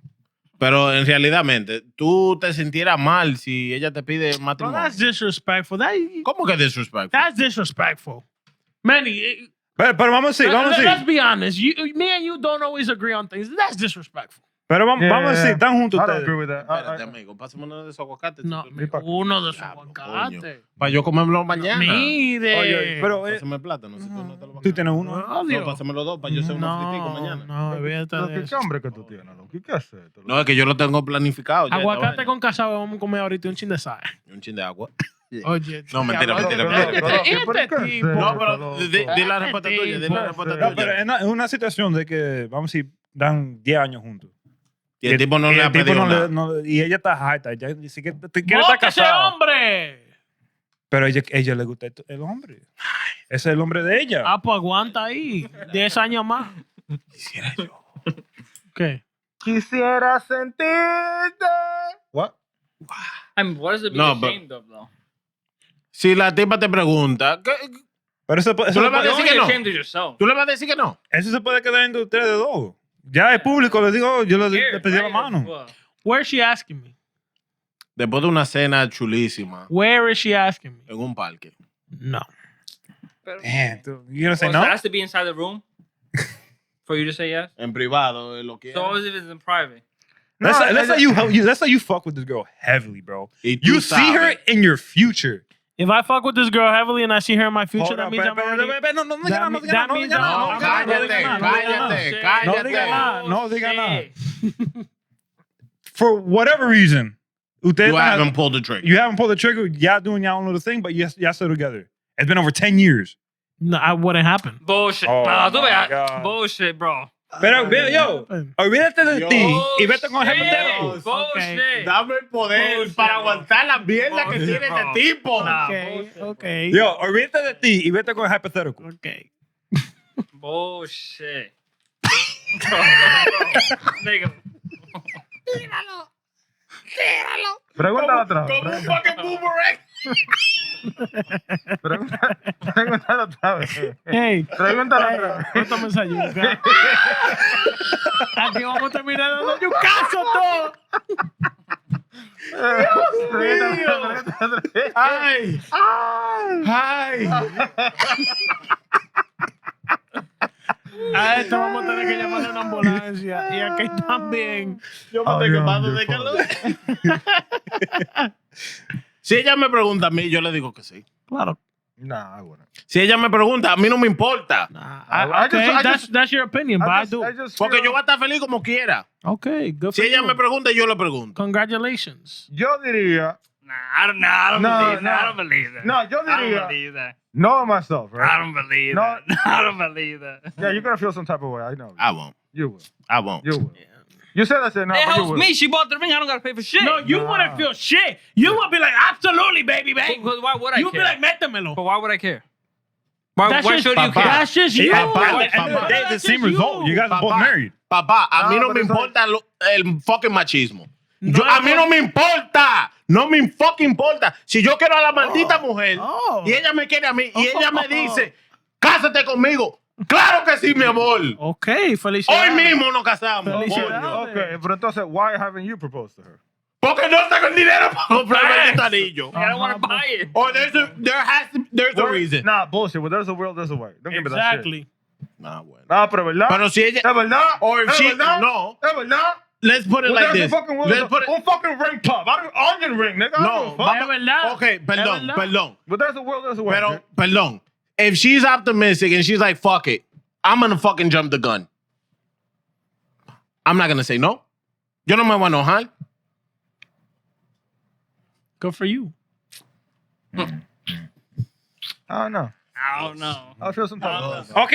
B: Pero en realidad, tú te sintieras mal si ella te pide
F: Bro,
B: matrimonio.
F: that's disrespectful.
B: ¿Cómo que disrespect?
F: That's disrespectful. Manny,
A: Pero vamos a decir,
F: let's be honest. Me and you don't always agree on things. That's disrespectful.
A: Pero vamos a decir, están juntos
C: I don't agree
A: ustedes.
C: with that.
B: Espérate, amigo, pásame uno de esos aguacates.
F: No,
B: Si tú-
F: uno de sus
B: Diablo,
F: aguacates.
B: Para yo comérmelo mañana.
F: Mire.
A: Oye, pero
B: Pásame el plátano, si tú no te lo vas a
A: tú
B: comer.
A: tienes uno.
F: No,
B: No,
F: Dios.
B: pásame los dos para yo hacer unos friticos mañana.
F: No, olvídate de
C: ¿Qué
F: eso.
C: hambre que tú tienes, loco? ¿Qué haces esto?
B: No, es que yo lo tengo planificado. ya, esta
F: Aguacate
B: vaina.
F: con casabe vamos a comer ahorita un chin de sal.
B: Un chin de agua.
F: Oye.
B: No, mentira,
F: diablo,
B: mentira, mentira.
F: Este tipo.
B: No, pero di la respuesta tuya. Di la respuesta
A: No, pero
B: tuya.
A: es una situación de que, vamos a decir, dan 10 años juntos.
B: Y el tipo no
A: y
B: le ha
A: el tipo
B: pedido
A: no le-
B: nada.
A: no- y ella está harta. Ella dice que te quiere estar
F: ¡Bóte ese
A: casada.
F: hombre!
A: Pero ella le gusta el hombre. Ese es el hombre de ella.
F: Ah, pues aguanta ahí. 10 años más.
B: Quisiera yo.
F: ¿Qué?
C: Quisiera sentirte. What?
E: I mean, what is it being
B: No, but-
E: ashamed of, though?
B: Si la tipa te pregunta,
A: Pero eso,
B: Tú le vas a
E: You're
B: decir
E: only
B: que no.
E: ashamed of yourself.
B: ¿Tú le vas a decir que no?
A: eso se puede quedar entre ustedes dos. Ya es público, le digo, yo le
E: Here,
A: pedí la
E: right?
A: mano.
E: Well,
F: Where's she asking me?
B: Después de una cena chulísima
F: Where is she asking me?
B: en un parque.
F: No.
E: pero-
A: You gonna say
E: Oh,
A: no?
E: so it has to be inside the room for you to say yes?
B: En privado, lo que
E: So what if it's in private?
A: Let's,
C: No,
A: let's say you fuck with this girl heavily, bro.
B: Y tú
A: You see her
B: sabes.
A: in your future.
F: If I fuck with this girl heavily and I see her in my future,
A: Hold
F: that
A: up,
F: means I'm already...
A: no diga nada, no diga
F: that
A: nada, no diga nada,
F: means
A: no diga nada,
B: No,
A: no diga nada, no
B: cállate,
A: diga nada, no diga nada.
B: cállate,
E: Shit.
B: cállate.
A: No diga nada, no diga nada.
E: Shit.
A: For whatever reason, ustedes
B: You
A: están-
B: haven't pulled the trigger.
A: you haven't pulled the trigger, y'all doing y'all own little thing, but y'all still together. It's been over 10 years.
F: No, I wouldn't happen.
E: Bullshit.
A: Oh
E: Nah, tú
A: my
E: veas.
A: God.
E: Bullshit, bro.
A: Pero, yo, olvídate de
B: Yo-
A: ti y vete con el
E: Bullshit.
A: hypothetical.
E: Bullshit.
B: Dame el poder
E: Bullshit,
B: para
E: bro.
B: aguantar la mierda que
E: Bullshit,
B: tiene este
E: bro.
B: tipo.
E: Nah,
F: Okay,
E: bullshit, bro.
F: okay.
A: Yo, olvídate de ti y vete con el hypothetical.
F: Okay.
E: Bullshit. Nigga.
C: Pregúntale otra vez.
B: Como un fucking boomerang.
C: Pregúntale otra vez.
F: Hey,
C: Pregúntale otra vez.
F: cuéntame esa yuca. Aquí vamos a terminar dando yucazo todo.
C: Pregúntale otra vez.
B: Ay. Ay.
F: A esto vamos a tener que llamar a una ambulancia. Y aquí también.
B: Yo me estoy
C: Ay,
B: quemando
C: hombre,
B: de calor. Si ella me pregunta a mí, yo le digo que sí.
F: Claro.
C: Nah, bueno.
B: Si ella me pregunta, a mí no me importa.
F: Nah,
C: I
F: okay,
C: just-
F: that's your opinion, but I do.
B: Porque yo voy a estar feliz como quiera.
F: Okay, good
B: Si
F: for
B: ella
F: you.
B: me pregunta, yo le pregunto.
F: Congratulations.
C: Yo diría.
E: Nah, I don't
C: No,
E: believe that.
C: no.
E: I don't believe that.
C: No, yo
E: I don't
C: diría.
E: believe that.
C: Know myself,
E: I
C: right?
E: don't believe
C: No.
E: that. I don't believe that.
C: Yeah, you're gonna feel some type of way. I know.
B: I won't.
C: You will.
B: I won't.
C: You will. You said I said no,
E: It
C: but you
E: helps
C: will.
E: me. She bought the ring. I don't gotta pay for shit.
F: No, you
C: Nah.
F: wouldn't feel shit. You would be like, absolutely, baby, baby.
E: Because why would I
F: You'd be
E: care?
F: like, métemelo.
E: But why would I care? Why
F: That's just,
E: should you care?
F: that's just you.
B: Papá,
A: At the end of the day, it's the
F: That's
A: same
F: just
A: result. You guys are both
B: Papá.
A: married.
B: Papá, a mí
C: No,
B: no
C: but
B: me
C: it's like-
B: importa el fucking machismo. A mí no me importa. No me fucking importa. Si yo quiero a la maldita mujer y ella me quiere a mí y ella me dice, cásate conmigo. Claro que sí, mi amor.
F: Ok, felicidades.
B: Hoy mismo nos casamos.
F: Felicidades.
B: coño.
C: Okay, pero entonces, why haven't you proposed to her?
B: Porque no tengo el dinero para comprar el maldito anillo.
E: I don't want to buy it.
B: Or there's a reason.
C: Nah, bullshit. Well, there's a will, there's a way. Don't give me that shit.
F: Exactly.
B: Nah, bueno.
C: Nah, pero verdad.
B: Pero si ella,
C: Es verdad.
B: or if
C: Es
B: she,
C: verdad.
B: no,
C: Es verdad.
B: let's put it
C: Well,
B: like
C: there's
B: this.
C: a fucking will.
B: Let's put it,
C: Un fucking ring pop. I don't onion ring, nigga.
B: no,
C: But
F: Es verdad.
B: okay, perdón,
F: Es verdad.
B: perdón.
C: there's a will, there's a way.
B: Pero, perdón. If she's optimistic and she's like, fuck it, I'm gonna fucking jump the gun. I'm not gonna say no. Yo no me voy a enojar.
F: Good for you.
C: I don't know.
E: I don't know.
C: I'll feel some time.
A: Ok.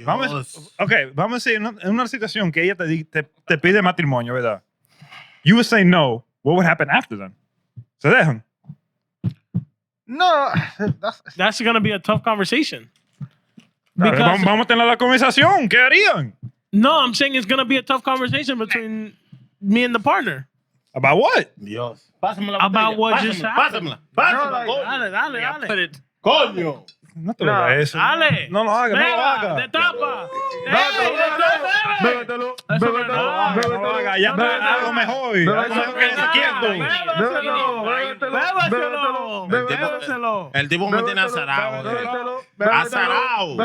A: Vamos,
B: Dios.
A: vamos a decir, en una situación que ella te pide matrimonio, ¿verdad? You would say no. What would happen after then? ¿Se dejan?
C: No,
F: That's going to be a tough conversation.
A: Vamos,
F: Because,
A: vamos a tener la conversación. ¿Qué harían?
F: no, I'm saying it's going to be a tough conversation between me and the partner.
A: About what?
B: Dios. Pásame la
F: About
B: botella.
F: what just
B: Pásamela.
F: happened.
B: Pásamela.
C: No,
B: Pásamela.
F: Dale.
E: Put it.
B: Coño.
A: No te
C: No,
A: digas eso.
F: Dale.
A: No lo hagas, no lo
F: Beba,
A: hagas.
F: de tapa.
C: Bébetelo,
F: Eso no es
A: No lo
F: nada.
A: hagas, no lo hagas. Ya
F: No, no,
A: algo
F: no.
A: mejor.
C: No,
A: Algo
C: no,
A: mejor que
F: no,
A: quieto.
F: Bébaselo. Bébaselo.
B: El tipo me tiene azarado. Azarao.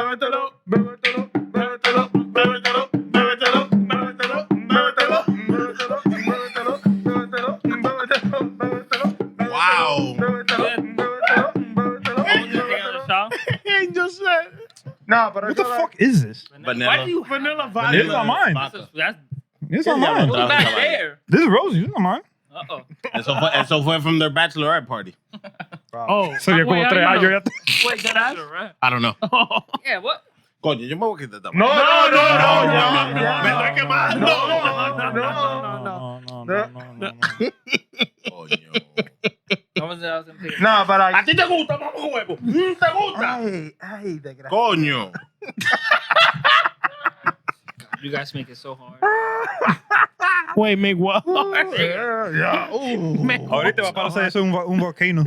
B: Wow.
F: Angel said.
C: No, but
A: What the fuck is this?
E: Why do you?
F: Vanilla
A: This
F: vodka.
A: is not mine.
E: That's
A: This is not mine.
E: who's back there.
A: This is Rosie. This is not mine.
E: Uh-oh.
B: Eso fue from their bachelorette party.
F: Oh.
A: So ya como
F: Wait,
A: 3
F: how you
A: años
F: know?
A: ya.
F: Wait, that ass?
B: I don't know.
E: Yeah, what?
B: Coño, yo me voy a quitar esta
C: No,
B: madre.
C: no.
B: Me estoy quemando.
A: No.
B: Coño.
E: Vamos a hacer un
C: No, but
B: ¿A ti te gusta, mamá huevo? ¿Te gusta?
C: Ay, desgraciado.
B: Coño.
E: You guys make it so hard.
F: Wait, make what?
C: Yeah.
A: Ahorita va a pasar eso un volcano.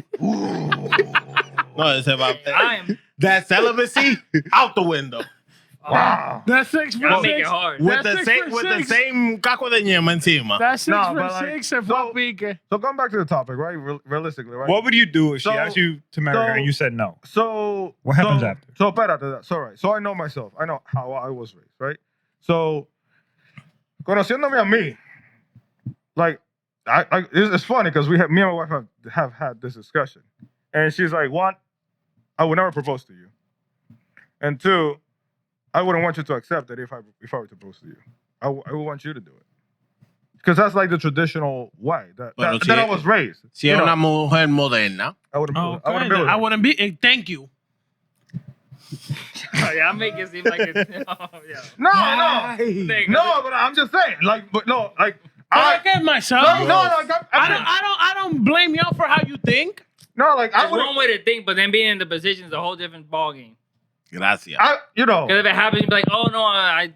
B: No, ese va.
E: I am.
B: That celibacy out the window.
C: Wow.
F: That's 6 for
E: Y'all make
F: 6.
E: it hard.
B: With
F: That's
B: the
F: 6
B: same
F: for
B: with the
F: 6.
B: same caco de ñema encima.
F: That's 6
C: No,
F: for
C: but like,
F: 6 and
C: so-
F: pique.
C: So going back to the topic, right? Realistically, right?
A: What would you do if she
C: So-
A: asked you to marry her
C: so-
A: and you said no?
C: So
A: What happens
C: so,
A: after?
C: So espérate, so right. So I know myself. I know how I was raised, right? So conociéndome a mí, like it's funny because me and my wife have had this discussion, and she's like, one, I would never propose to you, and two, I wouldn't want you to accept it if I were to propose to you. I would want you to do it. Because that's like the traditional way that
B: Bueno,
C: that I was raised.
B: Si
C: You
B: es
C: know,
B: una mujer moderna.
C: I wouldn't.
F: Oh,
C: I wouldn't be with
F: I
C: her.
F: wouldn't be. Thank you.
E: Yeah, I make it seem like it's. Oh, yeah.
C: No, but I'm just saying, like, but no, like,
F: I get myself.
C: no, like,
F: I don't blame y'all for how you think.
C: no, like, I
E: There's
C: would,
E: one way to think, but then being in the position is a whole different ballgame.
B: Gracias.
C: you know,
E: Because if it happens, you'd be like, oh no, I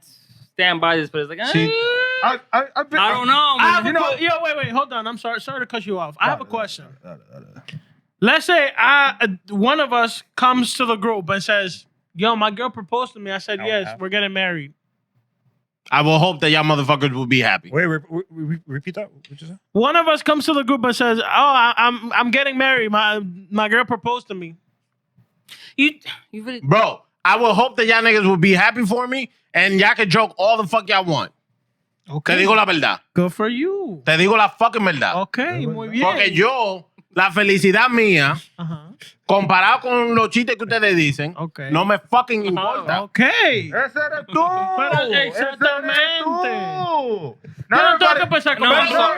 E: stand by this, but it's like,
B: Sí.
C: I've been,
E: I don't know.
F: I have
E: man.
F: wait, hold on. I'm sorry to cut you off. I have a question. Let's say one of us comes to the group and says, "Yo, my girl proposed to me." I said,
A: Oh,
F: "Yes,
A: yeah.
F: we're getting married."
B: I will hope that y'all motherfuckers will be happy.
A: Wait, repeat that. What you say?
F: One of us comes to the group and says, "Oh, I'm getting married. My girl proposed to me."
E: You really.
B: Bro, I will hope that y'all niggas will be happy for me and y'all can joke all the fuck y'all want. Te digo la verdad.
F: Good for you.
B: Te digo la fucking verdad.
F: Okay, muy bien.
B: Porque yo, la felicidad mía,
F: Ajá.
B: comparado con los chistes que ustedes dicen,
F: Okay.
B: no me fucking importa.
F: Okay.
C: ese eres tú.
F: Pero
C: Ese eres
F: exactamente.
C: tú.
F: Yo no tengo que empezar con
E: No,
F: eso.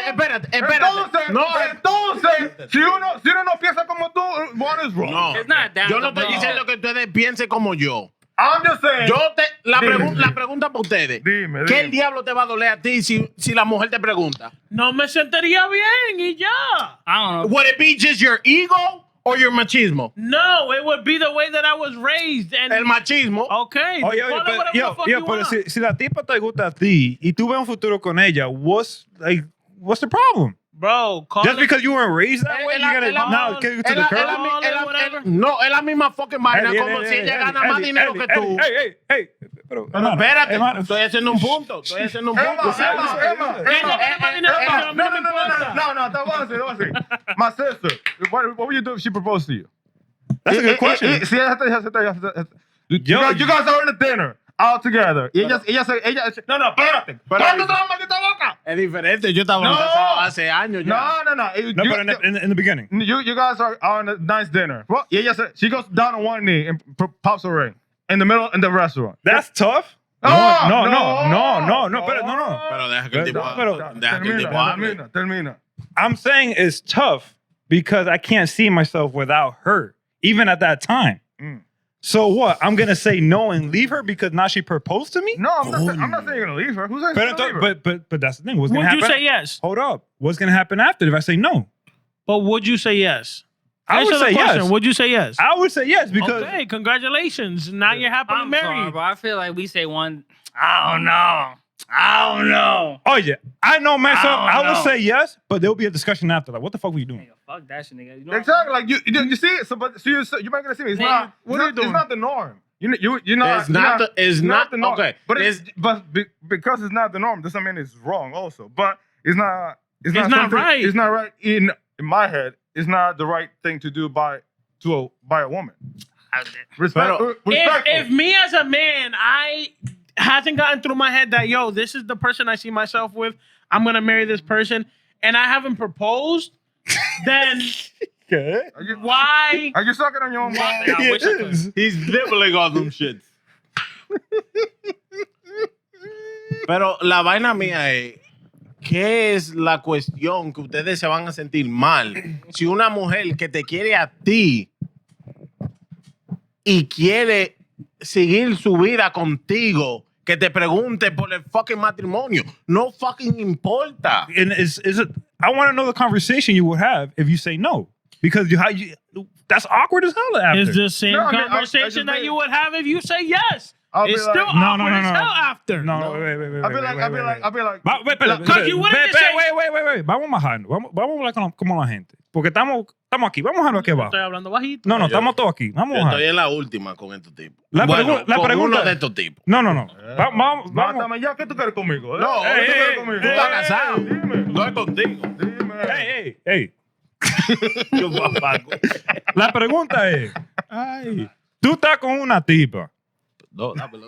B: Espérate.
C: Entonces, si uno no piensa como tú, what is wrong?
B: No.
E: It's not that.
B: Yo no estoy
E: bro.
B: diciendo que ustedes piensen como yo.
C: I'm just saying.
B: La
C: Dime.
B: pregunta para ustedes.
C: Dime.
B: ¿Qué el diablo te va a doler a ti si la mujer te pregunta?
F: No me sentiría bien y ya.
E: I don't know.
B: Would it be just your ego? or your machismo?
F: No, it would be the way that I was raised. And
B: El machismo.
F: okay,
A: Oye,
F: call it
A: pero,
F: whatever the fuck you
A: pero
F: want.
A: si la tipa te gusta a ti y tú ves un futuro con ella, what's the problem?
F: Bro, call
A: Just
F: it.
A: because you weren't raised that way,
B: El-
A: you're
B: el-
A: gonna now
F: el-
A: get to the
B: El-
A: curb?
B: el-
F: whatever.
B: No, es la misma fucking vaina
A: Eddie,
B: como
A: Eddie,
B: si
A: Eddie,
B: ella gana
A: Eddie,
B: más
A: Eddie,
B: dinero
A: Eddie,
B: que tú.
A: Hey. Pero,
B: No,
A: hermano,
B: espérate,
A: hermano.
B: estoy haciendo un punto. Estoy haciendo un punto.
C: Emma,
F: Ella gana más dinero que yo, a mí no me importa.
C: no, that wasn't. My sister, what would you do if she proposed to you?
A: That's a good question.
C: Sí, you guys are in the dinner all together. Y ella, no, espérate. ¡Cállate la maldita boca!
B: Es diferente. Yo estaba
C: No.
B: casado hace años ya.
C: No.
A: No, but in the beginning.
C: You guys are on a nice dinner. Well, y ella she goes down on one knee and pops a ring in the middle in the restaurant.
A: That's tough. No.
B: Pero deja que el tipo, deja que el tipo hable.
C: Termina.
A: I'm saying it's tough because I can't see myself without her, even at that time. So what? I'm gonna say no and leave her because now she proposed to me?
C: No, I'm not saying you're gonna leave her. Who's saying you're gonna leave her?
A: But that's the thing. What's gonna
F: Would
A: happen?
F: you say yes?
A: Hold up. What's gonna happen after if I say no?
F: But would you say yes?
A: I would
F: Answer the
A: say
F: question.
A: yes.
F: Would you say yes?
A: I would say yes because
F: Okay, congratulations. Now you're happily
E: I'm sorry,
F: married.
E: but I feel like we say one. I don't know.
A: oh yeah, I know myself.
E: I don't
A: I would
E: know.
A: say yes, but there'll be a discussion after. Like, what the fuck were you doing?
E: Nigga, fuck that shit, nigga. You know
C: Exactly. Like you see it. So you're making it seem it's
E: Man,
C: not.
F: what are you
C: It's
F: doing?
C: not the norm. You're not.
B: It's not
C: the norm.
B: okay.
C: But
B: It's-
C: because it's not the norm doesn't mean it's wrong. Also, but it's not. It's
F: not
C: something-
F: right.
C: It's not right in my head. It's not the right thing to do by a woman. Respectful.
F: If me as a man, I hasn't gotten through my head that this is the person I see myself with. I'm gonna marry this person, and I haven't proposed. Then why?
C: Are you sucking on your own balls?
E: I wish I could.
B: He's nibbling on them shits. Pero la vaina mía es, ¿qué es la cuestión que ustedes se van a sentir mal si una mujer que te quiere a ti y quiere seguir su vida contigo, que te pregunte por el fucking matrimonio? No fucking importa.
A: And I want to know the conversation you would have if you say no, because that's awkward as hell after.
F: It's the same
C: No, I mean, I
F: conversation
C: just
F: that
C: think-
F: you would have if you say yes.
C: I'll be
F: It's
C: like-
F: still
A: No,
F: awkward
A: no,
F: as
A: no.
F: hell after.
A: No, wait.
C: I'll be like.
A: Wait.
F: Because you wouldn't just say-
A: Wait. Vamos bajando. Vamos a hablar como la gente. Porque estamos aquí. Vamos a dejarlo aquí abajo.
F: Estoy hablando bajito.
A: No, estamos todos aquí. Vamos a
B: Yo
A: bajar.
B: estoy en la última con estos tipos.
A: La
B: Bueno,
A: la
B: con
A: pregunta
B: uno de estos tipos.
A: No. Vamos.
C: Mátame ya, ¿qué tú quieres conmigo?
B: No,
C: ¿qué tú quieres
A: ey,
C: conmigo?
B: Tú estás casado.
C: Dime.
B: Estoy contigo.
C: Dime.
A: Hey.
B: Yo, papaco.
A: La pregunta es, tú estás con una tipa.
B: No, dámelo.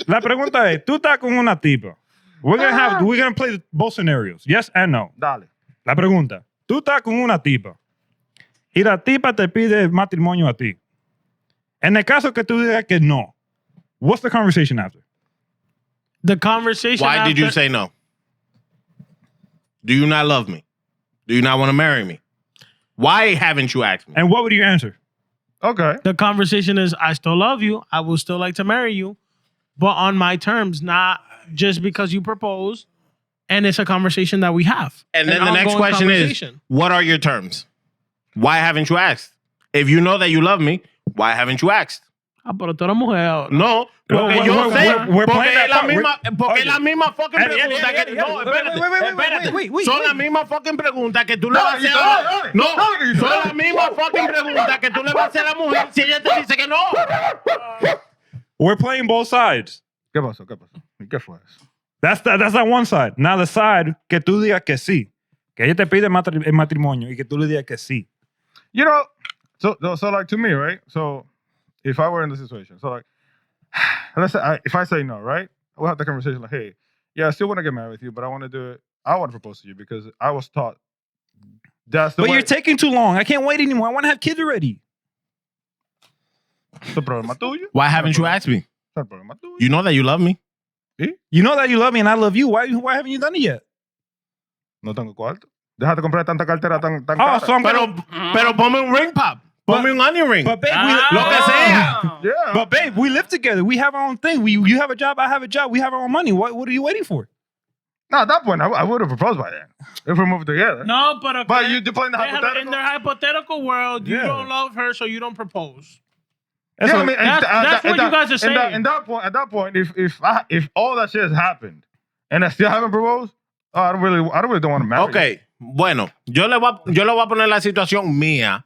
A: La pregunta es, tú estás con una tipa. We're gonna play both scenarios. Yes and no.
C: Dale.
A: La pregunta, tú estás con una tipa y la tipa te pide matrimonio a ti. En el caso que tú digas que no, what's the conversation after?
F: The conversation.
B: Why did you
F: after-
B: say no? Do you not love me? Do you not want to marry me? Why haven't you asked me?
A: And what would you answer?
C: Okay.
F: The conversation is, I still love you. I will still like to marry you, but on my terms, not just because you propose. And it's a conversation that we have.
B: And then
F: An
B: the next
F: ongoing
B: question is,
F: conversation.
B: what are your terms? Why haven't you asked? If you know that you love me, why haven't you asked?
F: Ah, pero tú eres mujer.
B: No, porque yo sé,
A: we're
B: porque
A: playing
B: es la
A: that part.
B: misma, porque es la misma fucking
A: Eddie,
B: pregunta
A: Eddie,
B: que...
A: Eddie,
B: No,
A: Eddie,
B: espérate,
A: wait.
B: Son la misma fucking pregunta que tú le vas a hacer a la... No, son la misma fucking pregunta que tú le vas a hacer a la mujer si ella te dice que no.
A: We're playing both sides.
C: ¿Qué pasó? ¿Y qué fue eso?
A: That's that one side. Now the side que tú digas que sí. Que ella te pide el matrimonio y que tú le digas que sí.
C: You know, so like to me, right? So if I were in the situation, so like, let's say if I say no, right? We'll have the conversation like, hey, yeah, I still want to get married with you, but I want to do it. I want to propose to you because I was taught that's the
A: But
C: way.
A: you're taking too long. I can't wait anymore. I want to have kids already.
C: ¿Es el problema tuyo?
B: Why haven't you asked me?
C: ¿Es el problema tuyo?
B: You know that you love me.
A: You know that you love me and I love you. Why haven't you done it yet?
C: No tengo cuarto. Deja de comprar tanta cartera tan
A: Oh,
C: cara.
A: so I'm
B: Pero, pero ponme un ring pop. Ponme un onion ring.
A: But babe,
B: Lo que sea.
C: Yeah.
A: But babe, we live together. We have our own thing. You have a job. I have a job. We have our own money. What are you waiting for?
C: No, at that point, I would have proposed by then. If we moved together.
F: No, but okay.
C: But you're playing the
F: They have-
C: hypothetical.
F: in their hypothetical world, you
C: Yeah.
F: don't love her, so you don't propose.
C: Yeah, I mean,
F: That's what you guys are saying.
C: At that point, if all that shit has happened and I still haven't proposed, I don't really don't want to marry.
B: Ok, bueno, yo le voy a poner la situación mía.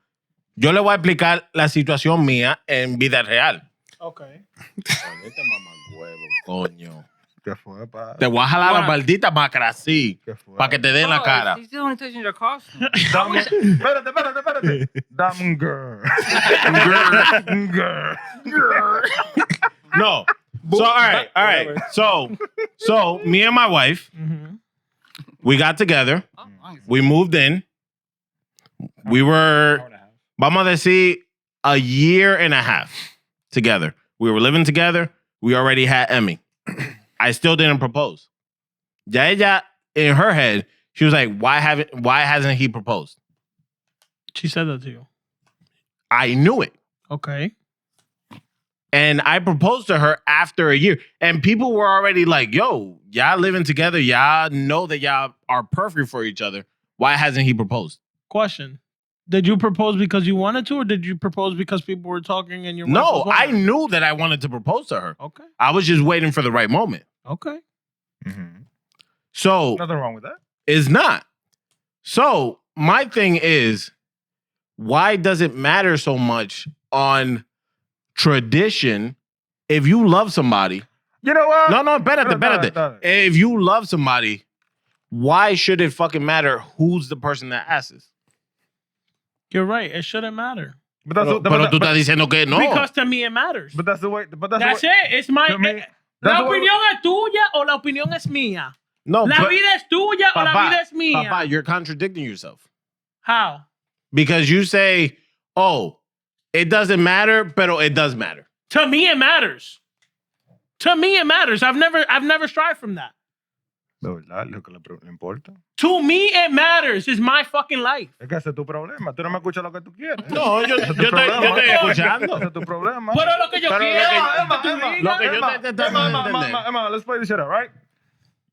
B: Yo le voy a explicar la situación mía en vida real.
F: Okay.
B: Este mamahuevo, coño.
C: ¿Qué fue, pa?
B: Te voy a jalar la
E: Bueno.
B: maldita macrasí
C: ¿Qué fue?
B: para que te den la cara.
E: He's only touching your costume.
C: Espérate. Damn girl. Girl.
B: No. So, all right. So, me and my wife,
F: Mm-hmm.
B: we got together.
E: Oh, nice.
B: We moved in. We were, vamos a decir, a year and a half together. We were living together. We already had Emmy. I still didn't propose. Ya ella, in her head, she was like, why hasn't he proposed?
F: She said that to you.
B: I knew it.
F: Okay.
B: And I proposed to her after a year. And people were already like, yo, y'all living together. Y'all know that y'all are perfect for each other. Why hasn't he proposed?
F: Question. Did you propose because you wanted to, or did you propose because people were talking and your wife
B: No,
F: was
B: I
F: wondering?
B: knew that I wanted to propose to her.
F: Okay.
B: I was just waiting for the right moment.
F: Okay.
B: So
C: Nothing wrong with that.
B: it's not. So my thing is, why does it matter so much on tradition if you love somebody?
C: You know what?
B: No, espérate.
C: No.
B: If you love somebody, why should it fucking matter who's the person that asks?
F: You're right. It shouldn't matter.
C: But that's
B: Pero tú estás diciendo que no.
F: Because to me it matters.
C: but that's the way. But that's
F: That's
C: the way,
F: it. It's my.
C: to me,
F: La
C: that's the way-
F: opinión es tuya o la opinión es mía.
B: No,
F: La
B: but-
F: vida es tuya o la vida es mía.
B: Papa, you're contradicting yourself.
F: How?
B: Because you say, oh, it doesn't matter, pero it does matter.
F: To me it matters. To me it matters. I've never strived from that.
C: De verdad, lo que le importa.
F: To me it matters. It's my fucking life.
C: Es que ese es tu problema. Tú no me escuchas lo que tú quieres.
B: No, yo
C: Ese es tu
B: estoy
C: problema.
B: escuchando.
C: Ese es tu problema.
F: Pero lo que yo
B: Pero
F: quiero.
B: lo que yo te entender.
C: Emma, let's play this shit out, right?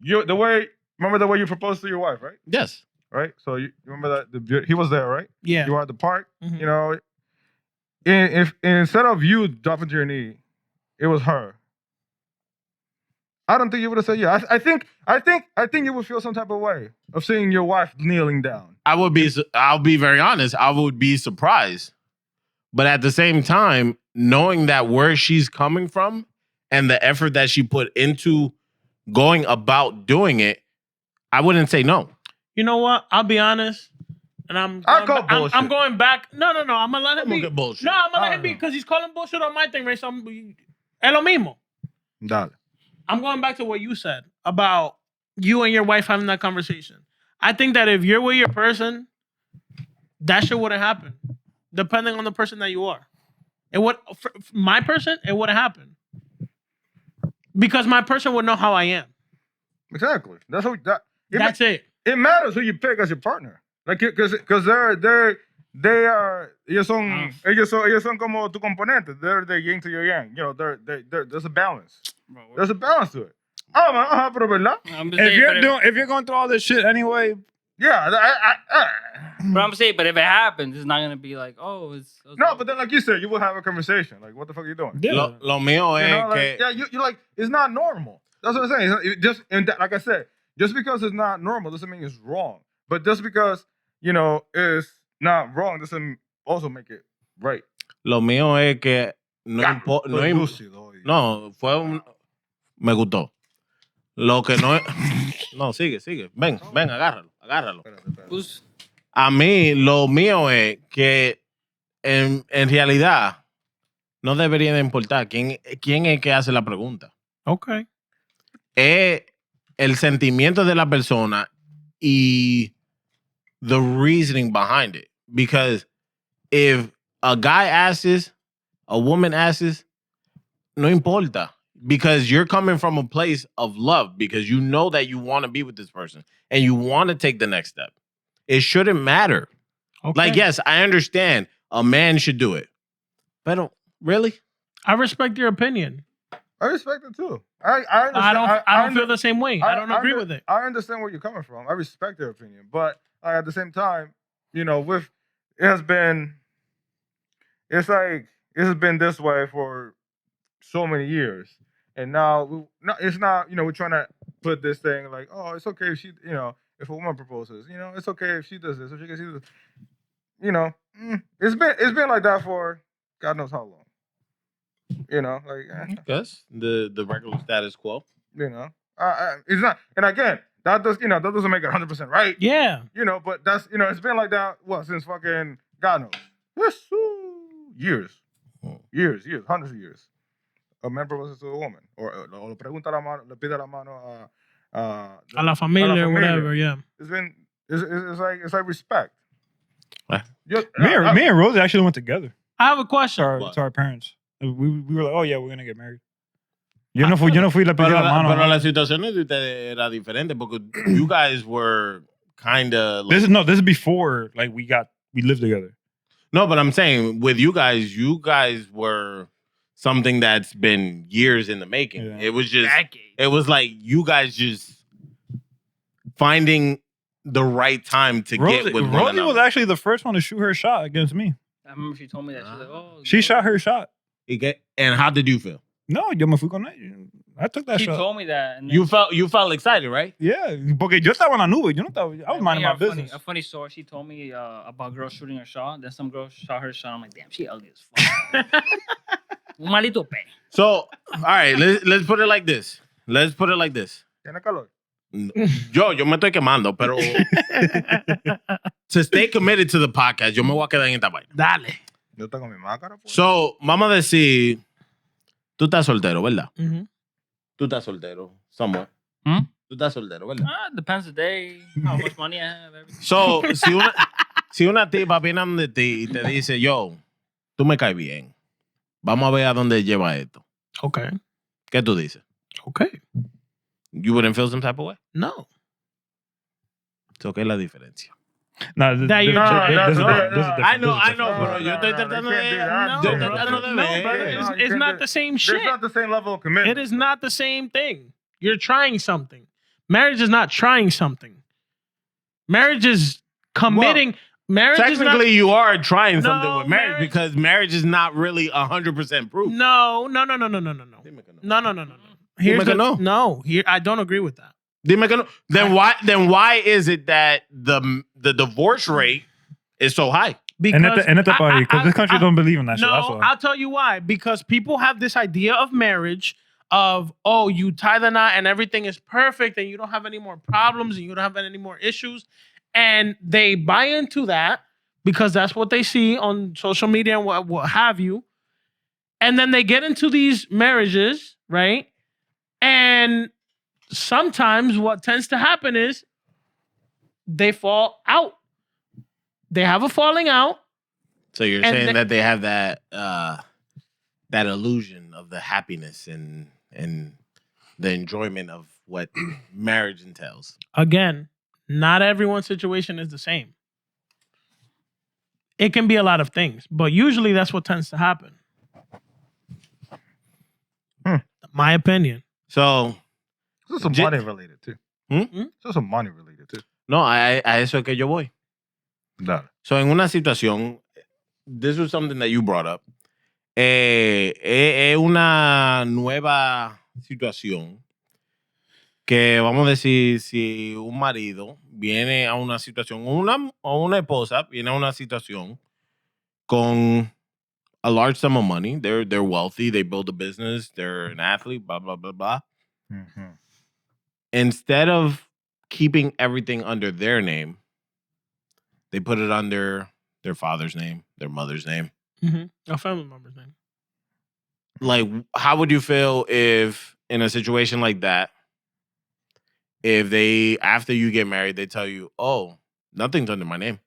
C: Remember the way you proposed to your wife, right?
B: Yes.
C: Right? So you remember that he was there, right?
F: Yeah.
C: You were at the park.
F: Mhm.
C: You know, if instead of you dropping to your knee, it was her. I don't think you would have said yeah. I think you would feel some type of way of seeing your wife kneeling down.
B: I'll be very honest. I would be surprised. But at the same time, knowing that where she's coming from and the effort that she put into going about doing it, I wouldn't say no.
F: You know what? I'll be honest. And
C: I call bullshit.
F: I'm going back. No. I'm gonna let him
B: Look
F: be.
B: at bullshit.
F: No, I'm gonna let
C: I
F: him be
C: don't know.
F: because he's calling bullshit on my thing, right? So es lo mismo.
C: Dale.
F: I'm going back to what you said about you and your wife having that conversation. I think that if you're with your person, that shit wouldn't happen. Depending on the person that you are. It would for my person, it wouldn't happen. Because my person would know how I am.
C: Exactly. That's what
F: That's it.
C: it matters who you pick as your partner. Like, because they are ellos son como tu componente. They're the yin to your yang. You know, there's a balance. There's a balance to it. Pero verdad.
E: I'm just saying,
A: If you're going through all this shit anyway,
C: Yeah.
E: but I'm saying, but if it happens, it's not gonna be like, oh, it's
C: No, but then like you said, you will have a conversation. Like, what the fuck are you doing?
B: Lo mío
C: You
B: es
C: know,
B: que...
C: like, yeah, you're like, it's not normal. That's what I'm saying. Like I said, just because it's not normal doesn't mean it's wrong. But just because, you know, it's not wrong doesn't also make it right.
B: Lo mío es que no, fue un... Me gustó. Lo que no es... No, sigue. Ven, agárralo.
E: Pues,
B: A mí, lo mío es que en realidad no debería de importar quién es que hace la pregunta.
F: Okay.
B: Es el sentimiento de la persona y the reasoning behind it. Because if a guy asks, a woman asks, no importa. Because you're coming from a place of love because you know that you want to be with this person and you want to take the next step. It shouldn't matter.
F: Okay.
B: Like, yes, I understand a man should do it. But really?
F: I respect your opinion.
C: I respect it too. I understand.
F: I don't feel the same way. I don't agree with it.
C: I understand where you're coming from. I respect their opinion, but at the same time, with it has been, it's like it has been this way for so many years, and now it's not. We're trying to put this thing like, oh, it's okay if she, if a woman proposes, it's okay if she does this, if she gets this, it's been like that for God knows how long.
B: Yes, the regular status quo.
C: It's not, and again, that doesn't make it 100% right.
F: Yeah.
C: But that's it's been like that since fucking God knows. Yes, years, hundreds of years. A man proposes to a woman, or le pregunta la mano, le pide la mano
F: A la familia or whatever. Yeah.
C: It's like respect.
B: Right.
A: Me and Rosie actually went together
F: I have a question.
A: to our parents. We were like, oh yeah, we're gonna get married. Yo no fui le pedí la mano.
B: Pero la situación de ustedes era diferente porque you guys were kind of like,
A: This is before like we lived together.
B: no, but I'm saying with you guys were something that's been years in the making.
A: Yeah.
B: It was just
E: Decades.
B: it was like you guys just finding the right time to get with one
A: Rosie
B: another.
A: was actually the first one to shoot her shot against me.
E: I remember she told me that. She's like, oh.
A: She shot her shot.
B: And how did you feel?
A: No, yo me fui con ella. I took that
E: She
A: shot.
E: told me that. And then
B: You felt excited, right?
A: Yeah, porque yo estaba en la nube. Yo no estaba. I was minding my
E: yeah,
A: business.
E: A funny story. She told me about girls shooting her shot. Then some girl shot her shot. I'm like, damn, she ugly as fuck. Un malito pe.
B: So, all right, let's put it like this.
C: Tiene calor.
B: Yo me estoy quemando, pero to stay committed to the podcast, yo me voy a quedar en esta vaina.
F: Dale.
C: Yo tengo mi máscara. Pues.
B: So, vamos a decir, tú estás soltero, ¿verdad?
F: Mhm.
B: Tú estás soltero, somewhere.
E: Hmm?
B: Tú estás soltero, ¿verdad?
E: Depends the day, how much money I have, everything.
B: So, si una tipa viene de ti y te dice, yo, tú me caes bien, vamos a ver a dónde lleva esto.
F: Okay.
B: ¿Qué tú dices?
F: Okay.
B: You wouldn't feel some type of way?
F: No.
B: So, ¿qué es la diferencia?
A: No,
F: That you're-
B: I know,
C: No,
B: pero yo estoy
C: no,
B: tratando
C: you can't do
B: de...
C: that.
B: yo
C: No,
B: estoy tratando de
F: No,
B: ver.
F: brother,
C: No, you
F: it's
C: can't
F: not
C: do-
F: the same shit.
C: It's not the same level of commitment.
F: It is not the same thing. You're trying something. Marriage is not trying something. Marriage is committing. Marriage is not.
B: Technically, you are trying something
F: No,
B: with marriage
F: marriage-
B: because marriage is not really 100% proof.
F: No.
B: Dime que no.
F: No. Here's
B: Dime que
F: the,
B: no.
F: no. Here, I don't agree with that.
B: Dime que no. Then why is it that the divorce rate is so high?
F: Because
A: En este país, because this country don't believe in that shit. That's
F: No,
A: why.
F: I'll tell you why. Because people have this idea of marriage of, oh, you tie the knot and everything is perfect and you don't have any more problems and you don't have any more issues. And they buy into that because that's what they see on social media and what have you. And then they get into these marriages, right? And sometimes what tends to happen is they fall out. They have a falling out.
B: So you're
F: And
B: saying
F: the-
B: that they have that that illusion of the happiness and the enjoyment of what marriage entails.
F: Again, not everyone's situation is the same. It can be a lot of things, but usually that's what tends to happen. My opinion.
B: So
C: This is some
B: J-
C: money related too.
B: Hmm?
C: This is some money related too.
B: no, a eso es que yo voy.
C: Dale.
B: So en una situación, this was something that you brought up. Es una nueva situación que vamos a decir si un marido viene a una situación o una esposa viene a una situación con a large sum of money. They're wealthy. They build a business. They're an athlete. Blah blah blah blah.
C: Mm-hmm.
B: Instead of keeping everything under their name, they put it under their father's name, their mother's name.
F: A family member's name.
B: Like, how would you feel if in a situation like that, if they, after you get married, they tell you, oh, nothing's under my name?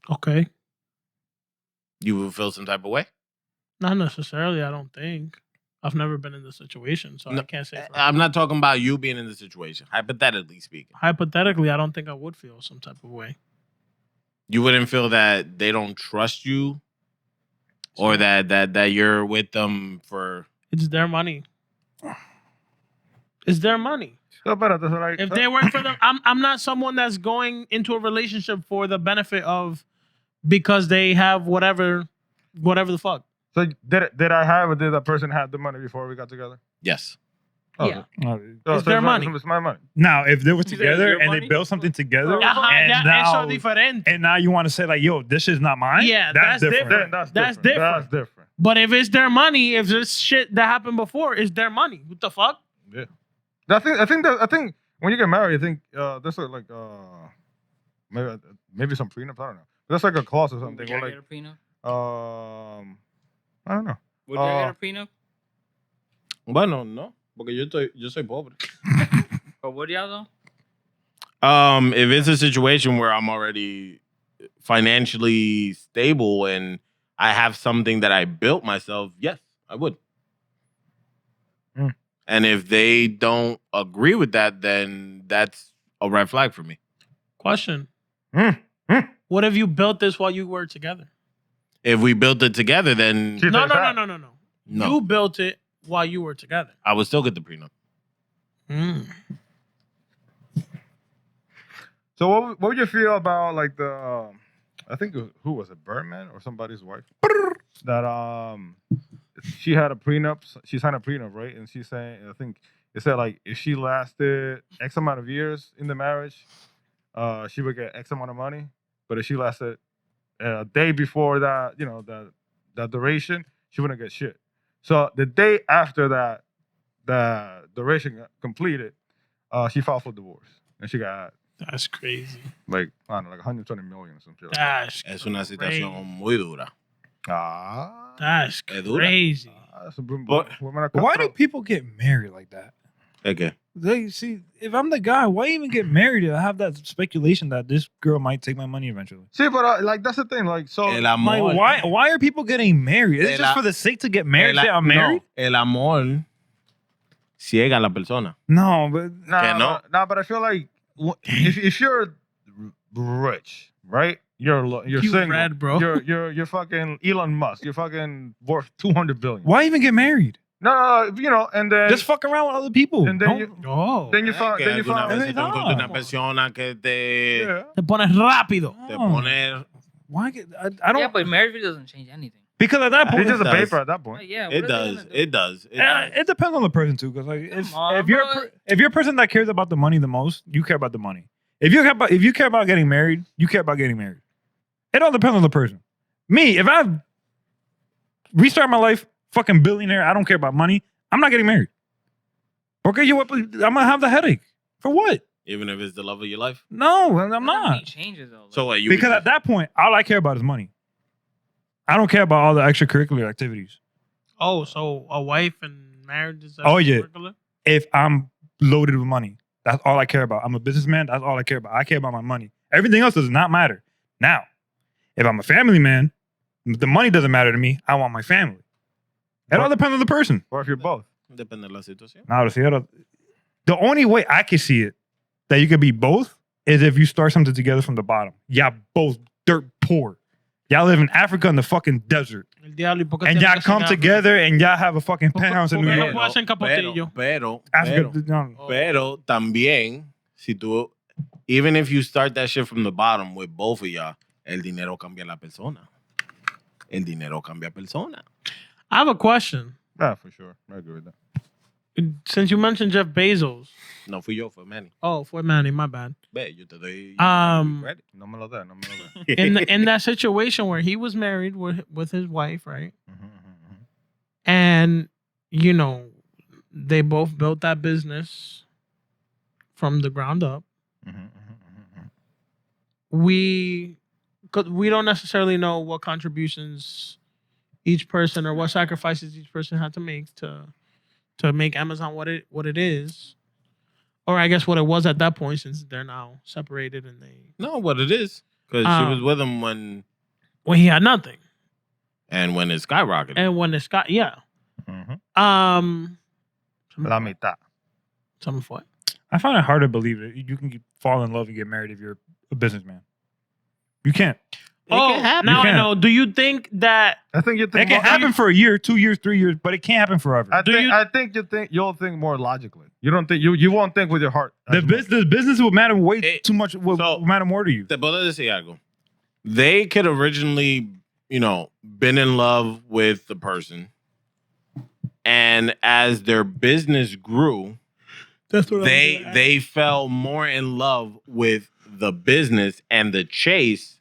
F: Okay.
B: You would feel some type of way?
F: Not necessarily, I don't think. I've never been in this situation, so
B: No,
F: I can't say. For
B: I'm not talking about you being in the situation, hypothetically speaking.
F: Hypothetically, I don't think I would feel some type of way.
B: You wouldn't feel that they don't trust you or that you're with them for
F: It's their money. It's their money.
C: So, espérate, so like,
F: If they work for them, I'm not someone that's going into a relationship for the benefit of because they have whatever the fuck.
C: so did I have or did that person have the money before we got together?
B: Yes.
C: Oh,
E: Yeah.
F: It's their money.
C: It's my money.
A: Now, if they were
E: that
A: together
E: your
A: and they
E: money?
A: built something together,
F: Ajá,
A: and
F: ya,
A: now
F: eso diferente.
A: and now you want to say like, yo, this is not mine.
F: Yeah,
A: that's
F: that's
A: different.
C: Then
F: That's different.
C: That's different.
F: But if it's their money, if this shit that happened before is their money, what the fuck?
C: Yeah. I think when you get married, I think there's like maybe some prenups. I don't know. There's like a clause or something.
E: Would
C: Or
E: you
C: like
E: get a prenup?
C: I don't know.
E: Would you get a prenup?
B: Bueno, no, porque yo soy pobre.
E: Or would y'all though?
B: If it's a situation where I'm already financially stable and I have something that I built myself, yes, I would.
C: Mm.
B: And if they don't agree with that, then that's a red flag for me.
F: Question.
C: Mm.
F: What if you built this while you were together?
B: If we built it together, then
C: She
F: No.
C: takes that.
B: no,
F: You built it while you were together.
B: I would still get the prenup.
C: So what would you feel about like the I think it was, who was it, Birdman or somebody's wife that she had a prenup, she signed a prenup, right? And she's saying, I think it said like if she lasted X amount of years in the marriage, she would get X amount of money, but if she lasted a day before that, you know, that duration, she wouldn't get shit. So the day after that, the duration got completed, she filed for divorce and she got
F: That's crazy.
C: like I don't know, like 120 million or something.
F: That's
B: Es una
F: crazy.
B: situación muy dura.
F: That's
B: Es dura.
F: crazy.
C: That's a boom.
B: But
A: Why do people get married like that?
B: Okay.
A: They see, if I'm the guy, why even get married if I have that speculation that this girl might take my money eventually?
C: See, but like that's the thing. Like so,
B: El
A: Like,
B: amor.
A: why are people getting married? Is it just
B: El-
A: for the sake to get married?
B: El-
A: Say I'm married?
B: No, el amor ciega a la persona.
A: No, but
C: nah, but I feel like if you're rich, right? You're
F: You
C: single,
F: red, bro.
C: You're fucking Elon Musk. You're fucking worth 200 billion.
A: why even get married?
C: No, you know, and then
A: Just fuck around with other people.
C: and then
A: Don't-
C: you
F: Oh.
C: then you
B: Que
C: find
B: alguna vez
A: Es
B: tú encuentras una
A: verdad.
B: persona que te,
C: yeah.
F: Te pones rápido.
B: te
A: No.
B: pone...
A: Why get? I don't.
E: Yeah, but marriage doesn't change anything.
A: because at that point,
C: It's just a
B: does.
C: paper at that point.
E: Like, yeah, what
B: It
E: are they
B: does.
E: gonna do?
B: It does. It
A: it
B: does.
A: depends on the person too. Because like if
E: Come on,
A: you're
E: bro.
A: if you're a person that cares about the money the most, you care about the money. If you care about getting married, you care about getting married. It all depends on the person. Me, if I restart my life, fucking billionaire, I don't care about money. I'm not getting married. Okay, I'm gonna have the headache for what?
B: Even if it's the love of your life.
A: No, I'm
E: Nothing
A: not.
E: changes though.
B: So what? You
A: Because at that point, all I care about is money. I don't care about all the extracurricular activities.
F: Oh, so a wife and marriage is
A: Oh, yeah.
F: extracurricular?
A: If I'm loaded with money, that's all I care about. I'm a businessman. That's all I care about. I care about my money. Everything else does not matter. Now, if I'm a family man, the money doesn't matter to me. I want my family. It all depends on the person.
C: Or if you're both.
B: Depende de la situación.
A: Now, the only way I can see it that you could be both is if you start something together from the bottom. Y'all both dirt poor. Y'all live in Africa in the fucking desert.
F: El diablo, ¿y por qué
A: And
F: tiene
A: y'all
F: que ser
A: come
F: en África?
A: together and y'all have a fucking penthouse in New
F: porque no
A: York.
F: puedo hacer en Capotillo.
A: Africa, no.
B: Pero también, si tú, even if you start that shit from the bottom with both of y'all, el dinero cambia la persona. El dinero cambia persona.
F: I have a question.
C: Yeah, for sure. I agree with that.
F: Since you mentioned Jeff Bezos.
B: No fui yo, fue Manny.
F: Oh, for Manny, my bad.
B: Ve, yo te doy credit.
C: No me lo da, no me lo da.
F: In that situation where he was married with his wife, right?
C: Mhm, mhm, mhm.
F: And you know, they both built that business from the ground up.
C: Mhm, mhm, mhm, mhm.
F: We don't necessarily know what contributions each person or what sacrifices each person had to make to make Amazon what it is, or I guess what it was at that point, since they're now separated and they
B: No, what it is. Because she was with him when
F: he had nothing,
B: when it skyrocketed.
F: and when it's got
C: Mhm.
F: some
C: La mitad.
F: what
A: I find it hard to believe that you can fall in love and get married if you're a businessman. You can't.
F: Oh,
B: can happen.
F: now
A: It
F: I
A: can.
F: know. Do you think that?
C: I think you
A: It
C: think
A: can happen for a year, 2 years, 3 years, but it can't happen forever.
C: I think you'll think more logically. You don't think you won't think with your heart. as much.
A: The business will matter way
B: It-
A: too much. Will
B: so-
A: matter more to you.
B: Te puedo decir algo. They could originally, been in love with the person. And as their business grew,
F: That's what
B: they fell more in love with the business and the chase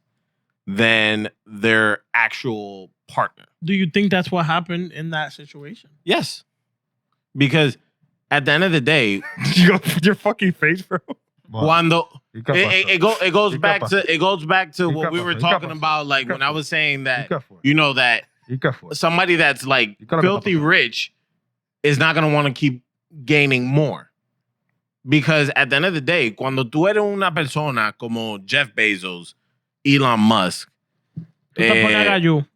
B: than their actual partner.
F: Do you think that's what happened in that situation?
B: Yes. Because at the end of the day,
A: Your fucking face, bro.
C: Well,
B: cuando
C: ¿y qué pasó?
B: it goes
C: ¿Y qué
B: back
C: pasó?
B: to
C: ¿Y
B: what
C: qué
B: we were
C: pasó? ¿Y qué
B: talking
C: pasó?
B: about, like
C: ¿Y qué
B: when I
C: fue?
B: was saying
C: ¿Y
B: that
C: qué fue?
B: that
C: ¿Y qué fue?
B: somebody that's like
C: ¿Y qué es lo que
B: filthy
C: está pasando?
B: rich is not gonna want to keep gaining more. Because at the end of the day, cuando tú eres una persona como Jeff Bezos, Elon Musk,
F: Tú te pones a gallo.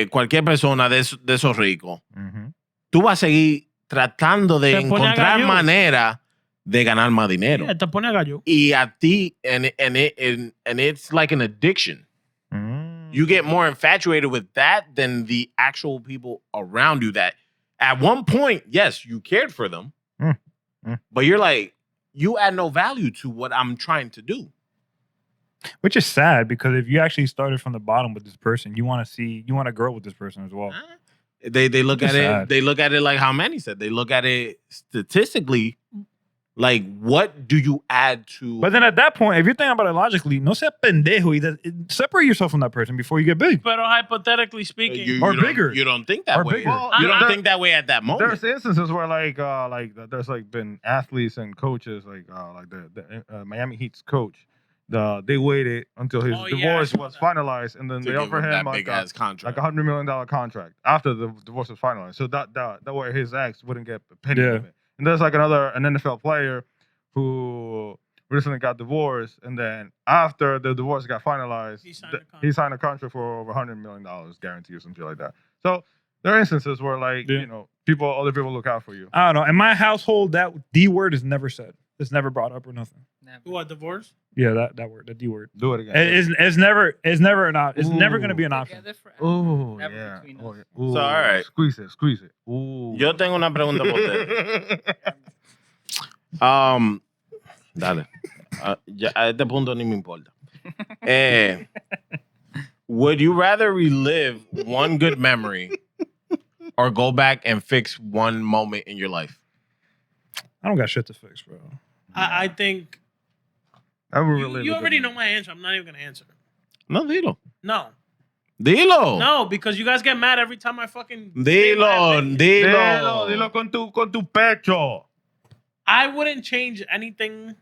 B: cualquier persona de esos ricos,
C: Ujú.
B: tú vas a seguir tratando de
F: Te pone a
B: encontrar
F: gallo.
B: manera de ganar más dinero.
F: Te pone a gallo.
B: Y a ti, and it's like an addiction.
C: Mm.
B: You get more infatuated with that than the actual people around you that at one point, yes, you cared for them, but you're like, you add no value to what I'm trying to do.
A: Which is sad because if you actually started from the bottom with this person, you want to grow with this person as well.
B: They look
A: Which
B: at
A: is
B: it,
A: sad.
B: they look at it like how Manny said, they look at it statistically, like what do you add to
A: But then at that point, if you're thinking about it logically, no sea pendejo y separate yourself from that person before you get big.
F: Pero hypothetically speaking,
A: Or
B: don't-
A: bigger.
B: You don't think that
A: Or
B: way.
A: bigger.
C: Well,
B: You don't
C: there-
B: think that way at that moment.
C: There's instances where there's like been athletes and coaches like the Miami Heat's coach. They waited until his
F: Oh, yeah, I
C: divorce
F: saw
C: was
F: that.
C: finalized, and then
B: To
C: they
B: give
C: offer
B: him
C: him
B: that
C: like
B: big ass contract.
C: like $100 million contract after the divorce was finalized. So that way his ex wouldn't get a penny
A: Yeah.
C: of it. And there's like an NFL player who recently got divorced, and then after the divorce got finalized,
F: He signed a contract.
C: he signed a contract for over $100 million guarantee or something like that. So there are instances where
A: Yeah.
C: other people look out for you.
A: I don't know. In my household, that D word is never said. It's never brought up or nothing.
E: Never.
F: what, divorce?
A: Yeah, that word, the D word.
C: Do it again.
A: It's never going to be an option.
E: Together forever.
C: Oh
E: Never
C: yeah.
E: between
C: Oh,
E: us.
C: yeah. Ooh,
B: So, all right.
C: Squeeze it. Ooh.
B: Yo tengo una pregunta para usted. Dale. Ya, a este punto ni me importa. Would you rather relive one good memory or go back and fix one moment in your life?
A: I don't got shit to fix, bro.
F: I think
C: I would
F: you,
C: relive
F: you
C: it
F: already
C: different.
F: know my answer. I'm not even gonna answer.
B: No, dilo.
F: No,
B: Dilo.
F: no, because you guys get mad every time I fucking say my
B: Dilo.
F: opinion.
C: Dilo con tu pecho.
F: I wouldn't change anything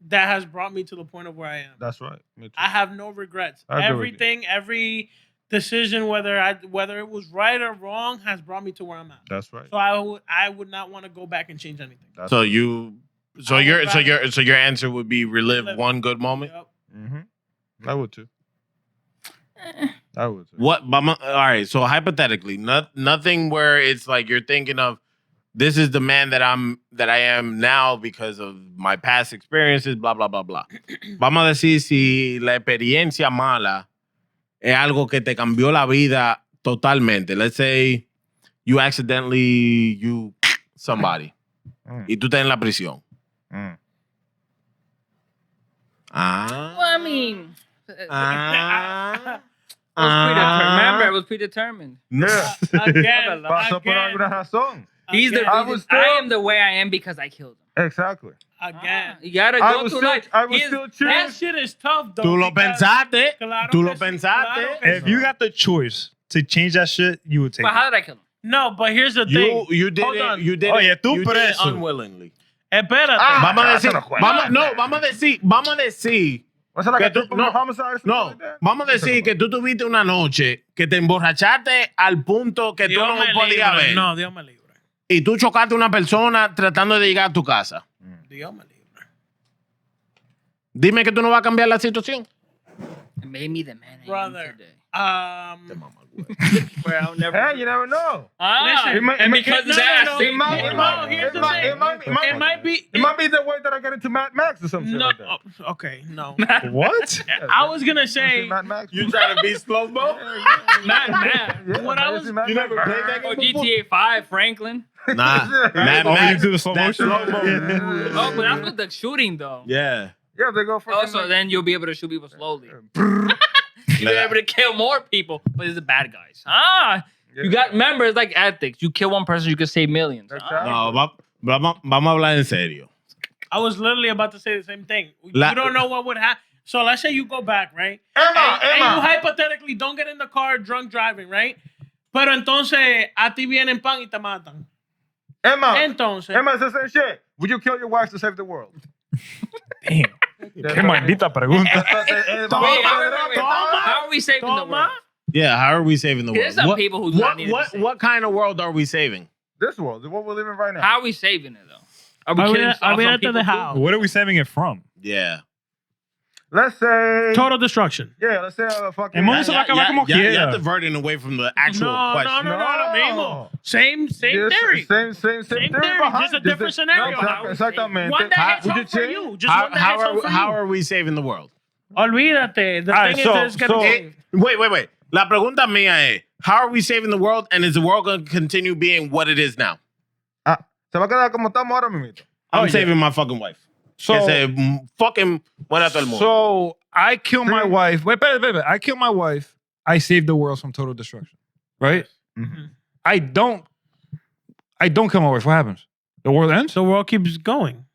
F: that has brought me to the point of where I am.
C: That's right. Me too.
F: I have no regrets.
C: I agree with you.
F: Everything, every decision, whether it was right or wrong, has brought me to where I'm at.
C: That's right.
F: So I would not want to go back and change anything.
C: That's
B: So
C: right.
B: your answer would be relive
F: Relive.
B: one good moment.
F: Yep.
C: I would too. I would too.
B: What? All right. So hypothetically, nothing where it's like you're thinking of this is the man that I am now because of my past experiences. Blah blah blah blah. Vamos a decir si la experiencia mala es algo que te cambió la vida totalmente. Let's say you accidentally somebody
C: Mm.
B: y tú estás en la prisión.
C: Mm.
B: Ah.
E: Well, I mean,
B: Ah.
E: I was predetermined. Remember, I was predetermined.
C: Yeah.
F: Again,
C: Pasó por
F: again,
C: alguna razón.
E: He's the
F: again,
C: I
E: reason
C: was
E: I
C: still-
E: am the way I am because I killed him.
C: Exactly.
F: again.
E: You gotta
C: I
E: go
C: was
E: through
C: still-
E: life.
C: I was
E: His-
C: still
F: That
C: choose.
F: shit is tough, though.
B: Tú lo
F: because-
B: pensaste.
F: Claro
B: Tú
F: que
B: lo
F: sí,
B: pensaste.
F: claro que
A: If you got the choice to change that shit, you would take
E: But how
A: it.
E: did I kill him?
F: No, but here's the thing.
B: You did
F: Hold
B: it.
F: on.
B: You did
A: Oye,
B: it.
A: tú
B: You did it
A: preso.
B: unwillingly.
F: Espérate.
C: Ah,
B: Vamos a decir.
C: eso no cuenta.
B: Vamos a decir.
C: Was it like
B: Que
C: a
B: tú-
C: triple
B: no,
C: homicide or something
B: No,
C: like that?
B: vamos a decir que tú tuviste una noche que te emborrachaste al punto que tú
F: Dios
B: no
F: me
B: podías
F: libre.
B: ver.
F: No, Dios me libre.
B: Y tú chocaste a una persona tratando de llegar a tu casa.
F: Dios me libre.
B: Dime que tú no vas a cambiar la situación.
E: It made me the man I am
F: Brother.
E: today. Where I'll never.
C: Hey, you never know.
E: Ah,
C: It might-
E: and
C: it might-
E: because
F: no,
E: of
F: no,
E: that,
F: no,
E: they-
C: It might, it might,
F: here's
C: it
F: the
C: might,
F: thing.
C: it might,
F: It might be.
C: It might be the way that I get into Mad Max or some shit
F: No.
C: like that.
F: Okay. No.
A: What?
F: I was gonna say.
C: Mad Max.
B: You trying to be slow mo?
E: Mad.
C: Yeah,
F: What
C: man,
F: I
C: you
F: was-
C: see Mad
B: You
C: Max?
B: never played that
E: Or
B: game before?
E: GTA 5, Franklin.
B: Nah, Mad
A: Oh,
B: Max.
A: you do the slow
B: That's
A: motion?
B: slow-mo.
E: Oh, but that's with the shooting though.
B: Yeah.
C: Yeah, they go for.
E: Also, then you'll be able to shoot people slowly.
C: Yeah.
E: You'll be able to kill more people, but it's the bad guys. You got members like ethics. You kill one person, you can save millions.
C: Exactly.
B: No, vamos a hablar en serio.
F: I was literally about to say the same thing.
B: La-
F: You don't know what would happen. So let's say you go back, right?
C: Emma,
F: And you
C: Emma.
F: hypothetically don't get in the car drunk driving, right? Pero entonces a ti vienen pan y te matan.
C: Emma.
F: Entonces,
C: Emma, it's the same shit. Would you kill your wife to save the world?
A: Damn. Qué maldita pregunta.
E: Wait, how are we saving the
F: toma.
E: world?
B: Yeah, how are we saving the world?
E: There's some people who do not need to be saved.
B: what kind of world are we saving?
C: This world, what we're living right now.
E: How are we saving it though? Are we killing off some
F: Olvídate
E: people
F: de
E: too?
F: how.
A: What are we saving it from?
B: Yeah.
C: Let's say.
F: Total destruction.
C: Yeah, let's say a fucking.
A: El mundo se va a acabar como quiera.
B: You're diverting away from the actual question.
F: No, lo mismo. Same
C: Yes,
F: theory.
C: Same
F: Same
C: theory
F: theory,
C: behind
F: just a
C: it.
F: different scenario.
C: Exactamente.
F: One that hits
C: Would
F: home
C: you
F: for
C: change?
F: you. Just one that hits home for
B: How
F: you.
B: are we saving the world?
F: Olvídate. The
A: Alright,
F: thing
A: so-
F: is, it's gonna
A: so-
F: be.
B: Wait. La pregunta mía es, how are we saving the world and is the world going to continue being what it is now?
C: Se va a quedar como estamos ahora mismo.
B: I'm
A: Oh, yeah.
B: saving my fucking wife.
A: So,
B: que se fucking muera todo el mundo.
A: so I kill my wife. Wait. I kill my wife. I save the world from total destruction. Right?
C: Mhm.
A: I don't kill my wife. What happens? The world ends?
F: The world keeps going.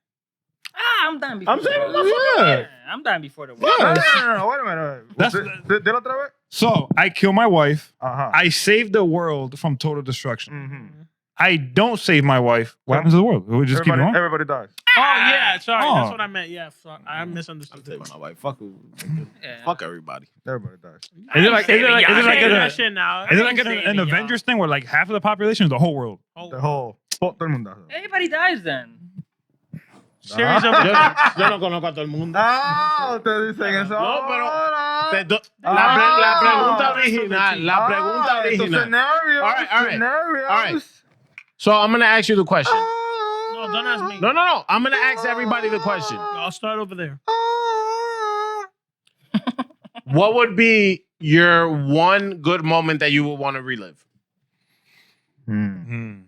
E: I'm done before.
B: I'm saving
E: the
B: my
E: world.
B: fucking
A: Yeah.
E: Yeah, I'm done before the
C: No,
E: world.
C: no, wait a minute.
A: That's-
C: Dilo otra vez.
A: So I kill my wife.
C: Ajá.
A: I save the world from total destruction.
C: Mhm.
A: I don't save my wife. What happens to the world? We just keep
C: Everybody,
A: going.
C: everybody dies.
F: Oh, yeah. Sorry.
A: Oh.
F: That's what I meant. Yeah. So I
B: I'm
F: misunderstood.
B: saving my wife. Fuck
E: Yeah.
B: fuck everybody.
C: Everybody dies.
A: Is it like
F: Say
A: a,
F: that shit now.
A: is it like
E: ain't
A: an
E: saving
A: Avengers thing where like half of the population is the whole world?
C: The whole. Todo el mundo.
E: Everybody dies then.
F: Series of
B: Yo no conozco a todo el mundo.
C: Ah, ustedes dicen eso.
B: No, pero-
C: ahora.
B: La pregunta original. La pregunta
C: Ah, estos
B: original.
C: scenarios.
B: All right.
C: Scenarios.
B: All right. So I'm going to ask you the question.
F: No, don't ask me.
B: No. I'm going to ask everybody the question.
F: I'll start over there.
B: What would be your one good moment that you would want to relive?
C: Hmm.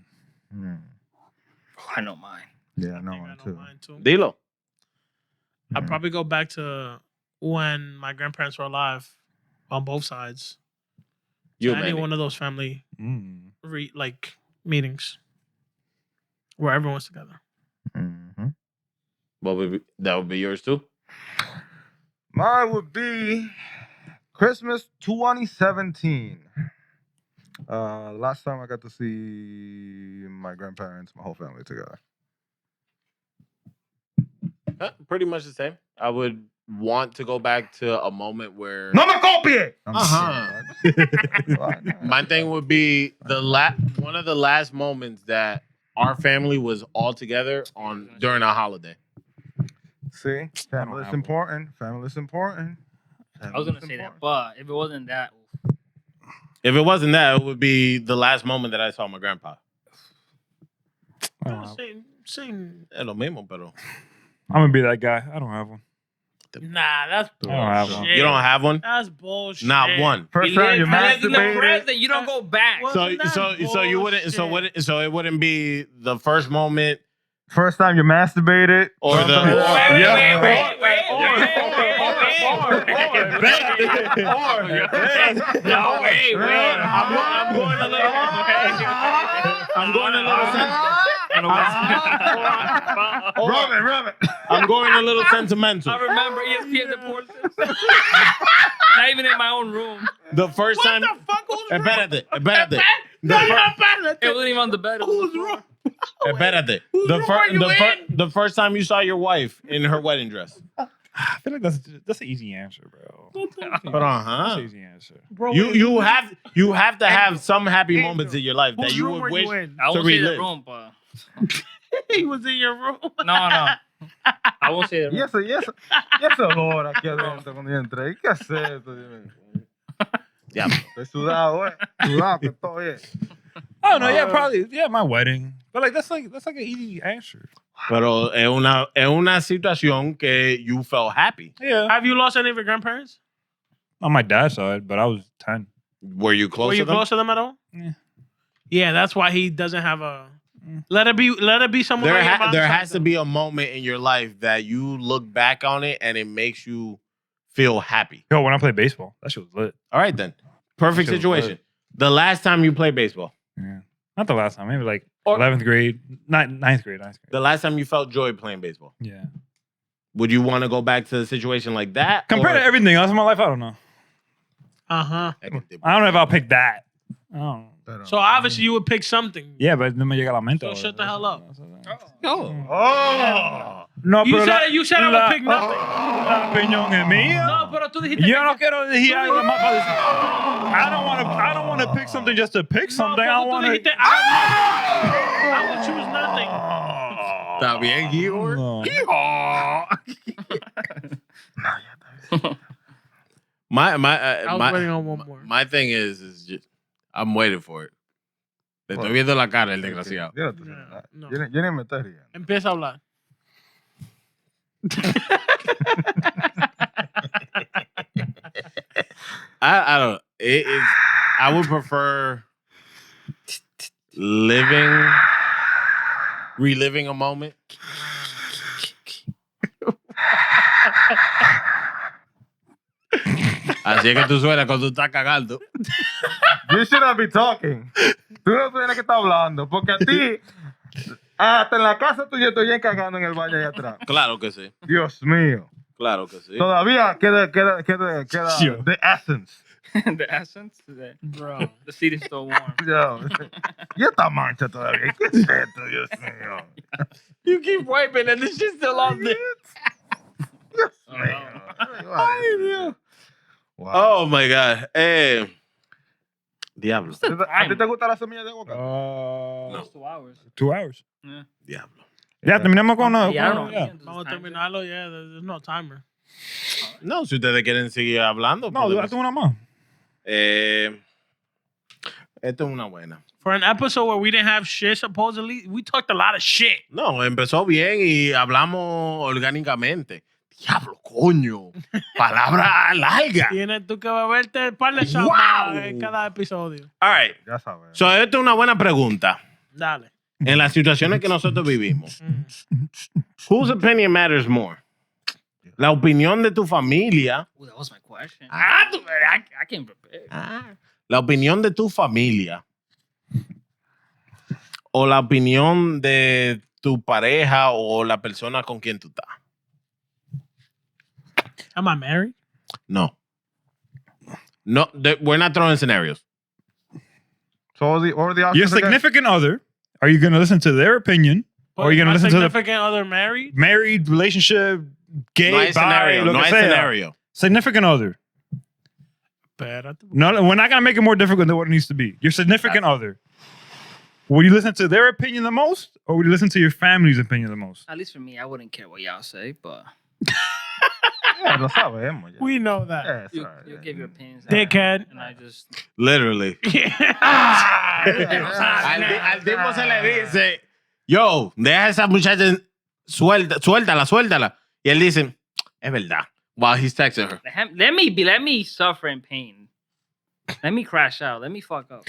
E: I know mine.
C: Yeah, no
F: I
C: one
F: think I know
C: too.
F: mine too.
B: Dilo.
F: I'd probably go back to when my grandparents were alive on both sides.
B: You,
F: Any
B: man.
F: one of those family
A: Mm.
F: meetings where everyone's together.
C: Mhm.
B: That would be yours too?
C: Mine would be Christmas 2017. Last time I got to see my grandparents, my whole family together.
B: Pretty much the same. I would want to go back to a moment where
C: No me copie!
B: my thing would be one of the last moments that our family was all together on during a holiday.
C: See, family is
A: have
C: important. Family is important.
E: I was gonna say that, but if it wasn't that,
B: If it wasn't that, it would be the last moment that I saw my grandpa.
A: I don't have-
F: Same.
B: Es lo mismo, pero
A: I'm gonna be that guy. I don't have one.
F: Nah, that's
A: I don't have one.
F: bullshit.
B: you don't have one.
F: That's bullshit.
B: Not one.
C: First time you
E: live in the
C: masturbated.
E: present, you don't go back.
F: What?
B: So
F: Wasn't that
B: so you wouldn't
F: bullshit?
B: so it wouldn't be the first moment
C: First time you masturbated.
B: or the I'm going a little. I'm going a little.
C: Robin.
B: I'm going a little sentimental.
E: I remember ESPN Deportes. Not even in my own room.
B: The first
F: What
B: time.
F: the fuck? Who's wrong?
B: Espérate.
F: No, you're not bad.
E: It wasn't even on the bed. It was
F: Who's
E: on the floor.
F: wrong?
B: Espérate.
F: Whose room are you in?
B: The first time you saw your wife in her wedding dress.
A: I feel like that's an easy answer, bro.
B: But
A: That's an easy answer.
F: Bro,
B: You have to have some happy moments in your life that
F: whose
B: you
F: room
B: would
F: were
B: wish.
F: you in?
E: I
B: To
E: won't say the
B: relive.
E: room, but
F: He was in your room.
E: no. I won't say the
C: Y
E: room.
C: ese olor aquí adentro cuando yo entré. ¿Qué es esto? Dime.
B: Diablo.
C: Estoy sudado, Sudado, que estoy,
A: Oh no, yeah, probably, yeah, my wedding. But like that's like an easy answer.
B: Pero es una situación que you felt happy.
A: Yeah,
F: Have you lost any of your grandparents?
A: on my dad's side, but I was 10.
B: Were you close
F: Were you
B: to them?
F: close to them at all?
A: Yeah.
F: Yeah, that's why he doesn't have a. Let it be someone.
B: There,
F: on your mom's
B: there
F: side,
B: has to
F: though.
B: be a moment in your life that you look back on it and it makes you feel happy.
A: Yo, when I played baseball, that shit was lit.
B: All right, then. Perfect
A: That shit was
B: situation.
A: lit.
B: The last time you played baseball,
A: Yeah, not the last time. Maybe like
B: Or-
A: 11th grade, ninth grade.
B: the last time you felt joy playing baseball,
A: Yeah.
B: would you want to go back to the situation like that?
A: Compared to everything else in my life, I don't know.
F: Uh-huh.
A: I don't know if I'll pick that. I don't know.
F: So obviously you would pick something.
A: Yeah, but no me llega a la mente.
F: So shut the hell up.
C: Oh.
A: No,
F: You
A: pero
F: said I would pick nothing.
A: La opinión es mía.
F: No, pero tú dijiste.
A: Yo no quiero decir algo más para decir. I don't want to pick something just to pick something. I
F: tú
A: want
F: dijiste,
A: to.
F: I would choose nothing.
B: Está bien, Igor.
A: No.
B: My
F: I was waiting on one more.
B: my thing is just I'm waiting for it. Le estoy viendo la cara el desgraciado.
C: Yo no te sé nada.
F: No.
C: Yo ni me estoy riendo.
F: Empieza a hablar.
B: I don't know. I would prefer reliving a moment. Así es que tú suenas cuando tú estás cagando.
C: You should not be talking. Tú no tienes que estar hablando. Porque a ti, hasta en la casa tuya estoy bien cagando en el baño allá atrás.
B: Claro que sí.
C: Dios mío.
B: Claro que sí.
C: Todavía queda
A: Yo.
C: the essence.
E: The essence?
F: Bro.
E: The seat is still warm.
C: Yo. Y esta mancha todavía. ¿Qué es esto, Dios mío?
B: You keep wiping and this shit's still on there.
C: Dios
E: Oh,
C: mío.
B: Ay, Dios.
C: Wow.
B: Oh my God. Diablo.
C: ¿A ti te gusta la semilla de aguacate?
E: It's 2 hours.
A: 2 hours.
E: Yeah.
B: Diablo.
A: Ya terminamos con.
E: Yeah, I don't know.
A: ya.
F: Vamos a terminarlo, yeah. There's no timer.
B: No, si ustedes quieren seguir hablando.
A: No,
B: podemos-
A: date una más.
B: Esto es una buena.
F: For an episode where we didn't have shit, supposedly, we talked a lot of shit.
B: No, empezó bien y hablamos orgánicamente. Diablo, coño. Palabra larga.
F: Tienes tú que beberte un par de shots
B: Wow.
F: en cada episodio.
B: All right.
C: Ya sabes.
B: So, esto es una buena pregunta.
F: Dale.
B: En las situaciones que nosotros vivimos. Whose opinion matters more? La opinión de tu familia.
E: Ooh, that was my question.
B: Ah,
E: I came prepared.
B: La opinión de tu familia. O la opinión de tu pareja o la persona con quien tú estás.
F: Am I married?
B: No. No, we're not throwing scenarios.
C: So the
A: Your
C: options again?
A: significant other. Are you going to listen to their opinion? Or are you going
F: My
A: to listen to the
F: significant other married?
A: married relationship, gay,
B: No hay
A: bi,
B: scenario.
A: lo
B: No
A: que
B: hay
A: sea?
B: scenario.
A: Significant other.
F: Espérate.
A: No, we're not going to make it more difficult than what it needs to be. Your significant other. Would you listen to their opinion the most, or would you listen to your family's opinion the most?
E: At least for me, I wouldn't care what y'all say, but
C: Ya, lo sabemos. Ya.
F: We know that.
C: Yes,
E: you
C: right,
E: you
C: yeah.
E: give your opinions.
F: Dickhead.
E: And I just
B: Literally. Al tipo se le dice, yo, deja a esa muchacha suéltala. Y él dice, es verdad. While he's texting her.
E: let me suffer in pain. Let me crash out. Let me fuck up.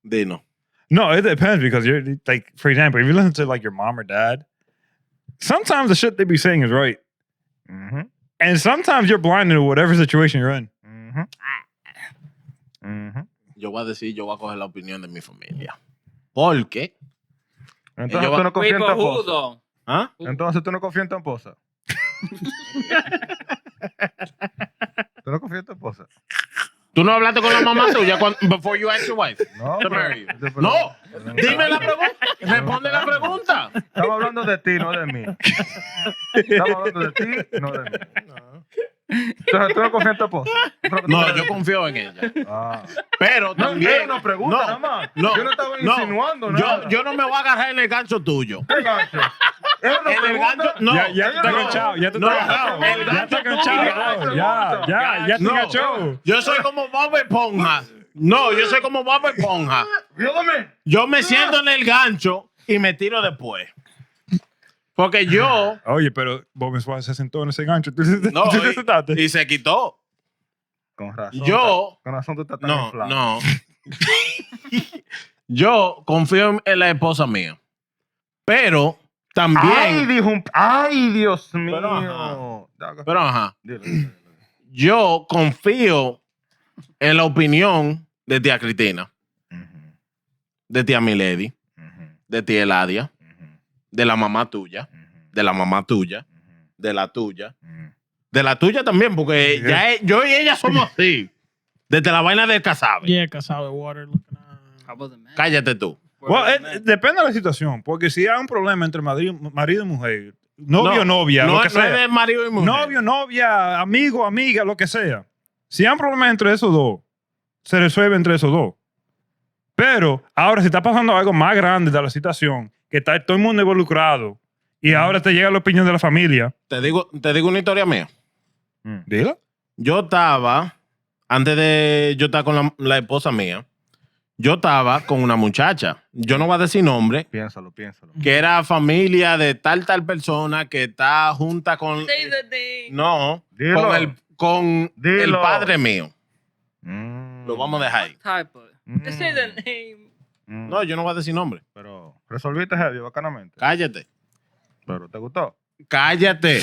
B: Dino.
A: No, it depends because you're like, for example, if you listen to like your mom or dad, sometimes the shit they be saying is right, and sometimes you're blinded to whatever situation you're in.
B: Yo voy a coger la opinión de mi familia. Porque,
C: Entonces tú no
E: Wait,
C: confías en tu
E: but who
C: esposa.
E: though?
B: ¿ah?
C: Entonces tú no confías en tu esposa. Tú no confías en tu esposa.
B: ¿Tú no hablaste con la mamá tuya before you ask your wife?
C: No.
B: To marry you?
C: pero-
B: No. Dime la pregunta. Responde la pregunta.
C: Estamos hablando de ti, no de mí. Estamos hablando de ti, no de mí. Entonces tú no confías en tu esposa.
B: No, yo confío en ella.
C: Ah.
B: Pero
C: No,
B: también.
C: era una pregunta nada más.
B: No,
C: Yo no estaba insinuando nada.
B: Yo no me voy a agarrar en el gancho tuyo.
C: ¿Qué gancho?
B: En el gancho, no.
A: Ya tú estás canchado, ya tú
B: No.
A: estás canchado.
B: El
A: Ya estás
B: gancho
A: canchado.
B: tuyo.
A: Ya te
B: No.
A: enganchó.
B: Yo soy como Bob Esponja. No, yo soy como Bob Esponja. Yo me siento en el gancho y me tiro después. Porque yo...
A: Oye, pero Bob Esponja se sentó en ese gancho. ¿Tú
B: No,
A: te sentaste?
B: y se quitó.
C: Con razón.
B: Yo...
C: Con razón tú estás tan
B: No,
C: inflado.
B: no. Yo confío en la esposa mía. Pero también...
C: Ay, Dios mío.
B: Pero ajá.
C: Dile.
B: Yo confío en la opinión de tía Cristina, de tía Milady, de tía Eladia, de la mamá tuya, de la mamá tuya, de la tuya, de la tuya también, porque ya yo y ella somos así. Desde la vaina del casabe.
F: Yeah, Casabe Water. Looking at...
E: How about the man?
B: Cállate tú.
A: Bueno, depende de la situación. Porque si hay un problema entre marido y mujer, novio o novia,
B: no,
A: lo que
B: no es
A: sea.
B: de marido y mujer.
A: Novio, novia, amigo, amiga, lo que sea. Si hay un problema entre esos dos, se resuelve entre esos dos. Pero ahora, si está pasando algo más grande de la situación, que está todo el mundo involucrado, y ahora te llega la opinión de la familia,
B: Te digo una historia mía.
A: dila.
B: Yo estaba, antes de yo estar con la esposa mía, yo estaba con una muchacha. Yo no voy a decir nombre,
C: Piénsalo.
B: que era familia de tal persona que está junta con...
E: Say the name.
B: No,
C: Dilo.
B: con el
C: Dilo.
B: padre mío.
C: Mm.
B: Lo vamos a dejar ahí.
E: Type of. Just say the name.
B: No, yo no voy a decir nombre.
C: Pero resolviste heavy bacanamente.
B: Cállate.
C: Pero ¿te gustó?
B: Cállate.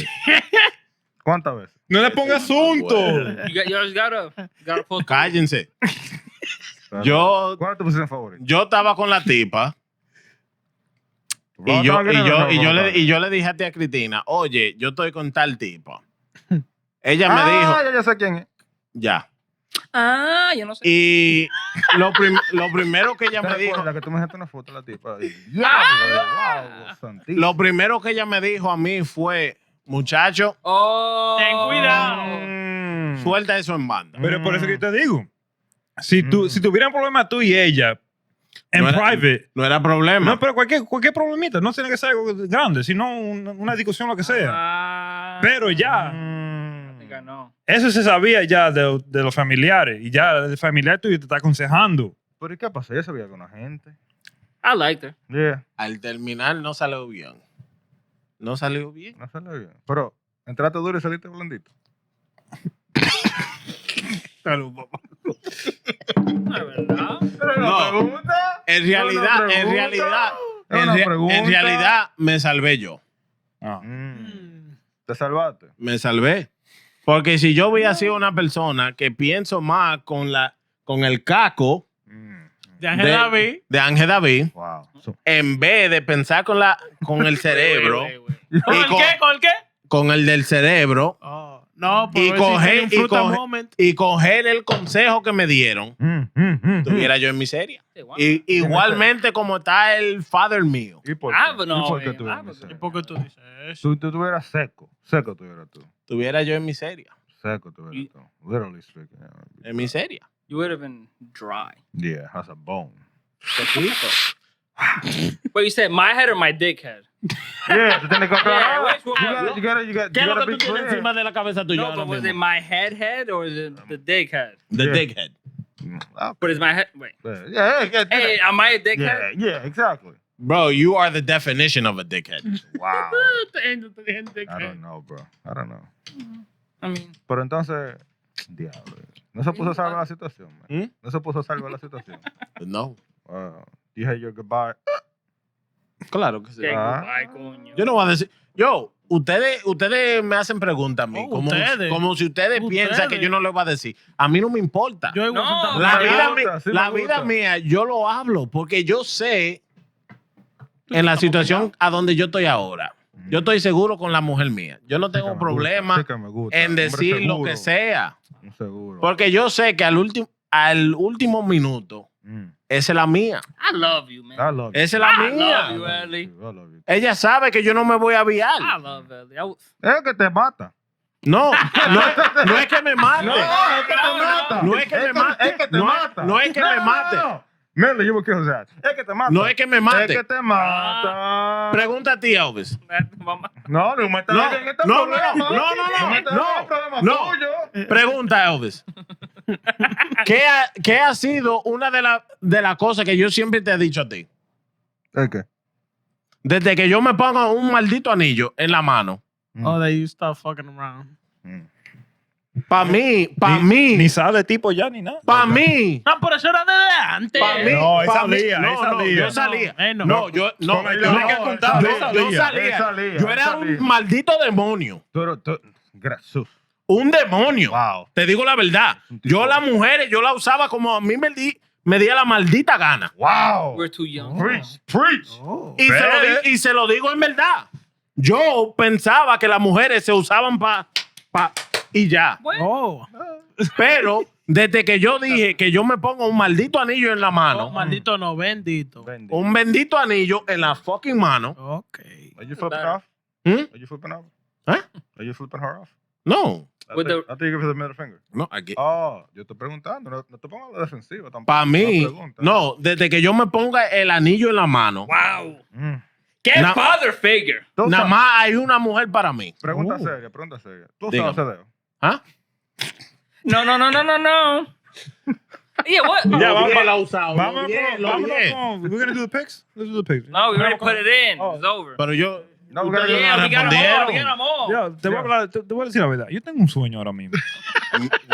C: ¿Cuántas veces?
A: No le ponga asunto.
E: You just gotta post.
B: Cállense.
C: Pero,
B: Yo,
C: ¿cuál es tu posición favorita?
B: yo estaba con la tipa y yo le dije a tía Cristina, oye, yo estoy con tal tipa. Ella me dijo,
C: Ya sé quién es.
B: ya.
E: Ah, yo no sé.
B: Y lo primero que ella
C: ¿Te
B: me dijo,
C: recuerdas que tú me dejaste una foto de la tipa? ¡Wow! Santísimo.
B: lo primero que ella me dijo a mí fue, muchacho,
E: Oh.
F: Ten cuidado.
B: suelta eso en banda.
A: Pero por eso que te digo, si tuvieran problema tú y ella, en
B: No era-
A: private,
B: No era problema.
A: no, pero cualquier problemita, no tiene que ser algo grande, sino una discusión, lo que sea.
E: Ah.
A: Pero ya,
E: I think I know.
A: eso se sabía ya de los familiares, y ya el familiar tuyo te está aconsejando.
C: ¿Pero y qué pasó? ¿Ya sabía con la gente?
E: I liked her.
C: Yeah,
B: Al terminar no salió bien. No salió bien.
C: no salió bien. Pero, entraste duro y saliste blandito.
E: La verdad.
B: No. En realidad, en realidad me salvé yo.
A: Ah.
C: ¿Te salvaste?
B: Me salvé. Porque si yo hubiera sido una persona que pienso más con el caco
F: De Ángel David.
B: de Ángel David,
C: Wow.
B: en vez de pensar con el cerebro,
E: Wait.
F: ¿Con el
B: con-
F: qué? ¿Con el qué?
B: con el del cerebro,
F: Oh, no,
B: Y
F: pero
B: coger- y coger-
F: moment.
B: y coger el consejo que me dieron, estuviera yo en miseria.
E: Hey, wow.
B: Y, igualmente como está el father mío.
C: ¿Y por
E: Ah,
C: qué?
E: but no,
C: ¿Y por qué
E: man.
C: tú
E: Ah,
C: eres
E: but-
C: miseria?
F: ¿Y por qué tú dices eso?
C: Tú estuvieras seco. Seco tuvieras tú.
B: Estuviera yo en miseria.
C: Seco tuvieras tú. Literally speaking.
B: En miseria.
E: You would have been dry.
C: Yeah, has a bone.
E: But you said my head or my dick head?
C: Yeah, tú tienes que
E: Yeah,
C: aclarar.
E: which one?
C: You gotta
B: ¿Qué es lo que
C: be
B: tú tienes
C: clear.
B: encima de la cabeza tuya?
E: No,
B: ahora
E: but was
B: mismo?
E: it my head or is it the dick head?
B: The
C: Yeah.
B: dickhead.
E: But is my head? Wait.
C: Yeah,
E: Hey, am I a dick
C: yeah,
E: head?
C: yeah, exactly.
B: Bro, you are the definition of a dickhead.
C: Wow.
F: I
C: I don't know, bro. I don't know.
E: I mean,
C: Pero entonces, diablo. No se puso a salvar la situación, man.
B: ¿Mm?
C: No se puso a salvar la situación.
B: No.
C: You had your goodbye.
B: Claro que sí.
E: que
C: Ah.
E: goodbye, coño.
B: Yo no voy a decir. Ustedes me hacen preguntas a mí.
F: Oh,
B: como,
F: ustedes.
B: como si ustedes piensan que yo no les voy a decir. A mí no me importa.
F: Yo igual
E: No,
F: sentado-
B: La
C: me
B: vida,
C: gusta, sí
B: la
C: me
B: vida
C: gusta.
B: mía, yo lo hablo porque yo sé en la situación a donde yo estoy ahora. Yo estoy seguro con la mujer mía. Yo no tengo problema en decir lo que sea.
C: Seguro.
B: Porque yo sé que al último minuto, esa es la mía.
E: I love you, man.
C: I love you.
B: Esa es la
E: I
B: mía.
E: love you, Ellie.
C: I love you.
B: Ella sabe que yo no me voy a aviar.
E: I love Ellie.
C: Es que te mata.
B: No es que me mate.
C: No, es que te mata.
B: No es que me mate.
C: Es que te
B: No es-
C: mata.
B: no es que me mate.
C: Millie, you would kill his ass. Es que te mata.
B: No es que me mate.
C: Es que te mata.
B: Pregunta a ti, Elvis.
E: Vamos.
C: No, no metas
B: No,
C: en este
B: no,
C: problema.
B: no, no, no,
C: metas
B: no,
C: en el problema
B: no.
C: tuyo.
B: Pregunta, Elvis. ¿Qué ha sido una de las cosas que yo siempre te he dicho a ti?
C: ¿El qué?
B: Desde que yo me pongo un maldito anillo en la mano,
F: Oh, that you stop fucking around.
B: para mí,
A: Ni sale tipo ya ni nada.
B: para mí,
F: No, pero eso era de antes.
B: para mí,
A: No, él
B: pa' mí-
A: salía, él
B: no,
A: salía.
B: yo salía.
F: No,
B: No, yo no,
C: Con el
B: yo-
C: tiene que contar,
B: yo-
C: él
B: yo
C: salía.
B: salía.
C: Él
B: Yo era
C: salía.
B: un maldito demonio.
C: Gracias.
B: Un demonio.
C: Wow.
B: Te digo la verdad. Yo las mujeres, yo la usaba como a mí me di la maldita gana.
C: Wow.
E: We're too young.
C: Preach, preach.
B: Y se lo digo en verdad. Yo pensaba que las mujeres se usaban y ya.
F: Oh,
B: Pero desde que yo dije que yo me pongo un maldito anillo en la
F: no,
B: mano,
F: maldito no, bendito.
B: un bendito anillo en la fucking mano.
F: Okay.
C: Are you flipping off?
B: ¿Mm?
C: Are you flipping off?
B: ¿Eh?
C: Are you flipping her off?
B: No.
C: I
E: With
C: think you give her the middle finger.
B: No, aquí.
C: Oh, yo estoy preguntando. No te pongas a la defensiva tampoco.
B: Para mí,
C: Una pregunta.
B: no, desde que yo me ponga el anillo en la mano,
E: Wow.
C: Mm.
E: Get
B: Na-
E: father figure.
C: Tú
B: nada
C: sabes-
B: más hay una mujer para mí.
C: Pregunta seria, pregunta seria. ¿Tú
B: Dígame.
C: sabes hacer dedo?
B: ¿Ah?
E: No. Yeah, what?
A: Ya, vamos
B: Bien
A: pa-
B: la ha usado.
A: Vamos
B: lo bien,
A: con,
B: lo
A: vámonos
B: bien.
A: con. We're gonna do the picks. Let's do the picks.
E: No, we already
A: Vamos con-
E: put it in.
A: Oh.
E: It's over.
B: Pero yo.
C: No, we
B: ustedes
C: gotta
B: no
E: Yeah, we got them all.
B: respondieron.
E: We got them all.
A: Yo, te voy a hablar, te voy a decir la verdad. Yo tengo un sueño ahora mismo.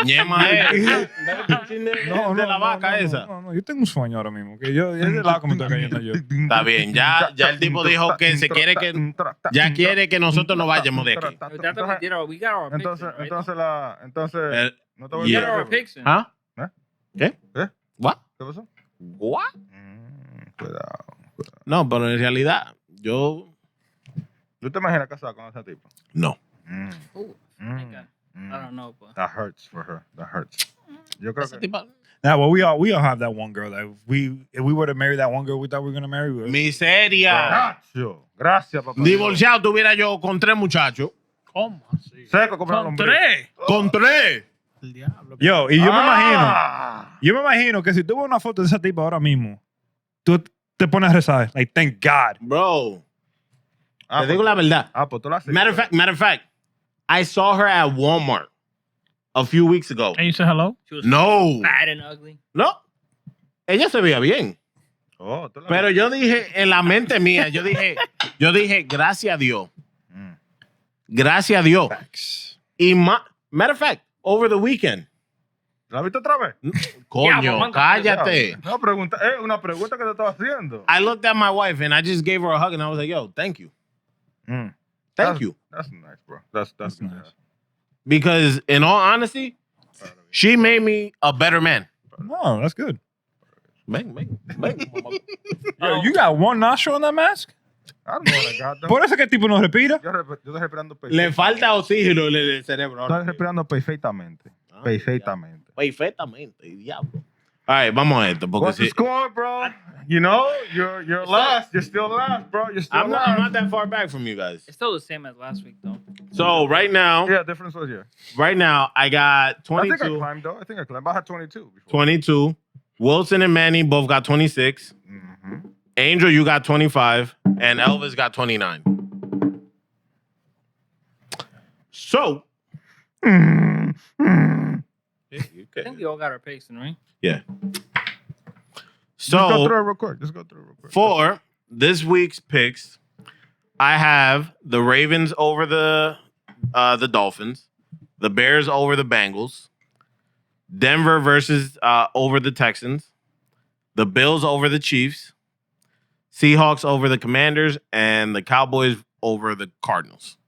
B: Ñema es. de la vaca esa.
A: No, yo tengo un sueño ahora mismo. Que yo, es de lado que me está cayendo yo.
B: Está bien, ya el tipo dijo que se quiere que. Ya quiere que nosotros nos vayamos de aquí.
E: That's what we did. We got our picks in, right?
C: Entonces, no te voy a
E: We
B: Yeah.
E: got our
C: decir.
E: picks in.
B: ¿Ah?
C: ¿Eh?
B: ¿Qué?
C: ¿Eh?
B: ¿What?
C: ¿Qué pasó?
B: ¿What?
C: Cuidado.
B: No, pero en realidad, yo.
C: ¿Tú te imaginas casada con ese tipo?
B: No.
E: Ooh, thank God. I don't know, but
C: That hurts for her. That hurts. Yo creo
B: Ese
C: que...
B: tipo-
A: Now, well, we all have that one girl that if we were to marry that one girl we thought we were gonna marry, we would.
B: Miseria.
C: Nacho. Gracias, papá.
B: Divorciado tuviera yo con 3 muchachos.
F: ¿Cómo así?
C: Seco como una
F: Son
C: lombriz.
F: 3.
B: Con 3.
F: El diablo.
A: Yo, y
C: Ah.
A: yo me imagino que si tú ves una foto de esa tipa ahora mismo, tú te pones a rezar, like, thank God.
B: Bro.
C: Ah,
B: Te digo la verdad.
C: pues tú la haces.
B: Matter of fact, I saw her at Walmart a few weeks ago.
F: And you say hello?
E: she was
B: No.
E: fat and ugly.
B: No. Ella se veía bien.
C: Oh, tú la
B: Pero yo dije, en la mente mía, yo dije, gracias a Dios.
C: Mm.
B: Gracias a Dios.
A: Facts.
B: Y matter of fact, over the weekend.
C: ¿La viste otra vez?
B: Coño,
E: mamá,
B: cállate.
C: No, una pregunta que te estaba haciendo.
B: I looked at my wife and I just gave her a hug and I was like, yo, thank you.
C: Mm.
B: Thank you.
C: That's nice, bro. That's
A: That's
C: good.
A: nice.
B: Because in all honesty, she made me a better man.
A: No, that's good.
B: Ven.
A: Yo, you got one nostril on that mask?
C: I don't know what I got, though.
A: Por eso que el tipo no respira.
C: Yo estoy respirando
B: Le falta oxígeno en el cerebro.
C: Estoy respirando perfectamente.
B: Ah,
C: Perfectamente.
B: Perfectamente, diablo. All right, vamos a esto. Porque
C: What's the
B: si,
C: score, bro? You know, you're last. You're still last, bro. You're still
B: I'm
C: last.
B: not that far back from you guys.
E: It's still the same as last week, though.
B: So right now,
C: Yeah, difference was yeah.
B: I got
C: I think I
B: 22.
C: climbed though. I think I climbed. I had 22 before.
B: 22. Wilson and Manny both got 26.
C: Mm-hmm.
B: Angel, you got 25. And Elvis got 29. So,
E: I think we all got our picks in, right?
C: Just go
B: so
C: through it real quick. Just go through it real quick.
B: for this week's picks, I have the Ravens over the Dolphins, the Bears over the Bengals, Denver versus over the Texans, the Bills over the Chiefs, Seahawks over the Commanders, and the Cowboys over the Cardinals.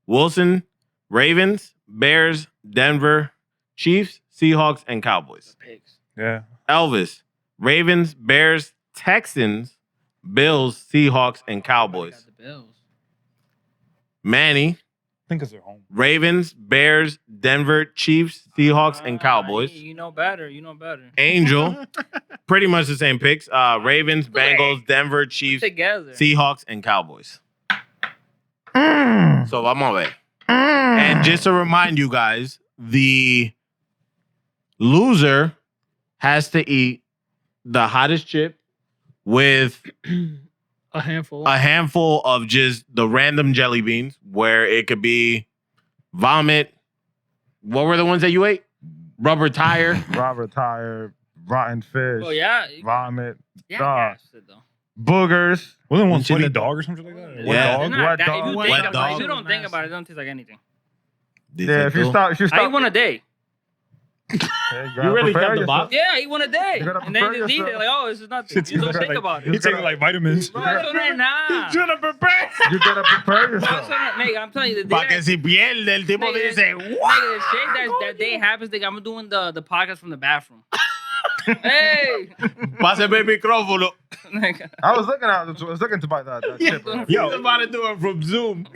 B: Wilson, Ravens, Bears, Denver, Chiefs, Seahawks, and Cowboys.
E: Picks.
A: Yeah.
B: Elvis, Ravens, Bears, Texans, Bills, Seahawks, and
E: I
B: Cowboys.
E: got the Bills.
B: Manny,
A: I think it's their home.
B: Ravens, Bears, Denver, Chiefs, Seahawks, and Cowboys.
E: You know better. You know better.
B: Angel, pretty much the same picks. Ravens, Bengals, Denver, Chiefs,
E: Together.
B: Seahawks, and Cowboys. So vamos a ver. And just to remind you guys, the loser has to eat the hottest chip with
F: A handful.
B: a handful of just the random jelly beans, where it could be vomit. What were the ones that you ate? Rubber tire.
C: Robert tire, rotten fish,
E: Oh yeah.
C: vomit,
E: Yeah.
C: dog.
E: Acid, though.
C: boogers.
A: Wasn't one
B: Chili
A: funny dog or something like that?
B: Yeah.
A: Wet
E: They're
A: dog?
E: not
C: Wet
E: that-
C: dog.
E: If you
F: Wet
E: think
B: dog.
E: about it, if you don't think about it, it doesn't taste like anything.
C: Yeah, if you stop,
E: I eat one a day.
F: You really kept the box?
E: Yeah, I eat one a day.
C: You gotta
E: And then
C: prepare
E: they leave it
C: yourself.
E: like, oh, this is nothing. You don't think about
A: He
E: it.
A: taking like vitamins.
E: No, eso no es nada.
C: You gotta prepare
E: No,
C: yourself.
E: eso no- Nigga, I'm telling you, the
B: Para
E: day
B: que si pierde, el tipo
E: Nigga,
B: dice,
E: nigga, the shit that day happens, nigga, I'm doing the podcast from the bathroom. Hey!
B: páseme el micrófono.
E: Nigga.
C: I was looking to buy that chip. Right?
B: He's about to do it from Zoom.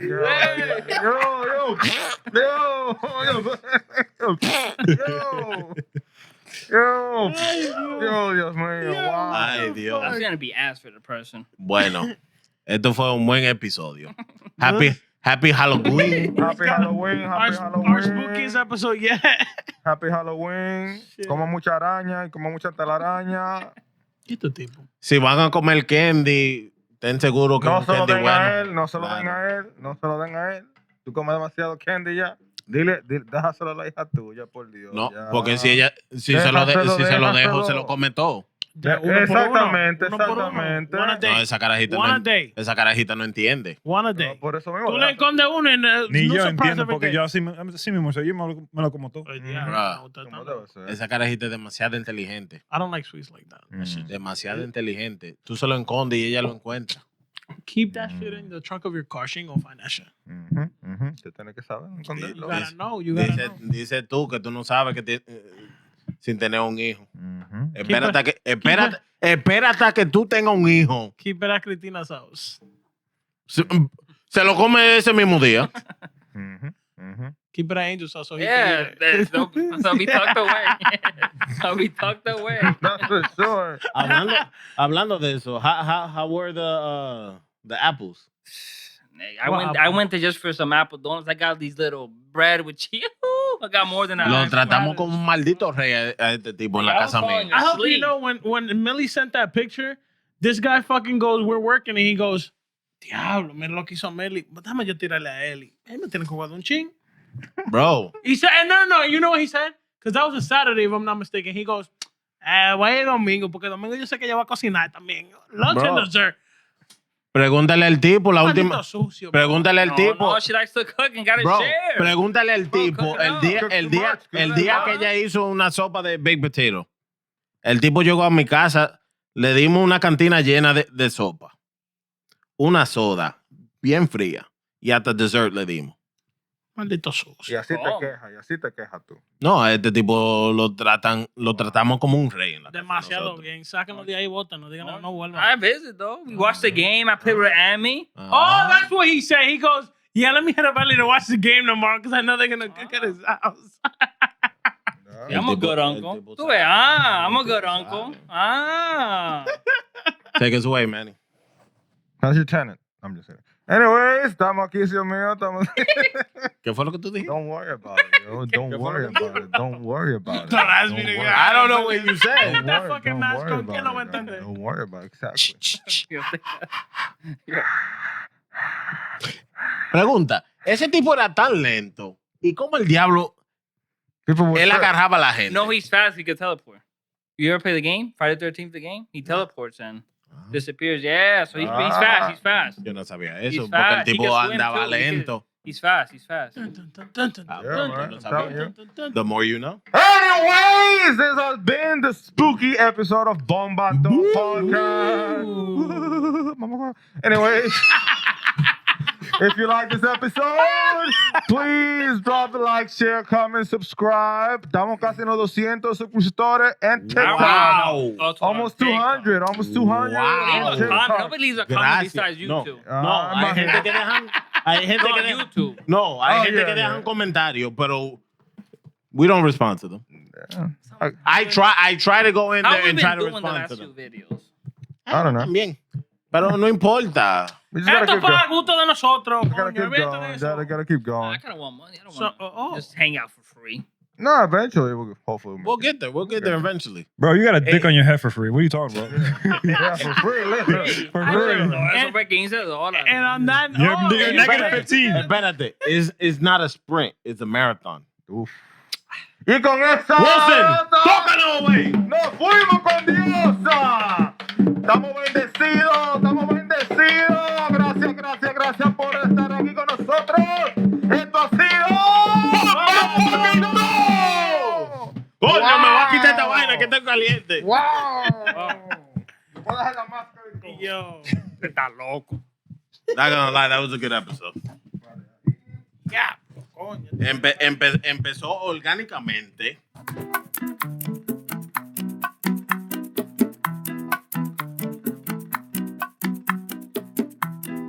C: Yo, yo, Dios mío, wow.
B: Ay, Dios.
E: That's gonna be ass for the person.
B: Bueno, esto fue un buen episodio. Happy Halloween.
C: Happy Halloween, happy
F: Our spookiest
C: Halloween.
F: episode yet.
C: Happy Halloween.
F: Shit.
C: Como mucha araña y como mucha telaraña.
F: Este tipo.
B: Si van a comer candy, ten seguro que
C: No
B: un
C: se lo
B: candy
C: den
B: bueno.
C: a él, no se lo den
B: Claro.
C: a él, no se lo den a él. Tú comes demasiado candy ya. Dile, déjaselo a la hija tuya, por Dios.
B: No,
C: ya.
B: porque si si
C: Déjaselo,
B: se lo dejo,
C: déjaselo.
B: se lo come todo.
F: Ya, uno por uno.
C: Exactamente,
F: Uno por uno.
C: exactamente.
F: One a
B: No,
F: day.
B: esa carajita
F: One a
B: no,
F: day.
B: esa carajita no entiende.
F: One a
C: No,
F: day.
C: por eso mismo.
F: Tú le escondes uno y
A: Ni
F: no
A: yo
F: surprise
A: entiendo
F: every
A: porque
F: day.
A: yo así mismo soy. Yo me lo como todo.
F: Yeah,
B: Bruh.
C: Como debe ser.
B: Esa carajita es demasiado inteligente.
F: I don't like sweets like that. That shit-
B: Demasiado inteligente. Tú se lo escondes y ella lo encuentra.
F: Keep that shit in the trunk of your car. She ain't gonna find that shit.
C: Tú tienes que saber esconderlo.
F: You gotta know. You gotta know.
B: Dice tú que tú no sabes que sin tener un hijo.
C: Ujú.
B: Espérate hasta que tú tengas un hijo.
F: Keep it at Cristina's house.
B: Se lo come ese mismo día.
C: Ujú, ujú.
F: Keep it at Angel's house so he
E: Yeah,
F: can eat it.
E: they'll be tucked away. They'll be tucked away.
C: That's for sure.
B: Hablando de eso, how were the apples?
E: I went to just for some apple donuts. I got these little bread with cheese. I got more than that.
B: Lo tratamos como un maldito rey a este tipo en la casa mía.
F: I hope you
E: Sleep.
F: know when Millie sent that picture, this guy fucking goes, we're working, and he goes, Diablo, mira lo que hizo Millie. Déjame yo tirarle a Eli. Él me tiene que jugar un ching.
B: Bro,
F: He said, and no, you know what he said? Because that was a Saturday, if I'm not mistaken. He goes, voy a domingo, porque domingo yo sé que ella va a cocinar también. Lunch
B: Bro.
F: and dessert.
B: pregúntale al tipo la última.
F: Maldito sucio, bro.
B: Pregúntale al tipo.
E: No, she likes to cook and gotta
B: Bro,
E: share.
B: pregúntale al
E: Bro,
B: tipo
E: cook it
B: el
E: up.
B: día,
C: Cook
B: el
C: too
B: día,
C: much, cook
B: el
C: it
B: día
C: up.
B: que ella hizo una sopa de baked potato. El tipo llegó a mi casa, le dimos una cantina llena de sopa, una soda bien fría y hasta dessert le dimos.
F: Maldito
C: Y
F: sucio.
C: así
E: Oh.
C: te quejas tú.
B: No, a este tipo lo tratamos como un rey en la casa de
F: Demasiado
B: nosotros.
F: bien. Sáquenlo de ahí, botan. No digan, no vuelvan.
E: I visit though. We watched the game. I played with Amy.
F: Oh, that's what he said. He goes, yeah, let me hit up Ellie to watch the game tomorrow because I know they're going to cook at his house.
E: Yeah, I'm a
B: El tipo-
E: good
B: el
E: uncle.
B: tipo
E: Tú
B: sabe.
E: ves, I'm a
B: El
E: good
B: tipo
E: uncle.
B: sabe.
E: Ah.
B: Take us away, Manny.
C: How's your tenant? I'm just kidding. Anyways, estamos aquí, Dios mío. Estamos...
B: ¿Qué fue lo que tú dijiste?
C: Don't worry about it, yo. Don't worry about it. Don't worry about it.
F: Don't ask me
C: Don't
F: to
C: worry.
F: go.
B: I don't know what you said.
C: Don't
F: that
C: worry,
F: fucking
C: don't
F: mask
C: worry
F: on,
C: about
F: ¿quién lo va a
C: it,
F: entender?
C: Don't worry about it. Exactly.
B: Pregunta, ese tipo era tan lento. ¿Y cómo el diablo
C: People would
B: él
C: say-
B: agarraba a la gente?
E: No, he's fast. He could teleport. You ever play the game? Friday the 13th, the game? He teleports and disappears. Yeah, so he's fast. He's fast.
B: Yo no sabía
E: He's
B: eso, porque el
E: fast. He
B: tipo
E: can swim,
B: andaba
E: too. He can-
B: lento.
E: He's fast. He's fast.
F: Dun, dun, dun, dun, dun,
B: Ah,
F: dun,
C: Yeah,
F: dun,
C: man,
F: dun,
C: I'm
F: dun,
C: telling
F: dun,
C: you.
F: dun, dun.
B: The more you know.
C: Anyways, this has been the spooky episode of Bombato Podcast. Anyways, if you like this episode, please drop a like, share, comment, subscribe. Estamos casi en los 200 suscriptores en TikTok.
B: Wow.
E: Oh, to
C: Almost
E: our TikTok.
C: 200. Almost 200.
B: Wow.
E: Leave
C: on
E: a comment.
C: TikTok.
E: Nobody leaves a comment
B: Gracias.
E: besides
B: No,
E: YouTube.
B: no, hay gente que dejan, hay gente
E: No,
B: que
E: on
B: dejan,
E: YouTube.
B: no, hay
C: Oh,
B: gente
C: yeah,
B: que dejan
C: yeah.
B: comentarios, pero we don't respond to them.
C: Yeah.
B: I try to go in
E: How
B: there
E: have we
B: and
E: been
B: try to
E: doing the
B: respond to
E: last few
B: them.
E: videos?
C: I don't know.
B: También. Pero no importa.
C: We just gotta
F: Esto
C: keep
F: fue
C: going.
F: a gusto de nosotros.
C: Gotta
F: coño,
C: keep
F: olvídate de
C: going.
F: eso.
C: Gotta keep
E: I
C: going.
E: kind of want money. I don't
F: So,
E: want to
F: oh.
E: just hang out for free.
C: No, eventually, hopefully.
B: We'll get there. We'll get there eventually.
A: Bro, you got a dick on your head for free. What are you talking about?
C: Yeah, for free, listen.
A: For
E: No,
A: free.
E: eso fue $15.
F: And on that,
A: You're
F: oh,
A: nigga, negative 15.
B: Espérate. It's not a sprint. It's a marathon.
C: Uf. Y con esa
B: Wilson,
C: nota,
B: tócalo, güey.
C: nos fuimos con Diosa. Estamos bendecidos. Gracias por estar aquí con nosotros. Esto ha sido...
B: Coño, me voy a quitar esta vaina que está caliente.
C: ¡Wow! Puedo dejar la máscara y todo.
F: yo.
E: Está loco.
B: Not gonna lie, that was a good episode.
F: Yeah. Coño.
B: Empezó orgánicamente.